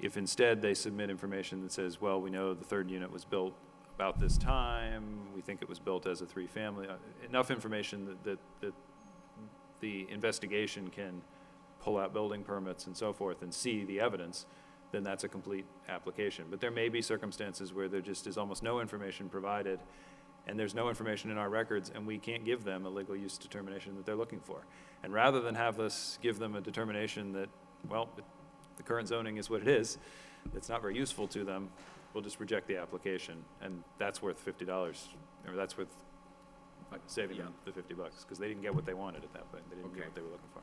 If instead they submit information that says, well, we know the 3rd unit was built about this time, we think it was built as a 3-family, enough information that the investigation can pull out building permits and so forth and see the evidence, then that's a complete application. But there may be circumstances where there just is almost no information provided, and there's no information in our records, and we can't give them a legal use determination that they're looking for. And rather than have us give them a determination that, well, the current zoning is what it is, it's not very useful to them, we'll just reject the application, and that's worth $50, or that's worth saving them the $50, because they didn't get what they wanted at that point. They didn't get what they were looking for.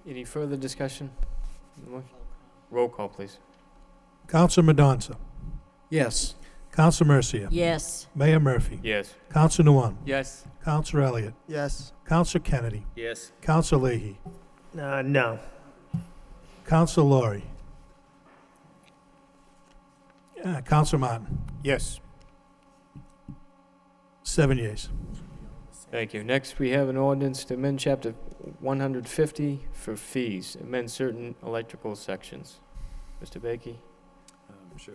Any further discussion? Roll call, please. Counsel Madonza. Yes. Counsel Mercia. Yes. Mayor Murphy. Yes. Counsel Nguyen. Yes. Counsel Elliott. Yes. Counsel Kennedy. Yes. Counsel Leahy. No. Counsel Laurie. Counsel Martin. Yes. 7 yeas. Thank you. Next, we have an ordinance to amend Chapter 150 for fees, amend certain electrical sections. Mr. Bakey? Sure.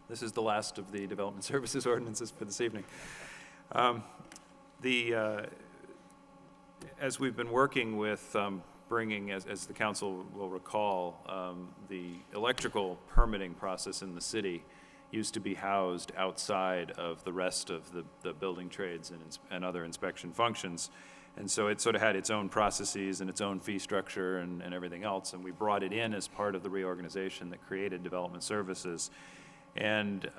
This is the last of the development services ordinances for this evening. As we've been working with bringing, as the council will recall, the electrical permitting process in the city used to be housed outside of the rest of the building trades and other inspection functions. And so it sort of had its own processes and its own fee structure and everything else. And we brought it in as part of the reorganization that created development services. And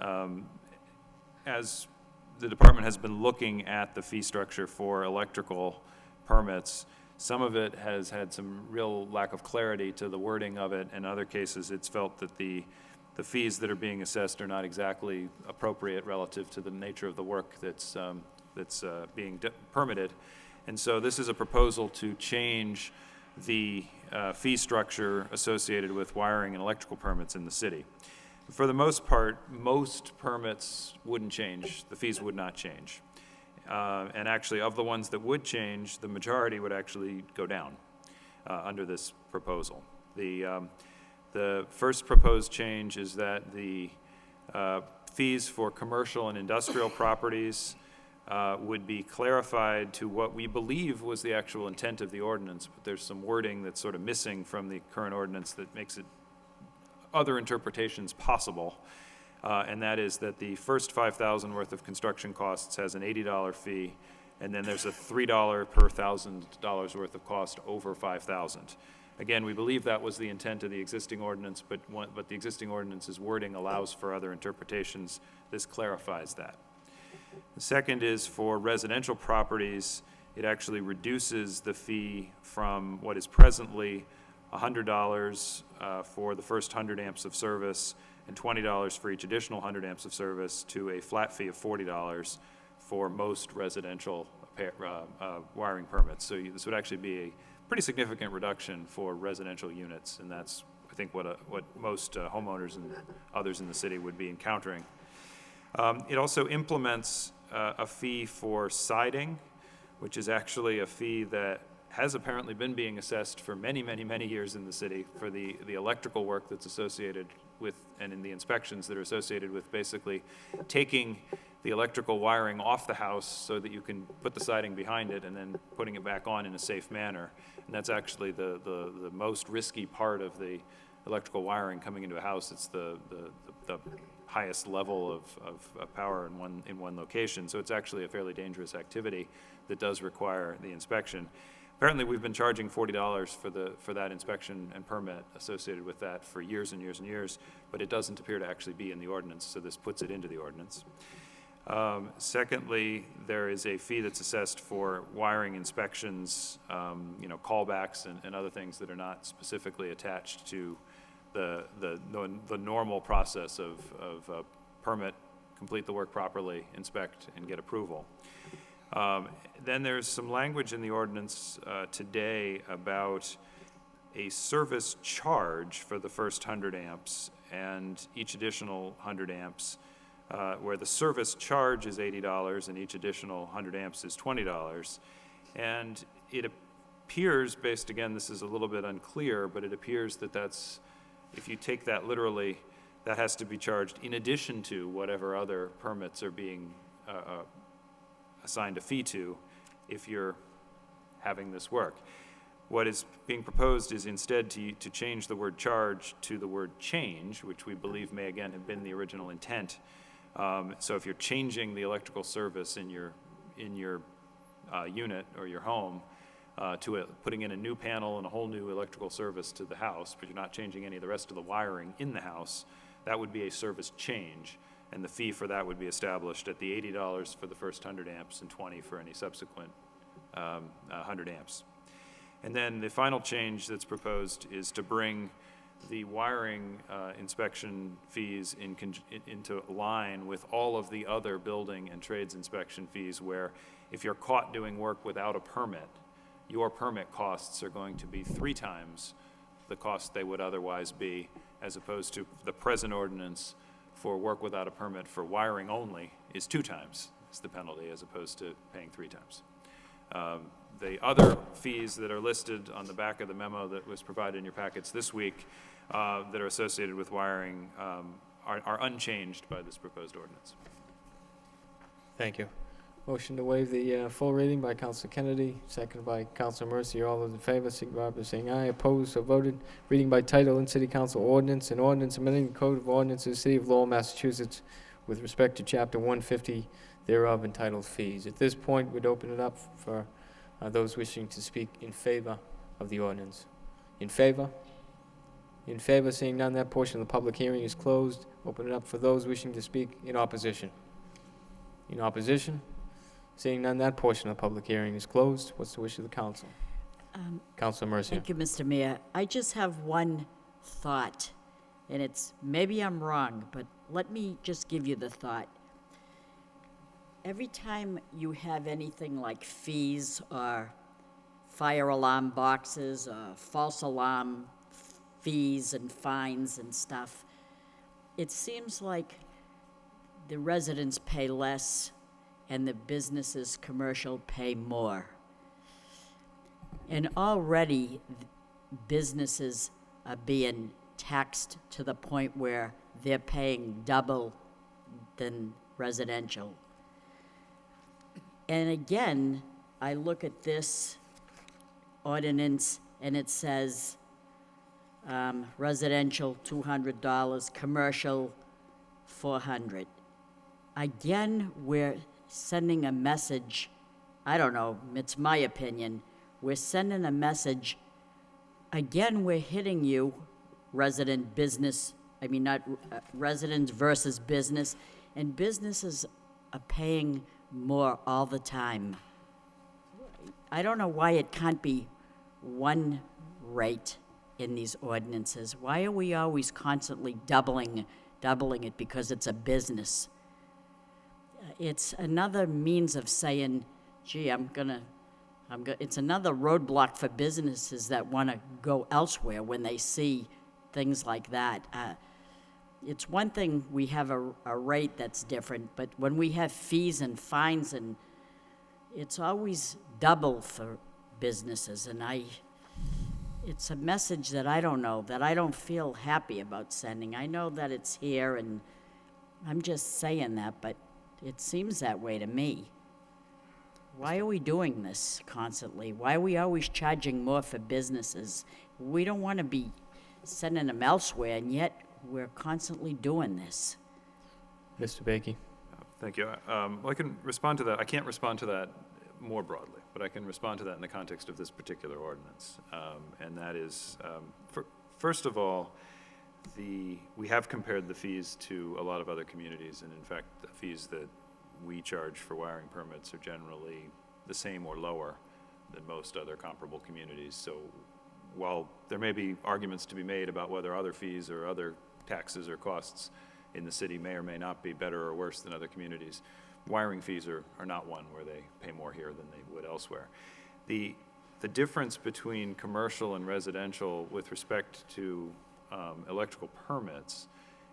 as the department has been looking at the fee structure for electrical permits, some of it has had some real lack of clarity to the wording of it. In other cases, it's felt that the fees that are being assessed are not exactly appropriate relative to the nature of the work that's being permitted. And so this is a proposal to change the fee structure associated with wiring and electrical permits in the city. For the most part, most permits wouldn't change. The fees would not change. And actually, of the ones that would change, the majority would actually go down under this proposal. The first proposed change is that the fees for commercial and industrial properties would be clarified to what we believe was the actual intent of the ordinance, but there's some wording that's sort of missing from the current ordinance that makes it other interpretations possible. And that is that the first $5,000 worth of construction costs has an $80 fee, and then there's a $3 per $1,000 worth of cost over $5,000. Again, we believe that was the intent of the existing ordinance, but the existing ordinance's wording allows for other interpretations. This clarifies that. The second is for residential properties, it actually reduces the fee from what is presently $100 for the first 100 amps of service and $20 for each additional 100 amps of service to a flat fee of $40 for most residential wiring permits. So this would actually be a pretty significant reduction for residential units, and that's, I think, what most homeowners and others in the city would be encountering. It also implements a fee for siding, which is actually a fee that has apparently been being assessed for many, many, many years in the city for the electrical work that's associated with, and in the inspections that are associated with basically taking the electrical wiring off the house so that you can put the siding behind it and then putting it back on in a safe manner. And that's actually the most risky part of the electrical wiring coming into a house. It's the highest level of power in one location. So it's actually a fairly dangerous activity that does require the inspection. Apparently, we've been charging $40 for that inspection and permit associated with that for years and years and years, but it doesn't appear to actually be in the ordinance, so this puts it into the ordinance. Secondly, there is a fee that's assessed for wiring inspections, callbacks and other things that are not specifically attached to the normal process of permit, complete the work properly, inspect, and get approval. Then there's some language in the ordinance today about a service charge for the first 100 amps and each additional 100 amps, where the service charge is $80 and each additional 100 amps is $20. And it appears, based, again, this is a little bit unclear, but it appears that that's, if you take that literally, that has to be charged in addition to whatever other permits are being assigned a fee to if you're having this work. What is being proposed is instead to change the word charge to the word change, which we believe may again have been the original intent. So if you're changing the electrical service in your unit or your home putting in a new panel and a whole new electrical service to the house, but you're not changing any of the rest of the wiring in the house, that would be a service change. And the fee for that would be established at the $80 for the first 100 amps and $20 for any subsequent 100 amps. And then the final change that's proposed is to bring the wiring inspection fees into line with all of the other building and trades inspection fees, where if you're caught doing work without a permit, your permit costs are going to be 3 times the cost they would otherwise be, as opposed to the present ordinance for work without a permit for wiring only is 2 times is the penalty, as opposed to paying 3 times. The other fees that are listed on the back of the memo that was provided in your packets this week that are associated with wiring are unchanged by this proposed ordinance. Thank you. Motion to waive the full reading by Councilor Kennedy, seconded by Councilor Mercy. All those in favor, signify by saying aye. Opposed, so voted. Reading by title in City Council Ordinance, an ordinance amending the Code of Ordinances of the City of Lowell, Massachusetts, with respect to Chapter 150 thereof, entitled Fees. At this point, we'd open it up for those wishing to speak in favor of the ordinance. In favor? In favor, seeing none, that portion of the public hearing is closed. Open it up for those wishing to speak in opposition. In opposition? Seeing none, that portion of the public hearing is closed. What's the wish of the council? Councilor Mercier. Thank you, Mr. Mayor. I just have one thought, and it's, maybe I'm wrong, but let me just give you the thought. Every time you have anything like fees or fire alarm boxes or false alarm fees and fines and stuff, it seems like the residents pay less and the businesses, commercial, pay more. And already businesses are being taxed to the point where they're paying double than residential. And again, I look at this ordinance and it says residential $200, commercial $400. Again, we're sending a message, I don't know, it's my opinion, we're sending a message, again, we're hitting you, resident business, I mean, not residents versus business, and businesses are paying more all the time. I don't know why it can't be one rate in these ordinances. Why are we always constantly doubling it because it's a business? It's another means of saying, gee, it's another roadblock for businesses that want to go elsewhere when they see things like that. It's one thing we have a rate that's different, but when we have fees and fines, and it's always double for businesses, and it's a message that I don't know, that I don't feel happy about sending. I know that it's here, and I'm just saying that, but it seems that way to me. Why are we doing this constantly? Why are we always charging more for businesses? We don't want to be sending them elsewhere, and yet we're constantly doing this. Mr. Bakey. Thank you. Well, I can respond to that. I can't respond to that more broadly, but I can respond to that in the context of this particular ordinance. And that is, first of all, we have compared the fees to a lot of other communities, and in fact, the fees that we charge for wiring permits are generally the same or lower than most other comparable communities. So while there may be arguments to be made about whether other fees or other taxes or costs in the city may or may not be better or worse than other communities, wiring fees are not one where they pay more here than they would elsewhere. The difference between commercial and residential with respect to electrical permits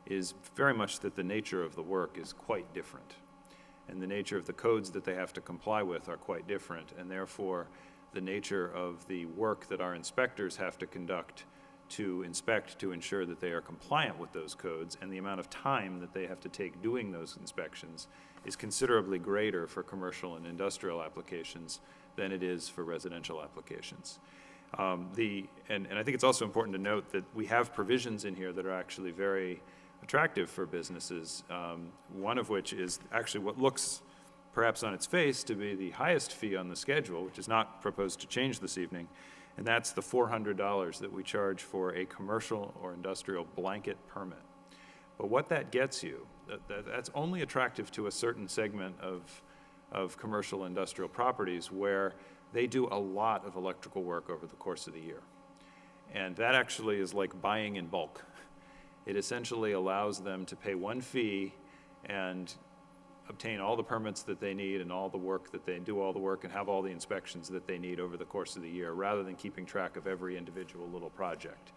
is very much that the nature of the work is quite different. And the nature of the codes that they have to comply with are quite different, and therefore the nature of the work that our inspectors have to conduct to inspect to ensure that they are compliant with those codes, and the amount of time that they have to take doing those inspections is considerably greater for commercial and industrial applications than it is for residential applications. And I think it's also important to note that we have provisions in here that are actually very attractive for businesses, one of which is actually what looks perhaps on its face to be the highest fee on the schedule, which is not proposed to change this evening, and that's the $400 that we charge for a commercial or industrial blanket permit. But what that gets you, that's only attractive to a certain segment of commercial industrial properties where they do a lot of electrical work over the course of the year. And that actually is like buying in bulk. It essentially allows them to pay one fee and obtain all the permits that they need and all the work that they do, all the work and have all the inspections that they need over the course of the year, rather than keeping track of every individual little project.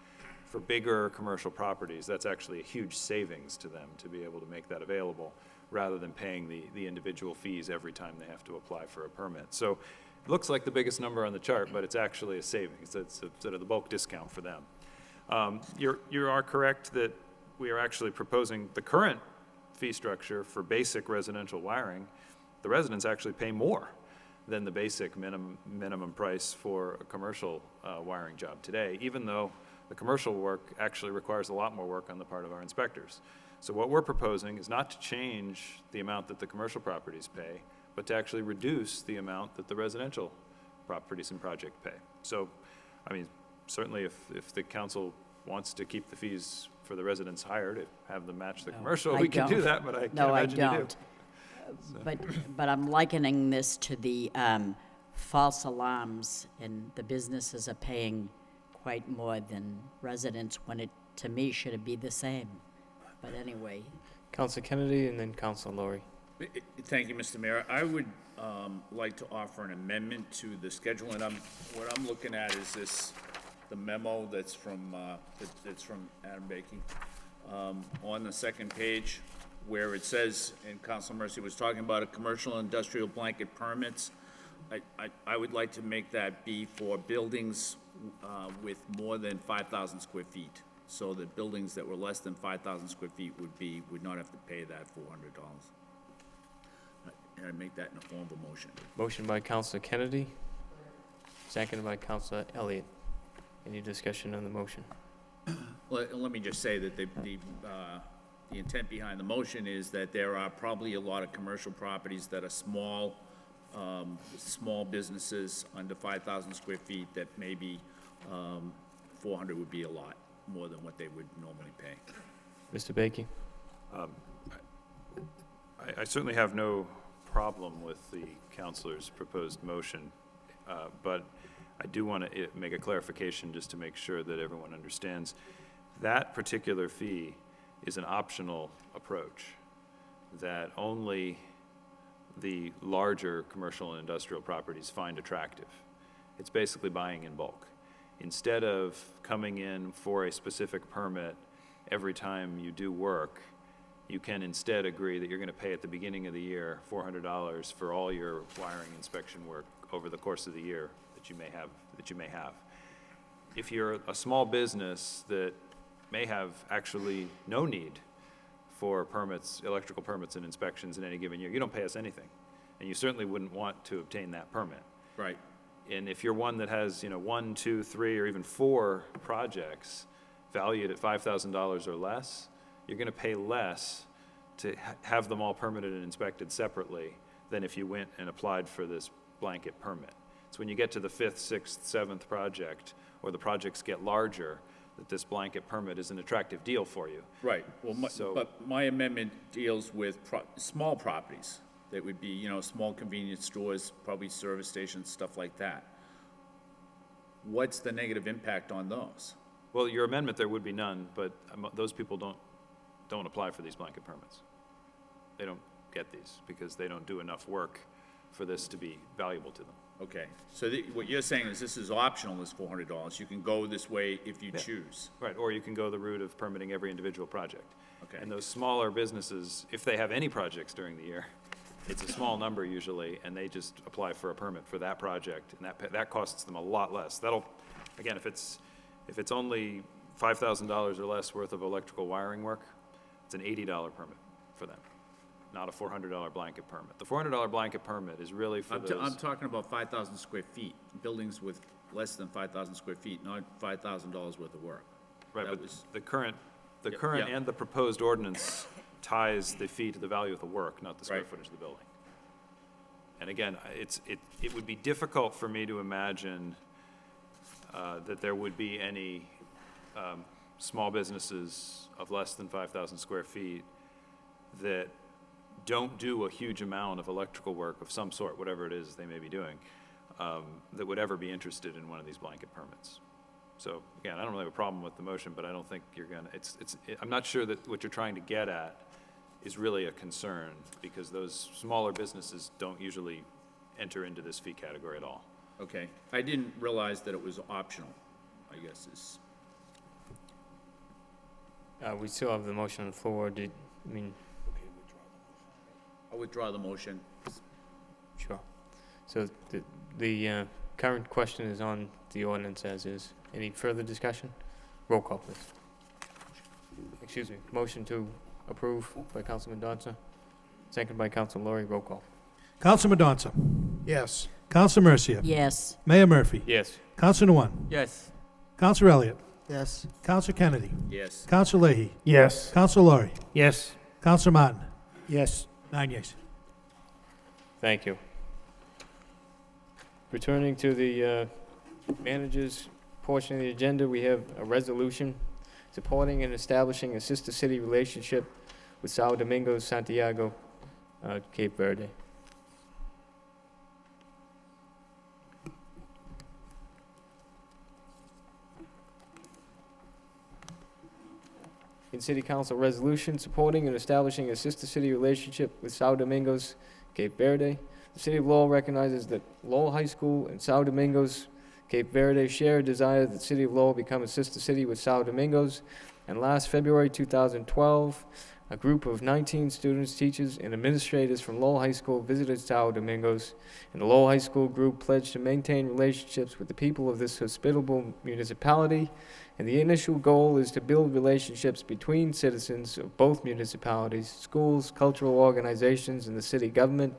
For bigger commercial properties, that's actually a huge savings to them to be able to make that available, rather than paying the individual fees every time they have to apply for a permit. So it looks like the biggest number on the chart, but it's actually a savings. It's sort of the bulk discount for them. You are correct that we are actually proposing the current fee structure for basic residential wiring. The residents actually pay more than the basic minimum price for a commercial wiring job today, even though the commercial work actually requires a lot more work on the part of our inspectors. So what we're proposing is not to change the amount that the commercial properties pay, but to actually reduce the amount that the residential properties and project pay. So, I mean, certainly if the council wants to keep the fees for the residents higher to have them match the commercial, we can do that, but I can't imagine you do. No, I don't. But I'm likening this to the false alarms, and the businesses are paying quite more than residents, when it, to me, should be the same. But anyway. Councilor Kennedy and then Councilor Laurie. Thank you, Mr. Mayor. I would like to offer an amendment to the schedule, and what I'm looking at is the memo that's from Adam Bakey on the second page, where it says, and Councilor Mercy was talking about a commercial industrial blanket permits. I would like to make that be for buildings with more than 5,000 square feet. so that buildings that were less than 5,000 square feet would not have to pay that $400. And I make that in the form of a motion. Motion by Councilor Kennedy, seconded by Councilor Elliott. Any discussion on the motion? Let me just say that the intent behind the motion is that there are probably a lot of commercial properties that are small businesses under 5,000 square feet that maybe 400 would be a lot more than what they would normally pay. Mr. Bakey? I certainly have no problem with the councilor's proposed motion, but I do want to make a clarification just to make sure that everyone understands. That particular fee is an optional approach that only the larger commercial and industrial properties find attractive. It's basically buying in bulk. Instead of coming in for a specific permit every time you do work, you can instead agree that you're going to pay at the beginning of the year $400 for all your wiring inspection work over the course of the year that you may have. If you're a small business that may have actually no need for permits, electrical permits and inspections in any given year, you don't pay us anything, and you certainly wouldn't want to obtain that permit. Right. And if you're one that has, 1, 2, 3, or even 4 projects valued at $5,000 or less, you're going to pay less to have them all permitted and inspected separately than if you went and applied for this blanket permit. It's when you get to the 5th, 6th, 7th project, or the projects get larger, that this blanket permit is an attractive deal for you. Right. Well, but my amendment deals with small properties. That would be, small convenience stores, probably service stations, stuff like that. What's the negative impact on those? Well, your amendment, there would be none, but those people don't apply for these blanket permits. They don't get these because they don't do enough work for this to be valuable to them. Okay, so what you're saying is this is optional, this $400. You can go this way if you choose. Right, or you can go the route of permitting every individual project. Okay. And those smaller businesses, if they have any projects during the year, it's a small number usually, and they just apply for a permit for that project, and that costs them a lot less. That'll, again, if it's only $5,000 or less worth of electrical wiring work, it's an $80 permit for them, not a $400 blanket permit. The $400 blanket permit is really for those. I'm talking about 5,000 square feet, buildings with less than 5,000 square feet, not $5,000 worth of work. Right, but the current and the proposed ordinance ties the fee to the value of the work, not the square footage of the building. And again, it would be difficult for me to imagine that there would be any small businesses of less than 5,000 square feet that don't do a huge amount of electrical work of some sort, whatever it is they may be doing, that would ever be interested in one of these blanket permits. So again, I don't really have a problem with the motion, but I don't think you're gonna, I'm not sure that what you're trying to get at is really a concern, because those smaller businesses don't usually enter into this fee category at all. Okay, I didn't realize that it was optional, I guess is. We still have the motion on the floor. I'll withdraw the motion. Sure. So the current question is on the ordinance as is. Any further discussion? Roll call, please. Excuse me. Motion to approve by Councilman Donza, second by Councilor Laurie. Roll call. Councilman Donza. Yes. Councilor Mercia. Yes. Mayor Murphy. Yes. Councilor Nguyen. Yes. Councilor Elliott. Yes. Councilor Kennedy. Yes. Councilor Leahy. Yes. Councilor Laurie. Yes. Councilor Martin. Yes. 9 yeas. Thank you. Returning to the manager's portion of the agenda, we have a resolution supporting and establishing a sister city relationship with Sao Domingo, Santiago, Cape Verde. In City Council resolution supporting and establishing a sister city relationship with Sao Domingo's Cape Verde. The City of Lowell recognizes that Lowell High School and Sao Domingo's Cape Verde share a desire that the City of Lowell become a sister city with Sao Domingo's, and last February 2012, A group of 19 students, teachers, and administrators from Lowell High School visited Sao Domingos, and the Lowell High School group pledged to maintain relationships with the people of this hospitable municipality, and the initial goal is to build relationships between citizens of both municipalities, schools, cultural organizations, and the city government,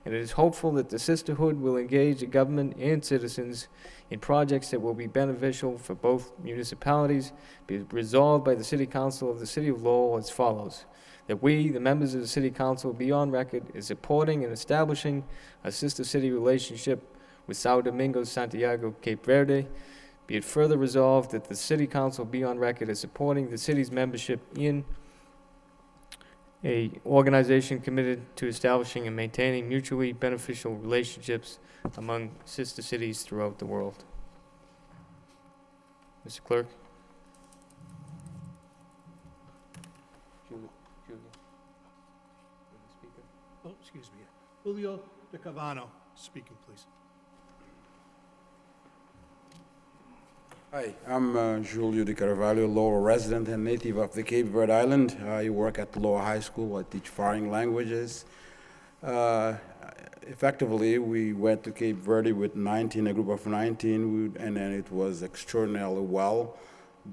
and it is hopeful that the sisterhood will engage the government and citizens in projects that will be beneficial for both municipalities, be resolved by the City Council of the City of Lowell as follows. That we, the members of the City Council, be on record as supporting and establishing a sister city relationship with Sao Domingos, Santiago, Cape Verde. Be it further resolved that the City Council be on record as supporting the city's membership in a organization committed to establishing and maintaining mutually beneficial relationships among sister cities throughout the world. Mr. Clerk? Julia. Speaker? Oh, excuse me. Julio De Cavano speaking, please. Hi, I'm Julio Di Carvalho, Lowell resident and native of the Cape Verde Island. I work at Lowell High School. I teach foreign languages. Effectively, we went to Cape Verde with a group of 19, and then it was extraordinarily well.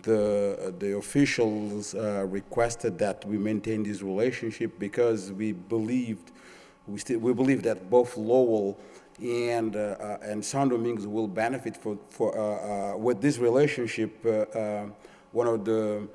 The officials requested that we maintain this relationship because we believe that both Lowell and San Domingos will benefit with this relationship. One of the,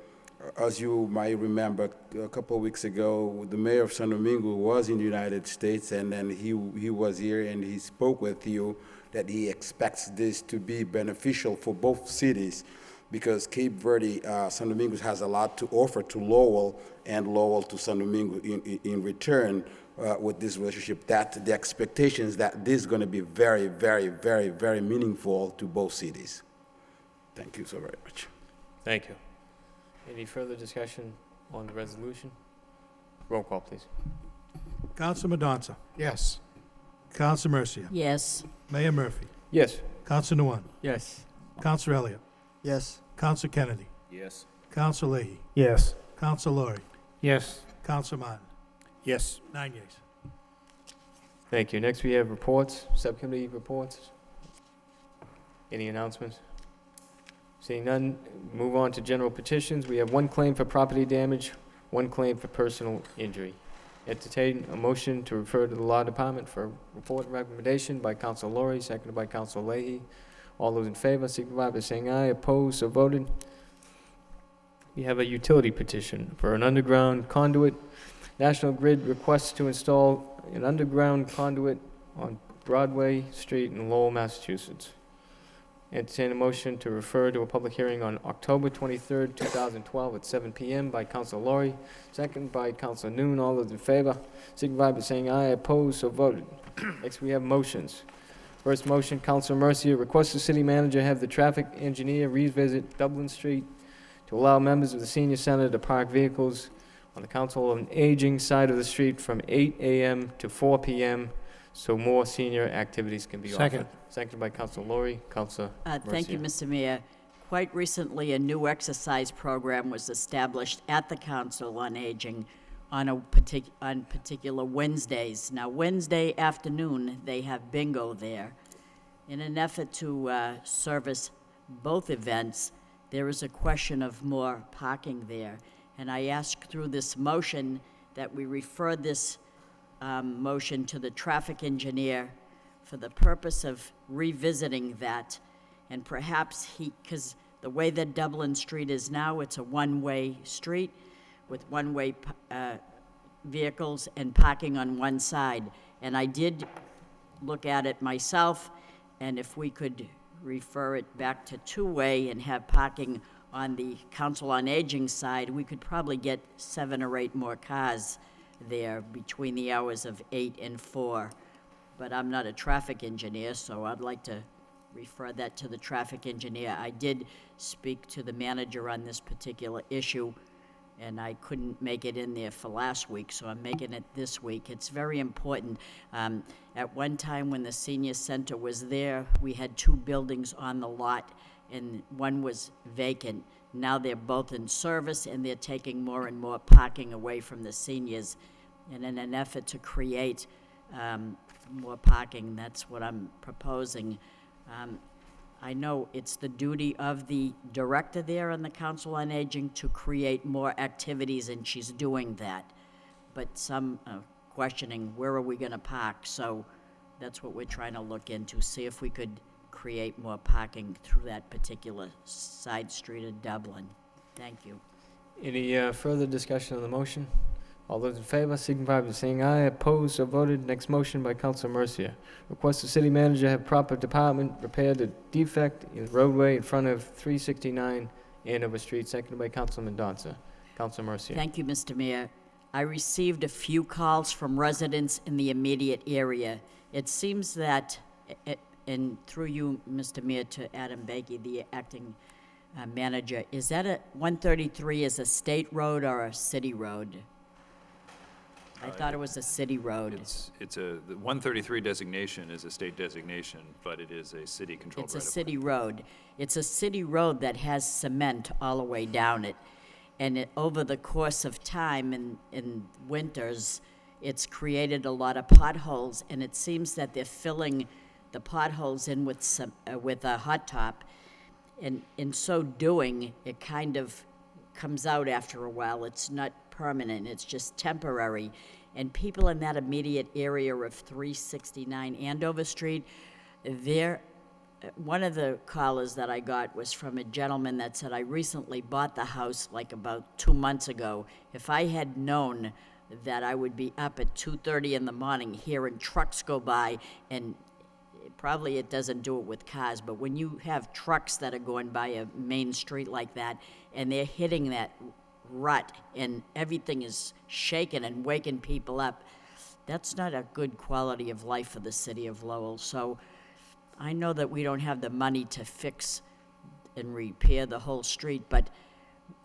as you might remember, a couple of weeks ago, the mayor of San Domingo was in the United States, and then he was here and he spoke with you that he expects this to be beneficial for both cities because Cape Verde, San Domingos has a lot to offer to Lowell and Lowell to San Domingo in return. With this relationship, that the expectation is that this is going to be very, very, very, very meaningful to both cities. Thank you so very much. Thank you. Any further discussion on the resolution? Roll call, please. Counsel Madonza. Yes. Counsel Mercia. Yes. Mayor Murphy. Yes. Counsel Nguyen. Yes. Counsel Elliott. Yes. Counsel Kennedy. Yes. Counsel Leahy. Yes. Counsel Laurie. Yes. Counsel Martin. Yes. 9 yeas. Thank you. Next, we have reports, subcommittee reports. Any announcements? Seeing none, move on to general petitions. We have one claim for property damage, one claim for personal injury. Entertain a motion to refer to the Law Department for report and recommendation by Counsel Laurie, seconded by Counsel Leahy. All those in favor, signify by saying aye. Opposed, so voted. We have a utility petition for an underground conduit. National Grid requests to install an underground conduit on Broadway Street in Lowell, Massachusetts. Entertain a motion to refer to a public hearing on October 23rd, 2012 at 7 p.m. by Counsel Laurie, second by Counsel Noon. All those in favor, signify by saying aye. Opposed, so voted. Next, we have motions. First motion, Counsel Mercia requests the city manager have the traffic engineer revisit Dublin Street to allow members of the senior center to park vehicles on the Council on Aging side of the street from 8 a.m. to 4 p.m. so more senior activities can be Second. offered. Seconded by Council Laurie. Council Thank you, Mr. Mayor. Quite recently, a new exercise program was established at the Council on Aging on particular Wednesdays. Now, Wednesday afternoon, they have bingo there. In an effort to service both events, there is a question of more parking there. And I ask through this motion that we refer this motion to the traffic engineer for the purpose of revisiting that. And perhaps because the way that Dublin Street is now, it's a one-way street with one-way vehicles and parking on one side. And I did look at it myself, and if we could refer it back to two-way and have parking on the Council on Aging side, we could probably get 7 or 8 more cars there between the hours of 8 and 4. But I'm not a traffic engineer, so I'd like to refer that to the traffic engineer. I did speak to the manager on this particular issue, and I couldn't make it in there for last week, so I'm making it this week. It's very important. At one time when the senior center was there, we had 2 buildings on the lot, and one was vacant. Now they're both in service, and they're taking more and more parking away from the seniors. And in an effort to create more parking, that's what I'm proposing. I know it's the duty of the director there on the Council on Aging to create more activities, and she's doing that. But some questioning, where are we gonna park? So that's what we're trying to look into, see if we could create more parking through that particular side street of Dublin. Thank you. Any further discussion on the motion? All those in favor, signify by saying aye. Opposed or voted? Next motion by Councilor Mercia. Request the city manager have proper department repair the defect in the roadway in front of 369 Andover Street, seconded by Councilman Donza. Councilor Mercia. Thank you, Mr. Mayor. I received a few calls from residents in the immediate area. It seems that, and through you, Mr. Mayor, to Adam Bakey, the acting manager, is that 133 is a state road or a city road? I thought it was a city road. The 133 designation is a state designation, but it is a city-controlled right-of-way. It's a city road. It's a city road that has cement all the way down it. And over the course of time in winters, it's created a lot of potholes, and it seems that they're filling the potholes in with a hot top. And in so doing, it kind of comes out after a while. It's not permanent, it's just temporary. And people in that immediate area of 369 Andover Street, one of the callers that I got was from a gentleman that said, I recently bought the house like about 2 months ago. If I had known that I would be up at 2:30 in the morning hearing trucks go by, and probably it doesn't do it with cars, but when you have trucks that are going by a main street like that, and they're hitting that rut, and everything is shaking and waking people up, that's not a good quality of life for the city of Lowell. So I know that we don't have the money to fix and repair the whole street, but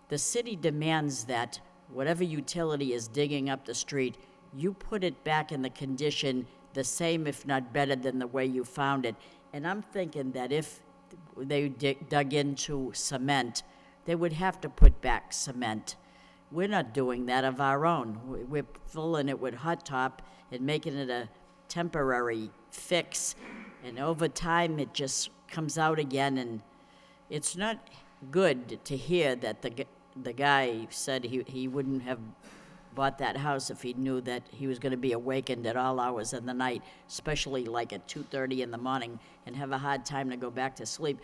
the city demands that whatever utility is digging up the street, you put it back in the condition the same, if not better, than the way you found it. And I'm thinking that if they dug into cement, they would have to put back cement. We're not doing that of our own. We're filling it with hot top and making it a temporary fix. And over time, it just comes out again. And it's not good to hear that the guy said he wouldn't have bought that house if he knew that he was going to be awakened at all hours of the night, especially like at 2:30 in the morning, and have a hard time to go back to sleep.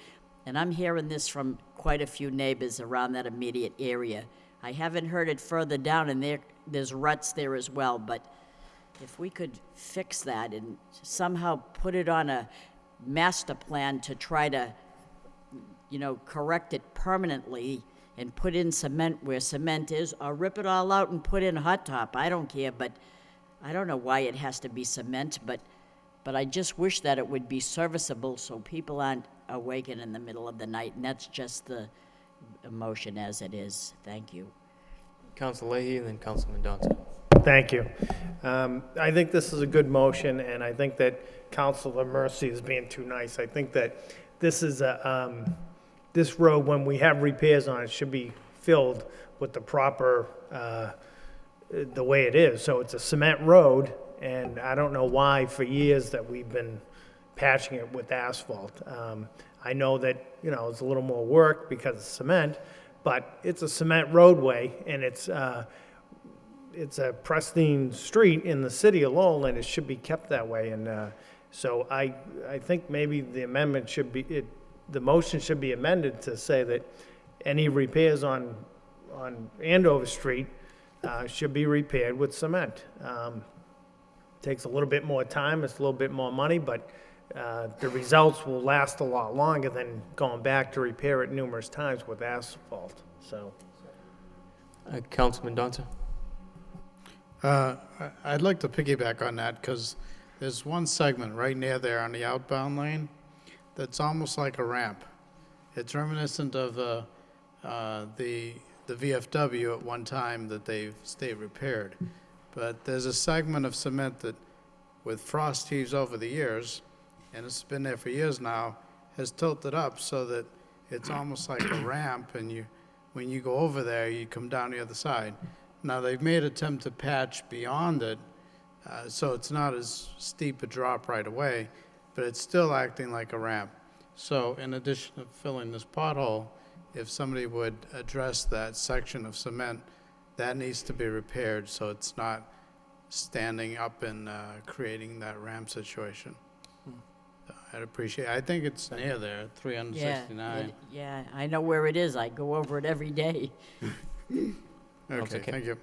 And I'm hearing this from quite a few neighbors around that immediate area. I haven't heard it further down, and there's ruts there as well, but if we could fix that and somehow put it on a master plan to try to, correct it permanently and put in cement where cement is, or rip it all out and put in hot top. I don't care, but I don't know why it has to be cement, but I just wish that it would be serviceable so people aren't awakened in the middle of the night, and that's just the motion as it is. Thank you. Councilor Leahy and then Councilman Donta. Thank you. I think this is a good motion, and I think that Councilor Mercy is being too nice. I think that this is this road, when we have repairs on it, should be filled with the proper, the way it is. So it's a cement road, and I don't know why for years that we've been patching it with asphalt. I know that, it's a little more work because of cement, but it's a cement roadway, and it's a pristine street in the city of Lowell, and it should be kept that way. And so I think maybe the amendment should be, the motion should be amended to say that any repairs on Andover Street should be repaired with cement. Takes a little bit more time, it's a little bit more money, but the results will last a lot longer than going back to repair it numerous times with asphalt. So, Councilman Donta. I'd like to piggyback on that because there's one segment right near there on the outbound lane that's almost like a ramp. It's reminiscent of the VFW at one time that they've stayed repaired. But there's a segment of cement that, with frost heaves over the years, and it's been there for years now, has tilted up so that it's almost like a ramp, and when you go over there, you come down the other side. Now, they've made attempt to patch beyond it, so it's not as steep a drop right away, but it's still acting like a ramp. So in addition to filling this pothole, if somebody would address that section of cement, that needs to be repaired so it's not standing up and creating that ramp situation. I'd appreciate, I think it's near there, 369. Yeah, I know where it is. I go over it every day. Okay, thank you.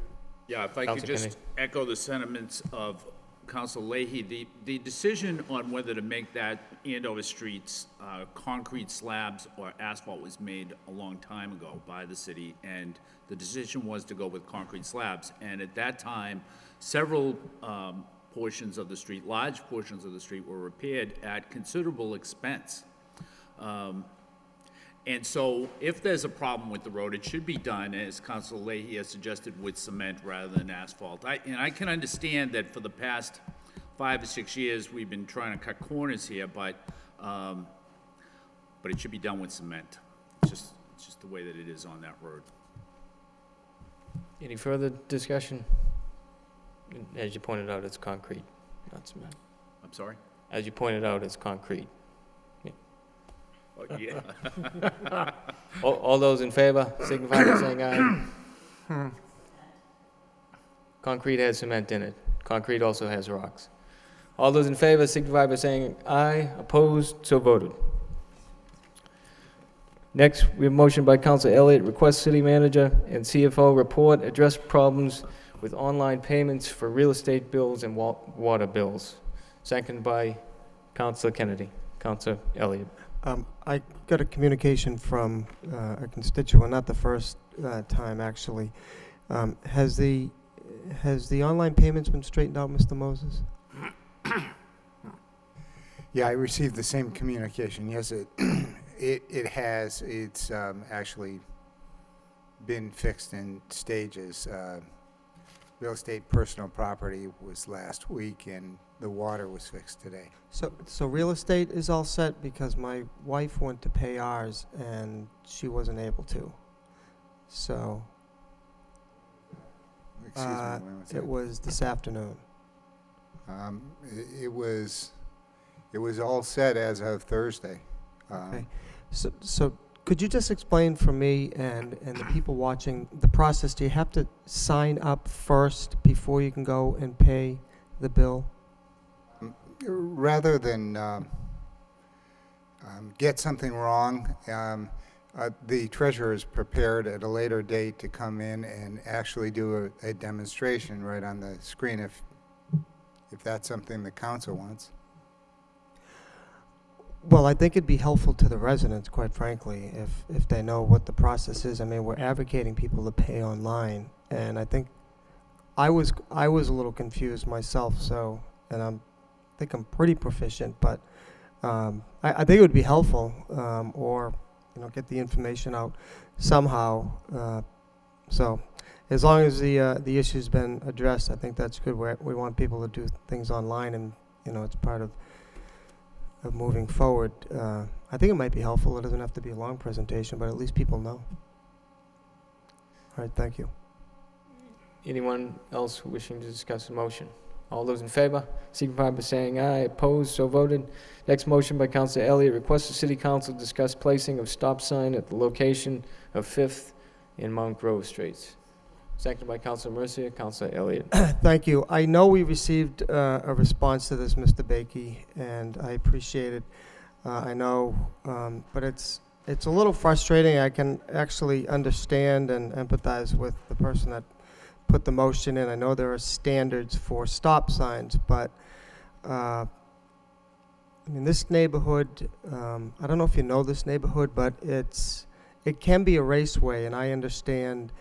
Yeah, if I could just echo the sentiments of Council Leahy, the decision on whether to make that Andover Streets concrete slabs or asphalt was made a long time ago by the city, and the decision was to go with concrete slabs. And at that time, several portions of the street, large portions of the street, were repaired at considerable expense. And so if there's a problem with the road, it should be done, as Council Leahy has suggested, with cement rather than asphalt. And I can understand that for the past 5 or 6 years, we've been trying to cut corners here, but it should be done with cement. It's just the way that it is on that road. Any further discussion? As you pointed out, it's concrete, not cement. I'm sorry? As you pointed out, it's concrete. Oh, yeah. All those in favor, signify by saying aye. Concrete has cement in it. Concrete also has rocks. All those in favor, signify by saying aye. Opposed, so voted. Next, we have a motion by Council Elliott, request city manager and CFO report, address problems with online payments for real estate bills and water bills. Second by Councilor Kennedy. Councilor Elliott. I got a communication from a constituent, not the first time actually. Has the online payments been straightened out, Mr. Moses? Yeah, I received the same communication. Yes, it has. It's actually been fixed in stages. Real estate personal property was last week, and the water was fixed today. So real estate is all set, because my wife went to pay ours and she wasn't able to. So Excuse me, when was it that? was this afternoon. It was all set as of Thursday. Okay. So could you just explain for me and the people watching the process? Do you have to sign up first before you can go and pay the bill? Rather than get something wrong, the treasurer is prepared at a later date to come in and actually do a demonstration right on the screen if that's something the council wants. Well, I think it'd be helpful to the residents, quite frankly, if they know what the process is. I mean, we're advocating people to pay online, and I think I was a little confused myself. So, and I think I'm pretty proficient, but I think it would be helpful, or get the information out somehow. So, as long as the issue's been addressed, I think that's good. We want people to do things online, and it's part of moving forward. I think it might be helpful. It doesn't have to be a long presentation, but at least people know. All right, thank you. Anyone else wishing to discuss the motion? All those in favor, signify by saying aye. Opposed, so voted. Next motion by Councilor Elliott, request the City Council discuss placing of stop sign at the location of 5th and Mount Grove Streets. Seconded by Councilor Mercier. Councilor Elliott. Thank you. I know we received a response to this, Mr. Bakey, and I appreciate it. I know, but it's a little frustrating. I can actually understand and empathize with the person that put the motion in. I know there are standards for stop signs, but I mean, this neighborhood, I don't know if you know this neighborhood, but it can be a raceway, and I understand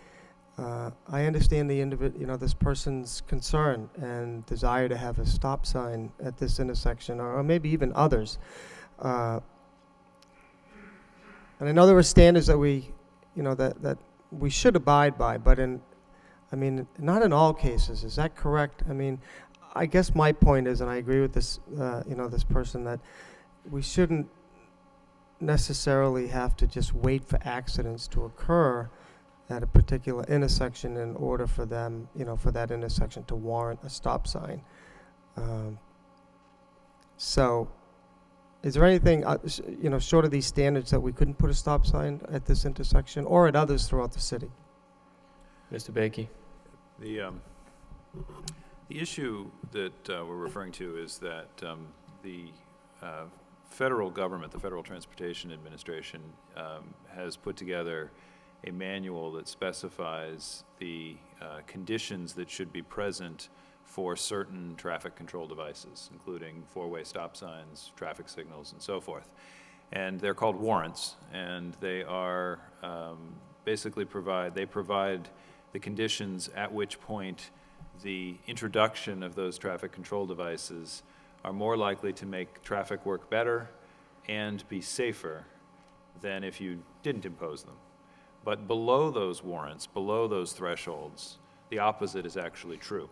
the individual, this person's concern and desire to have a stop sign at this intersection, or maybe even others. And I know there are standards that that we should abide by, but not in all cases. Is that correct? I mean, I guess my point is, and I agree with this, this person, that we shouldn't necessarily have to just wait for accidents to occur at a particular intersection in order for them, for that intersection to warrant a stop sign. So, is there anything, short of these standards that we couldn't put a stop sign at this intersection or at others throughout the city? Mr. Bakey? The issue that we're referring to is that the federal government, the Federal Transportation Administration, has put together a manual that specifies the conditions that should be present for certain traffic control devices, including four-way stop signs, traffic signals, and so forth. And they're called warrants, and they are basically provide the conditions at which point the introduction of those traffic control devices are more likely to make traffic work better and be safer than if you didn't impose them. But below those warrants, below those thresholds, the opposite is actually true.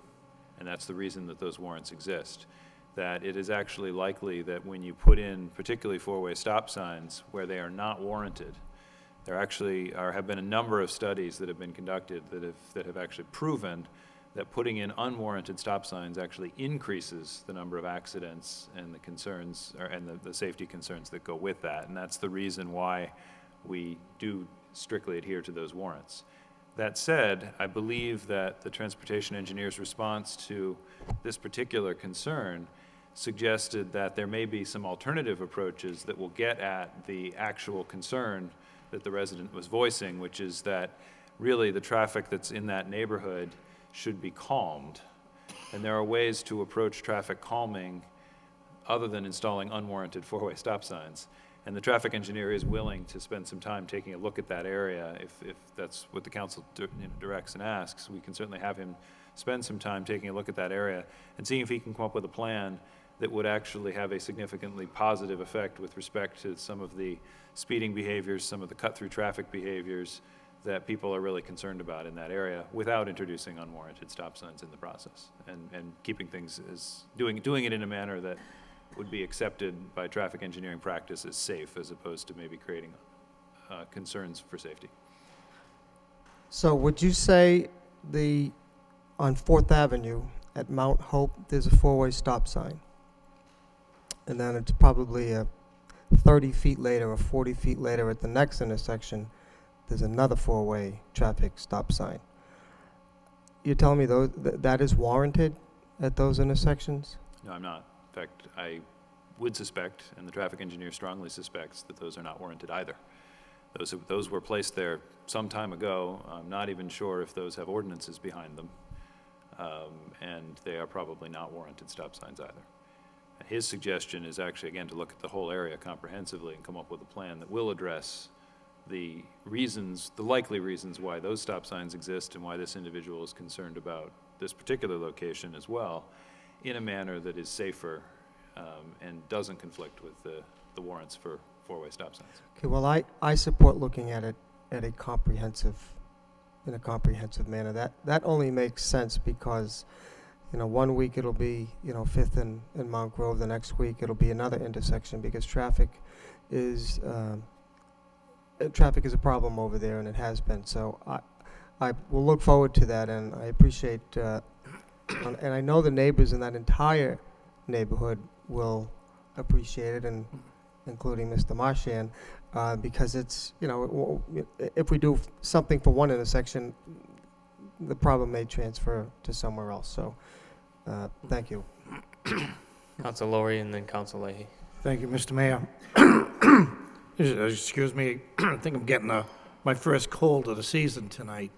And that's the reason that those warrants exist. That it is actually likely that when you put in particularly four-way stop signs where they are not warranted, there actually have been a number of studies that have been conducted that have actually proven that putting in unwarranted stop signs actually increases the number of accidents and the concerns, and the safety concerns that go with that. And that's the reason why we do strictly adhere to those warrants. That said, I believe that the transportation engineer's response to this particular concern suggested that there may be some alternative approaches that will get at the actual concern that the resident was voicing, which is that really the traffic that's in that neighborhood should be calmed. And there are ways to approach traffic calming other than installing unwarranted four-way stop signs. And the traffic engineer is willing to spend some time taking a look at that area. If that's what the council directs and asks, we can certainly have him spend some time taking a look at that area and seeing if he can come up with a plan that would actually have a significantly positive effect with respect to some of the speeding behaviors, some of the cut-through traffic behaviors that people are really concerned about in that area without introducing unwarranted stop signs in the process, and keeping things as, doing it in a manner that would be accepted by traffic engineering practice as safe, as opposed to maybe creating concerns for safety. So would you say on 4th Avenue at Mount Hope, there's a four-way stop sign? And then it's probably 30 feet later or 40 feet later at the next intersection, there's another four-way traffic stop sign. You're telling me that is warranted at those intersections? No, I'm not. In fact, I would suspect, and the traffic engineer strongly suspects, that those are not warranted either. Those were placed there some time ago. I'm not even sure if those have ordinances behind them, and they are probably not warranted stop signs either. His suggestion is actually, again, to look at the whole area comprehensively and come up with a plan that will address the likely reasons why those stop signs exist and why this individual is concerned about this particular location as well, in a manner that is safer and doesn't conflict with the warrants for four-way stop signs. Okay, well, I support looking at it in a comprehensive manner. That only makes sense because, 1 week it'll be, 5th and Mount Grove, the next week it'll be another intersection because traffic is a problem over there, and it has been. So I will look forward to that, and I appreciate, and I know the neighbors in that entire neighborhood will appreciate it, and including Mr. Marchand, because it's, if we do something for one intersection, the problem may transfer to somewhere else. So, thank you. Council Lowry and then Council Leahy. Thank you, Mr. Mayor. Excuse me, I think I'm getting my first cold of the season tonight.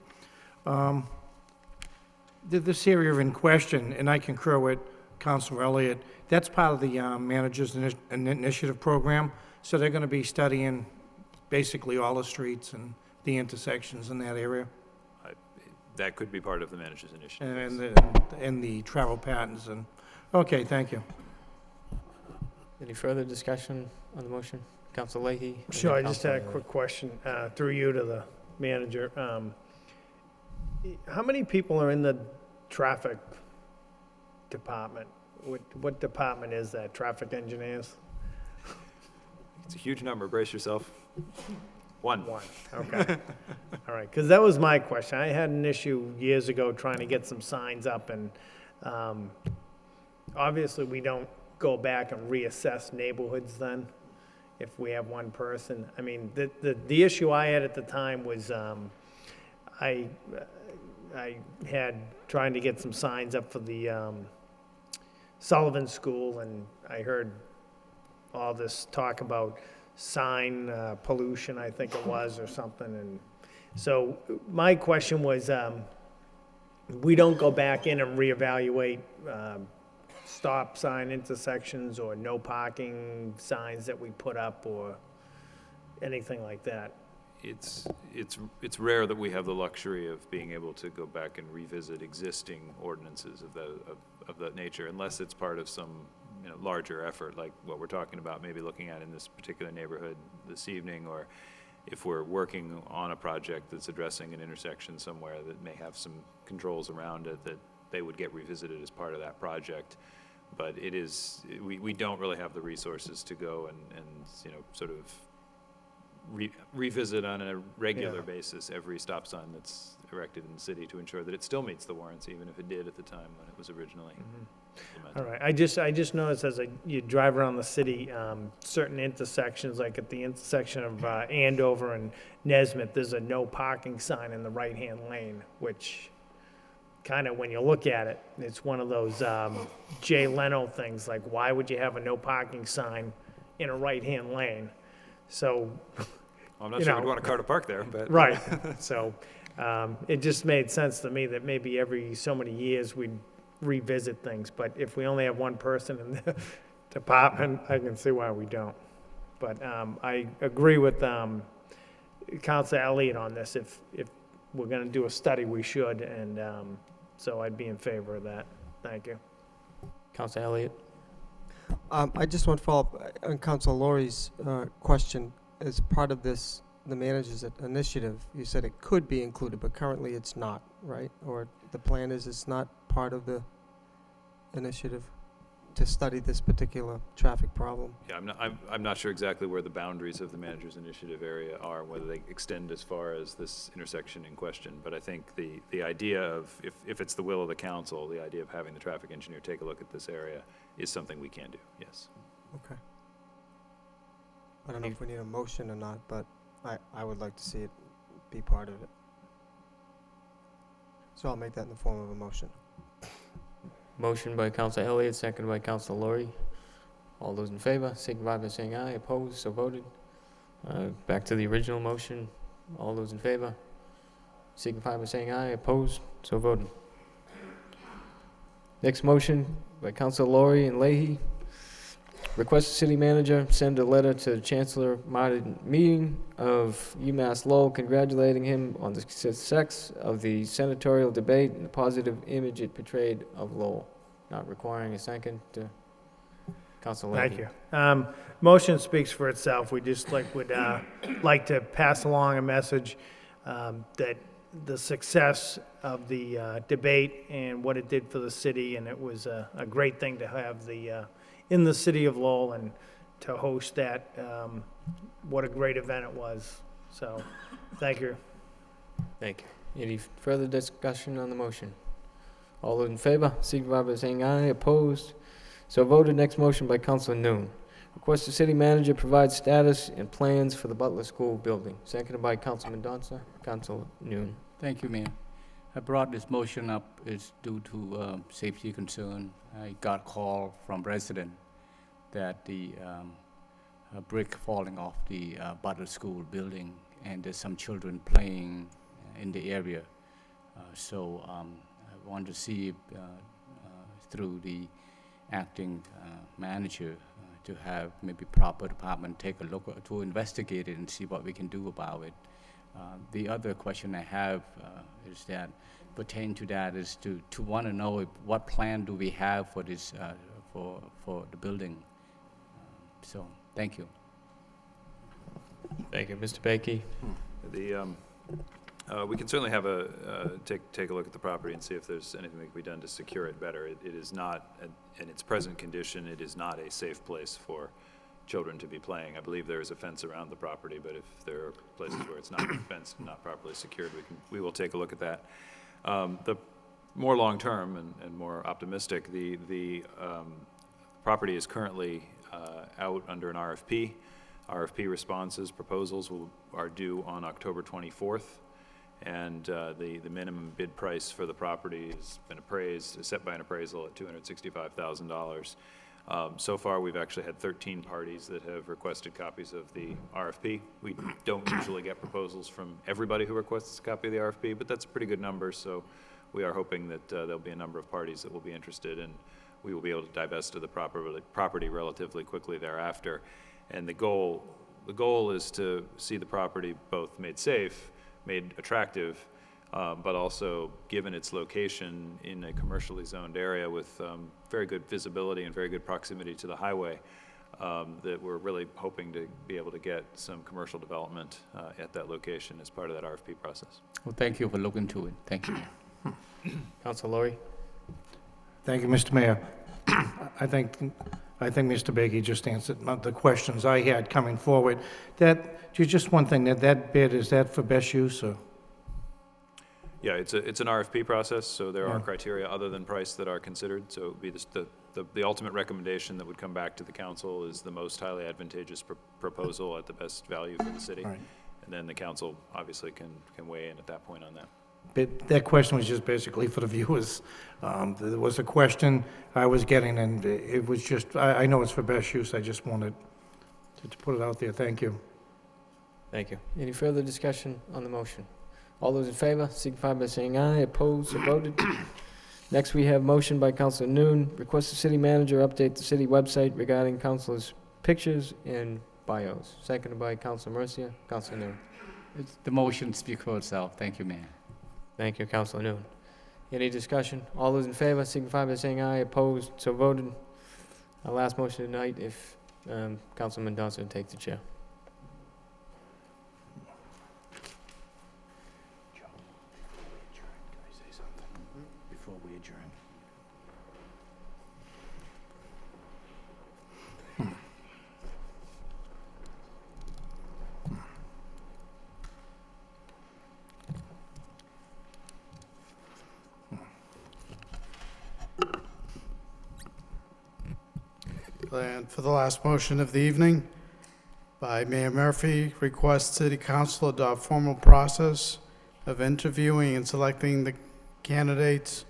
This area in question, and I concur with Councilor Elliott, that's part of the Manager's Initiative Program, so they're going to be studying basically all the streets and the intersections in that area. That could be part of the manager's initiative. And the travel patterns. Okay, thank you. Any further discussion on the motion? Council Leahy? Sure, I just had a quick question through you to the manager. How many people are in the traffic department? What department is that? Traffic engineers? It's a huge number. Brace yourself. One. One, okay. All right, because that was my question. I had an issue years ago trying to get some signs up, and obviously, we don't go back and reassess neighborhoods then, if we have one person. I mean, the issue I had at the time was, I had trying to get some signs up for the Sullivan School, and I heard all this talk about sign pollution, I think it was, or something. And so my question was, we don't go back in and reevaluate stop sign intersections or no parking signs that we put up or anything like that. It's rare that we have the luxury of being able to go back and revisit existing ordinances of that nature, unless it's part of some, you know, larger effort like what we're talking about, maybe looking at in this particular neighborhood this evening, or if we're working on a project that's addressing an intersection somewhere that may have some controls around it, that they would get revisited as part of that project. But it is, we don't really have the resources to go and you know, sort of revisit on a regular basis every stop sign that's erected in the city to ensure that it still meets the warrants, even if it did at the time when it was originally implemented. All right, I just noticed as you drive around the city, certain intersections, like at the intersection of Andover and Nesmith, there's a no parking sign in the right-hand lane, which kind of, when you look at it, it's one of those Jay Leno things, like, why would you have a no parking sign in a right-hand lane? So, I'm not sure we'd want a car to park there, but. Right, so it just made sense to me that maybe every so many years we'd revisit things, but if we only have one person in the department, I can see why we don't. But I agree with Councilor Elliott on this. If we're gonna do a study, we should, and so I'd be in favor of that. Thank you. Councilor Elliott? I just want to follow up on Councilor Laurie's question. As part of this, the manager's initiative, you said it could be included, but currently it's not, right? Or the plan is it's not part of the initiative to study this particular traffic problem? Yeah, I'm not sure exactly where the boundaries of the manager's initiative area are, whether they extend as far as this intersection in question. But I think the idea of, if it's the will of the council, the idea of having the traffic engineer take a look at this area is something we can do, yes. Okay. I don't know if we need a motion or not, but I would like to see it be part of it. So I'll make that in the form of a motion. Motion by Councilor Elliott, seconded by Councilor Laurie. All those in favor, signify by saying aye. Opposed, so voted. Back to the original motion. All those in favor, signify by saying aye. Opposed, so voted. Next motion by Councilor Laurie and Leahy. Request the city manager send a letter to Chancellor Martin Meeting of UMass Lowell congratulating him on the success of the senatorial debate and the positive image it portrayed of Lowell. Not requiring a second. Councilor Leahy. Thank you. Motion speaks for itself. We just would like to pass along a message that the success of the debate and what it did for the city, and it was a great thing to have in the city of Lowell and to host that. What a great event it was. So, thank you. Thank you. Any further discussion on the motion? All those in favor, signify by saying aye. Opposed, so voted. Next motion by Councilor Noon. Request the city manager provide status and plans for the Butler School building. Seconded by Councilman Donson. Councilor Noon. Thank you, Mayor. I brought this motion up is due to safety concern. I got a call from resident that the brick falling off the Butler School building, and there's some children playing in the area. So I want to see through the acting manager to have maybe proper department take a look to investigate it and see what we can do about it. The other question I have is that pertain to that is to want to know what plan do we have for this for the building. So thank you. Thank you, Mr. Bakey. We can certainly have take a look at the property and see if there's anything that can be done to secure it better. It is not, in its present condition, it is not a safe place for children to be playing. I believe there is a fence around the property, but if there are places where it's not fenced and not properly secured, we will take a look at that. The more long-term and more optimistic, the property is currently out under an RFP. RFP responses, proposals are due on October 24th, and the minimum bid price for the property has been set by an appraisal at $265,000. So far, we've actually had 13 parties that have requested copies of the RFP. We don't usually get proposals from everybody who requests a copy of the RFP, but that's a pretty good number, so we are hoping that there'll be a number of parties that will be interested, and we will be able to divest of the property relatively quickly thereafter. And the goal is to see the property both made safe, made attractive, but also, given its location in a commercially zoned area with very good visibility and very good proximity to the highway, that we're really hoping to be able to get some commercial development at that location as part of that RFP process. Well, thank you for looking into it. Thank you. Council Laurie? Thank you, Mr. Mayor. I think Mr. Baker just answered the questions I had coming forward. Just one thing, that bid, is that for best use, or? Yeah, it's an RFP process, so there are criteria other than price that are considered. So it would be the ultimate recommendation that would come back to the council is the most highly advantageous proposal at the best value for the city. Right. And then the council obviously can weigh in at that point on that. But that question was just basically for the viewers. There was a question I was getting, and it was just, I know it's for best use, I just wanted to put it out there. Thank you. Thank you. Any further discussion on the motion? All those in favor, signify by saying aye. Opposed, so voted. Next, we have motion by Councilor Noon. Request the city manager update the city website regarding councilors' pictures and bios. Seconded by Councilor Mercia. Councilor Noon. The motion speaks for itself. Thank you, Mayor. Thank you, Councilor Noon. Any discussion? All those in favor, signify by saying aye. Opposed, so voted. Our last motion tonight, if Councilman Mendoza would take the chair. Before we adjourn. And for the last motion of the evening, by Mayor Murphy, request City Council adopt formal process of interviewing and selecting the candidates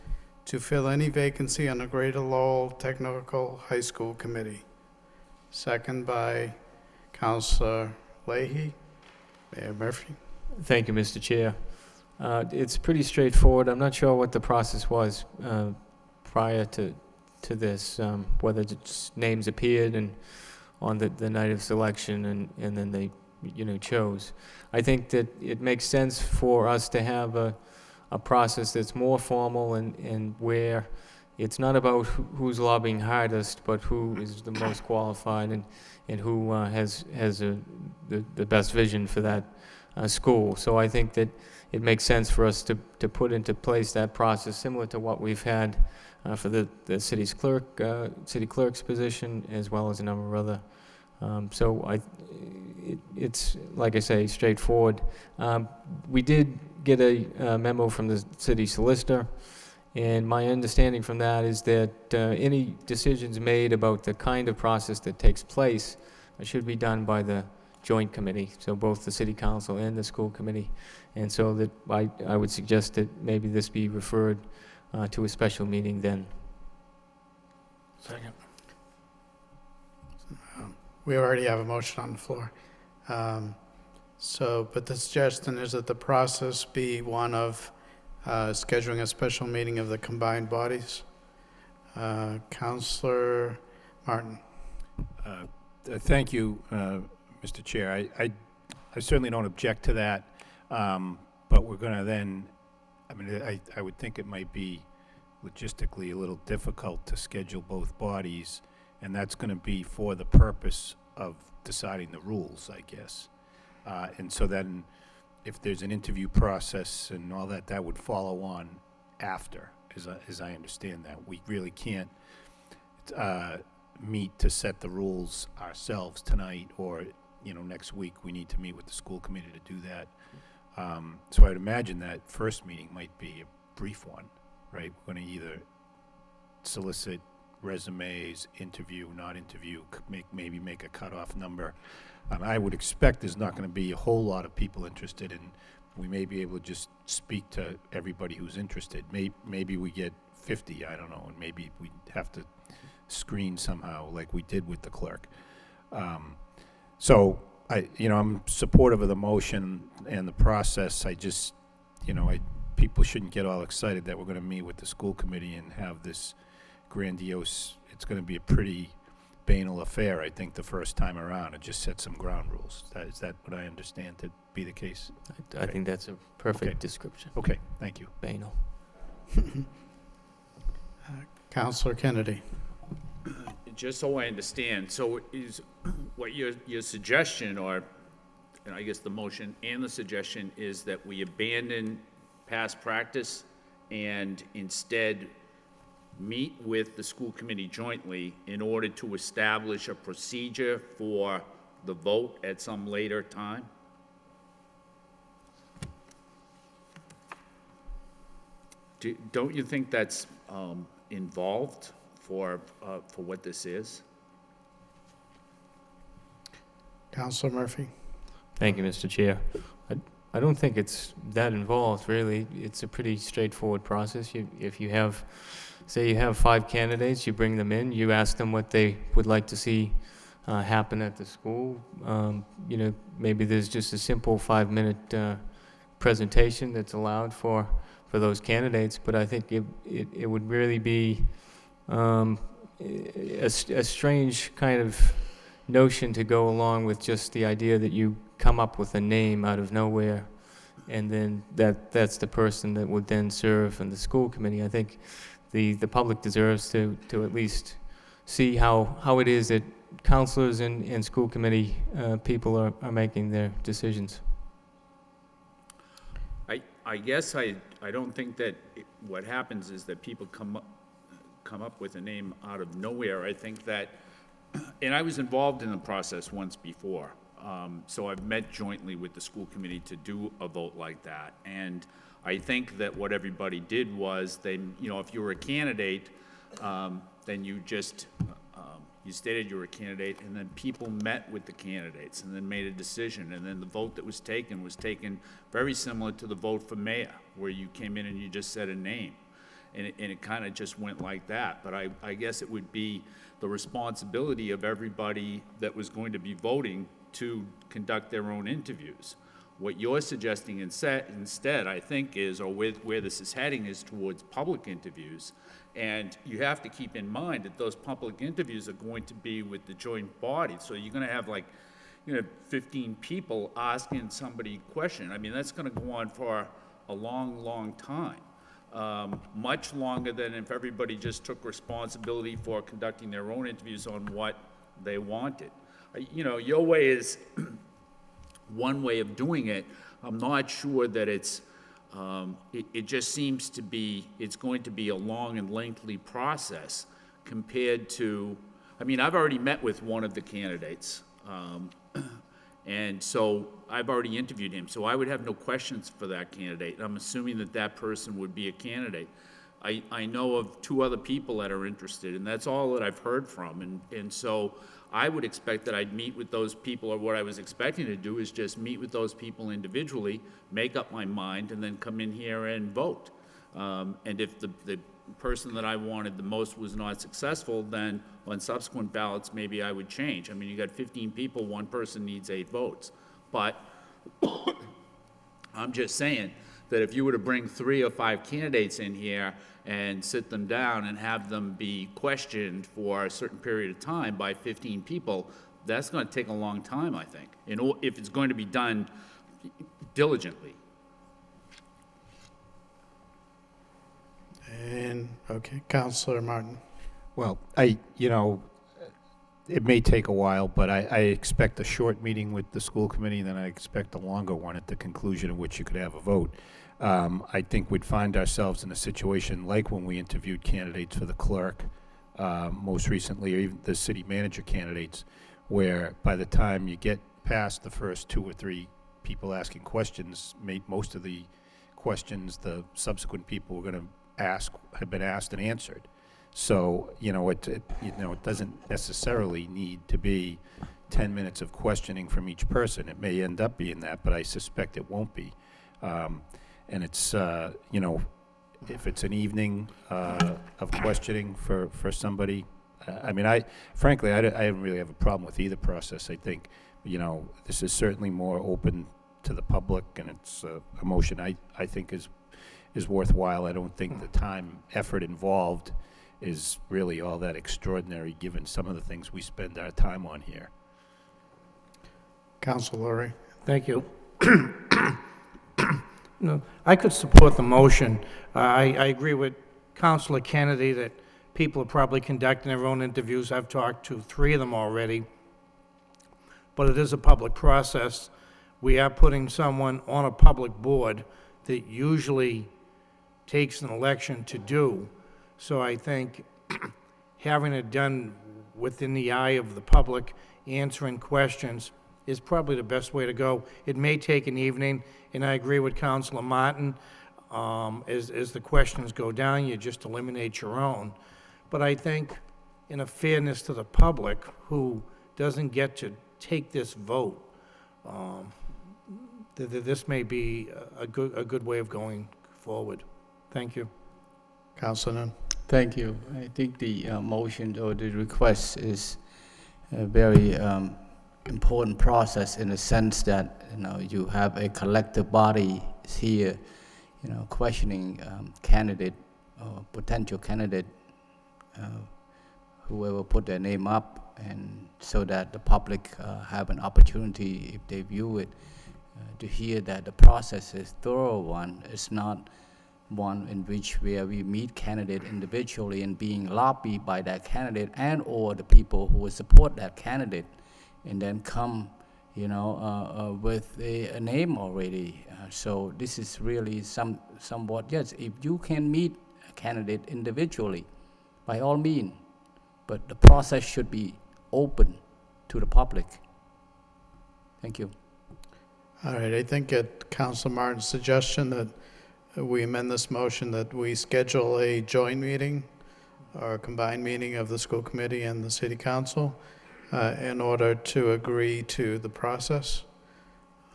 to fill any vacancy on the Greater Lowell Technical High School Committee. Second by Councilor Leahy. Mayor Murphy. Thank you, Mr. Chair. It's pretty straightforward. I'm not sure what the process was prior to this, whether names appeared and on the night of selection and then they, chose. I think that it makes sense for us to have a process that's more formal and where it's not about who's lobbying hardest, but who is the most qualified and who has the best vision for that school. So I think that it makes sense for us to put into place that process similar to what we've had for the city clerk's position, as well as a number of other. So it's, like I say, straightforward. We did get a memo from the city solicitor, and my understanding from that is that any decisions made about the kind of process that takes place should be done by the joint committee, so both the city council and the school committee. And so that I would suggest that maybe this be referred to a special meeting then. Second. We already have a motion on the floor. But the suggestion is that the process be one of scheduling a special meeting of the combined bodies. Councilor Martin. Thank you, Mr. Chair. I certainly don't object to that, but we're going to then, I would think it might be logistically a little difficult to schedule both bodies, and that's going to be for the purpose of deciding the rules, I guess. And so then, if there's an interview process and all that, that would follow on after, as I understand that. We really can't meet to set the rules ourselves tonight, or, next week, we need to meet with the school committee to do that. So I'd imagine that first meeting might be a brief one, right? We're going to either solicit resumes, interview, not interview, maybe make a cutoff number. I would expect there's not going to be a whole lot of people interested, and we may be able to just speak to everybody who's interested. Maybe we get 50, I don't know, and maybe we have to screen somehow like we did with the clerk. So I'm supportive of the motion and the process. I just, people shouldn't get all excited that we're going to meet with the school committee and have this grandiose, it's going to be a pretty banal affair, I think, the first time around. It just sets some ground rules. Is that what I understand to be the case? I think that's a perfect Okay. description. Okay, thank you. Banal. Counselor Kennedy. Just so I understand, so is what your suggestion, or I guess the motion and the suggestion, is that we abandon past practice and instead meet with the school committee jointly in order to establish a procedure for the vote at some later time? Don't you think that's involved for what this is? Counselor Murphy. Thank you, Mr. Chair. I don't think it's that involved, really. It's a pretty straightforward process. If you have, say you have 5 candidates, you bring them in, you ask them what they would like to see happen at the school. Maybe there's just a simple 5-minute presentation that's allowed for those candidates, but I think it would really be a strange kind of notion to go along with just the idea that you come up with a name out of nowhere, and then that's the person that would then serve in the school committee. I think the public deserves to at least see how it is that counselors and school committee people are making their decisions. I guess I don't think that what happens is that people come up with a name out of nowhere. I think that, and I was involved in the process once before, so I've met jointly with the school committee to do a vote like that. And I think that what everybody did was if you were a candidate, then you just, you stated you were a candidate, and then people met with the candidates and then made a decision. And then the vote that was taken very similar to the vote for mayor, where you came in and you just said a name. And it kind of just went like that. But I guess it would be the responsibility of everybody that was going to be voting to conduct their own interviews. What you're suggesting instead, I think, is, or where this is heading, is towards public interviews. And you have to keep in mind that those public interviews are going to be with the joint body. So you're going to have 15 people asking somebody a question. I mean, that's going to go on for a long, long time. Much longer than if everybody just took responsibility for conducting their own interviews on what they wanted. Your way is one way of doing it. I'm not sure that it's, it just seems to be, it's going to be a long and lengthy process compared to, I've already met with one of the candidates. And so I've already interviewed him, so I would have no questions for that candidate. I'm assuming that person would be a candidate. I know of 2 other people that are interested, and that's all that I've heard from. And so I would expect that I'd meet with those people, or what I was expecting to do is just meet with those people individually, make up my mind, and then come in here and vote. And if the person that I wanted the most was not successful, then on subsequent ballots, maybe I would change. You got 15 people, one person needs 8 votes. But I'm just saying that if you were to bring 3 or 5 candidates in here and sit them down and have them be questioned for a certain period of time by 15 people, that's going to take a long time, I think, if it's going to be done diligently. And, okay, Counselor Martin. Well, it may take a while, but I expect a short meeting with the school committee, and then I expect a longer one at the conclusion of which you could have a vote. I think we'd find ourselves in a situation like when we interviewed candidates for the clerk, most recently, or even the city manager candidates, where by the time you get past the first 2 or 3 people asking questions, most of the questions the subsequent people were going to ask have been asked and answered. So, it doesn't necessarily need to be 10 minutes of questioning from each person. It may end up being that, but I suspect it won't be. And it's, if it's an evening of questioning for somebody, frankly, I don't really have a problem with either process. I think, this is certainly more open to the public, and it's a motion I think is worthwhile. I don't think the time, effort involved is really all that extraordinary, given some of the things we spend our time on here. Council Lowry. Thank you. No, I could support the motion. I agree with Councilor Kennedy that people are probably conducting their own interviews. I've talked to 3 of them already. But it is a public process. We are putting someone on a public board that usually takes an election to do. So I think having it done within the eye of the public, answering questions, is probably the best way to go. It may take an evening, and I agree with Councilor Martin. As the questions go down, you just eliminate your own. But I think, in a fairness to the public who doesn't get to take this vote, this may be a good way of going forward. Thank you. Councilor Nun. Thank you. I think the motion or the request is a very important process in the sense that you have a collective body here, questioning candidate or potential candidate, whoever put their name up, and so that the public have an opportunity, if they view it, to hear that the process is thorough one. It's not one in which where we meet candidate individually and being lobbied by that candidate and or the people who will support that candidate, and then come, with a name already. So this is really somewhat, yes, if you can meet a candidate individually, by all means, but the process should be open to the public. Thank you. All right, I think at Councilor Martin's suggestion that we amend this motion that we schedule a joint meeting or a combined meeting of the school committee and the city council in order to agree to the process.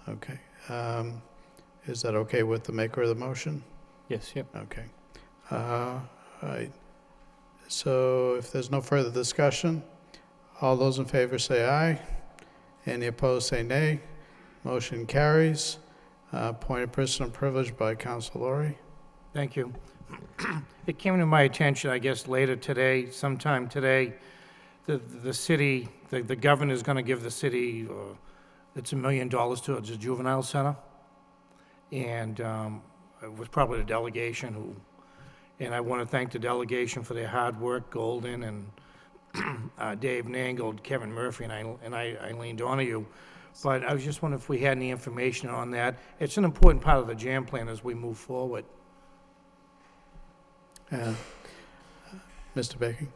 Okay. Is that okay with the maker of the motion? Yes, yep. Okay. All right. So if there's no further discussion, all those in favor say aye. Any opposed say nay. Motion carries. Appointed person of privilege by Councilor Lowry. Thank you. It came to my attention, I guess, later today, sometime today, the city, the governor's going to give the city, it's $1 million towards the juvenile center. And it was probably the delegation who, and I want to thank the delegation for their hard work, Golden and Dave Nangle, Kevin Murphy, and Eileen Donahue. But I was just wondering if we had any information on that. It's an important part of the jam plan as we move forward. Mr. Baker?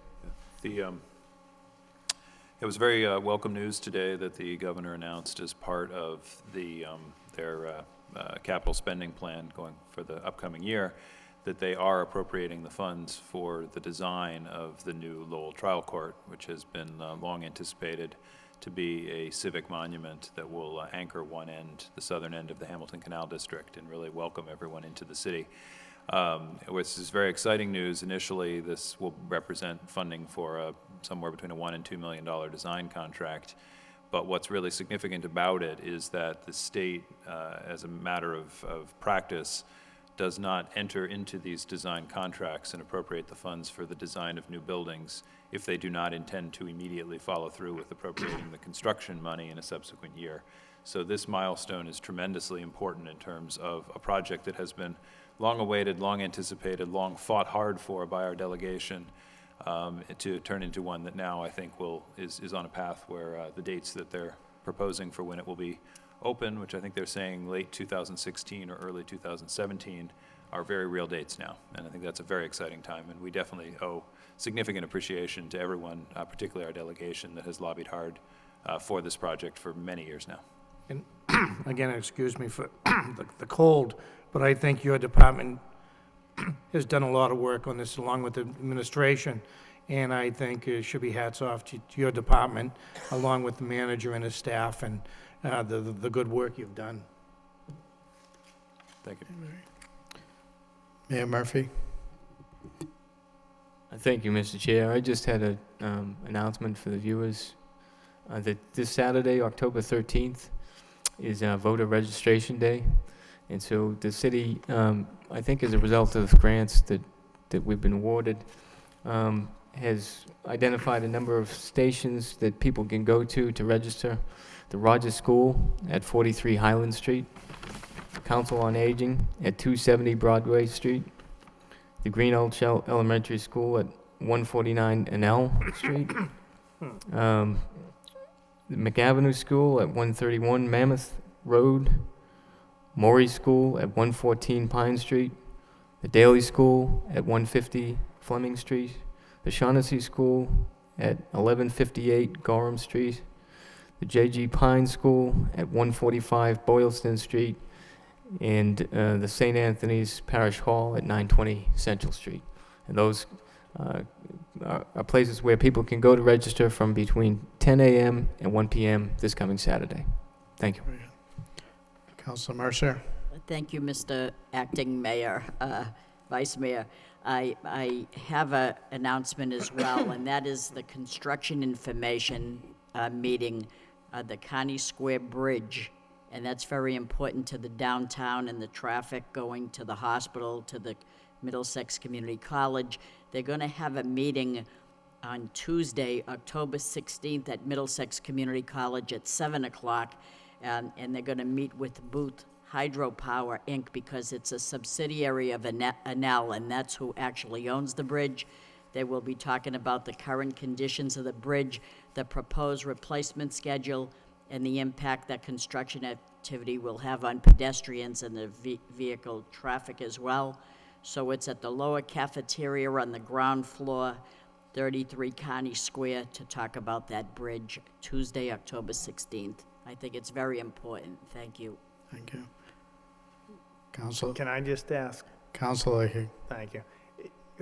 It was very welcome news today that the governor announced as part of their capital spending plan going for the upcoming year that they are appropriating the funds for the design of the new Lowell Trial Court, which has been long anticipated to be a civic monument that will anchor one end, the southern end of the Hamilton Canal District, and really welcome everyone into the city. Which is very exciting news. Initially, this will represent funding for somewhere between a $1 and $2 million design contract. But what's really significant about it is that the state, as a matter of practice, does not enter into these design contracts and appropriate the funds for the design of new buildings if they do not intend to immediately follow through with appropriating the construction money in a subsequent year. So this milestone is tremendously important in terms of a project that has been long awaited, long anticipated, long fought hard for by our delegation, to turn into one that now I think is on a path where the dates that they're proposing for when it will be open, which I think they're saying late 2016 or early 2017, are very real dates now, and I think that's a very exciting time, and we definitely owe significant appreciation to everyone, particularly our delegation that has lobbied hard for this project for many years now. And again, excuse me for the cold, but I think your department has done a lot of work on this along with the administration, and I think it should be hats off to your department along with the manager and his staff and the good work you've done. Thank you. Mayor Murphy? Thank you, Mr. Chair. I just had an announcement for the viewers that this Saturday, October 13th, is voter registration day. And so the city, I think as a result of grants that we've been awarded, has identified a number of stations that people can go to register. The Rogers School at 43 Highland Street, Council on Aging at 270 Broadway Street, the Green Old Shell Elementary School at 149 Annell Street, the McAvenue School at 131 Mammoth Road, Maury School at 114 Pine Street, the Daly School at 150 Fleming Street, the Shaughnessy School at 1158 Gorham Street, the J.G. Pine School at 145 Boylston Street, and the St. Anthony's Parish Hall at 920 Central Street. And those are places where people can go to register from between 10 a.m. and 1 p.m. this coming Saturday. Thank you. Councilor Mercer? Thank you, Mr. Acting Mayor, Vice Mayor. I have an announcement as well, and that is the construction information meeting, the Connie Square Bridge. And that's very important to the downtown and the traffic going to the hospital, to the Middlesex Community College. They're going to have a meeting on Tuesday, October 16th at Middlesex Community College at 7 o'clock. And they're going to meet with Booth Hydropower, Inc., because it's a subsidiary of Enel, and that's who actually owns the bridge. They will be talking about the current conditions of the bridge, the proposed replacement schedule, and the impact that construction activity will have on pedestrians and the vehicle traffic as well. So it's at the lower cafeteria on the ground floor, 33 Connie Square, to talk about that bridge, Tuesday, October 16th. I think it's very important. Thank you. Thank you. Council, Can I just ask? Councilor Leahy. Thank you.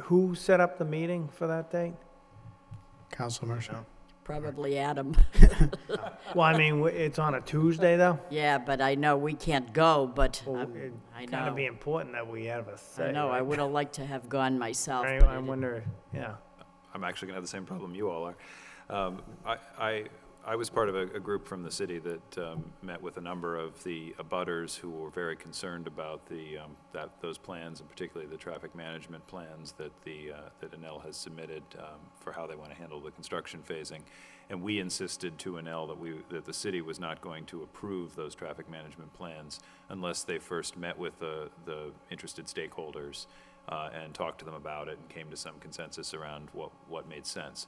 Who set up the meeting for that date? Councilor Mercer? Probably Adam. Well, I mean, it's on a Tuesday, though? Yeah, but I know we can't go, but Well, I It's kind of know. be important that we have a say. I know, I right? would have liked to have gone myself. I but I didn't. wonder, yeah. I'm actually going to have the same problem you all are. I was part of a group from the city that met with a number of the abutters who were very concerned about those plans, and particularly the traffic management plans that that Enel has submitted for how they want to handle the construction phasing. And we insisted to Enel that the city was not going to approve those traffic management plans unless they first met with the interested stakeholders and talked to them about it and came to some consensus around what made sense.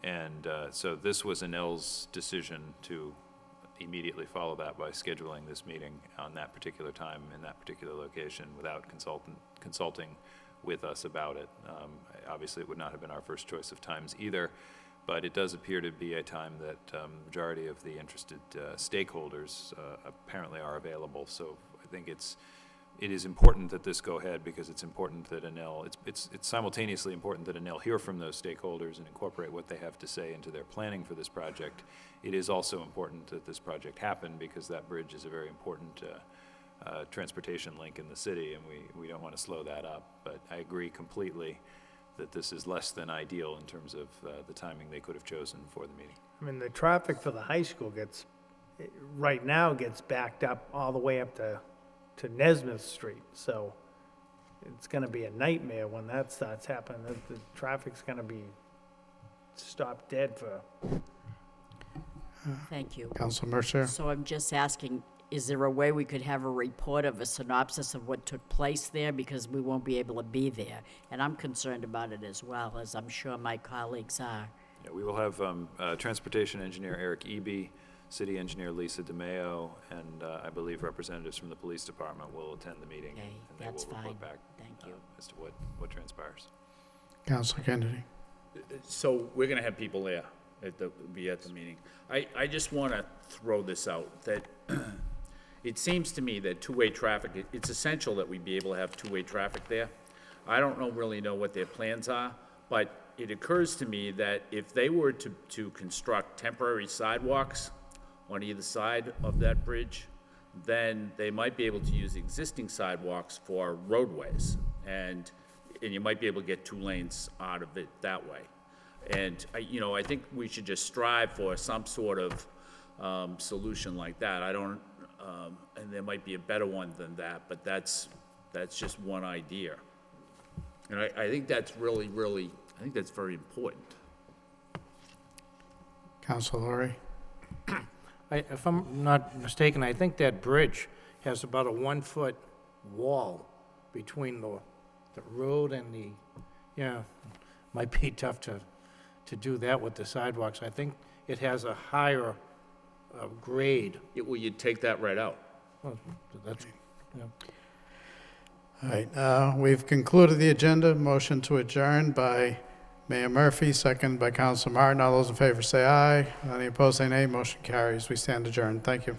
And so this was Enel's decision to immediately follow that by scheduling this meeting on that particular time in that particular location without consulting with us about it. Obviously, it would not have been our first choice of times either, but it does appear to be a time that majority of the interested stakeholders apparently are available. So I think it is important that this go ahead, because it's important that Enel, it's simultaneously important that Enel hear from those stakeholders and incorporate what they have to say into their planning for this project. It is also important that this project happen, because that bridge is a very important transportation link in the city, and we don't want to slow that up. But I agree completely that this is less than ideal in terms of the timing they could have chosen for the meeting. I mean, the traffic for the high school right now gets backed up all the way up to Nesmith Street, so it's gonna be a nightmare when that starts happening. The traffic's gonna be stopped dead for... Thank you. Councilor Mercer? So I'm just asking, is there a way we could have a report of a synopsis of what took place there? Because we won't be able to be there. And I'm concerned about it as well, as I'm sure my colleagues are. Yeah, we will have transportation engineer Eric Eby City Engineer Lisa DeMayo, and I believe representatives from the police department will attend the meeting. Okay, and they that's will report fine. back Thank you. as to what transpires. Councilor Kennedy. So we're gonna have people there be at the meeting. I just wanna throw this out, that it seems to me that two-way traffic, it's essential that we be able to have two-way traffic there. I don't really know what their plans are, but it occurs to me that if they were to construct temporary sidewalks on either side of that bridge, then they might be able to use existing sidewalks for roadways, and you might be able to get 2 lanes out of it that way. And I think we should just strive for some sort of solution like that. And there might be a better one than that, but that's just one idea. And I think that's really, I think that's very important. Councilor Laurie. If I'm not mistaken, I think that bridge has about a 1-foot wall between the road and might be tough to do that with the sidewalks. I think it has a higher grade. Well, you'd take that right out. Well, that's, All right, we've concluded the agenda. Motion to adjourn by Mayor Murphy, second by Councilor Martin. All those in favor say aye. Any opposed say nay. Motion carries. We stand adjourned. Thank you.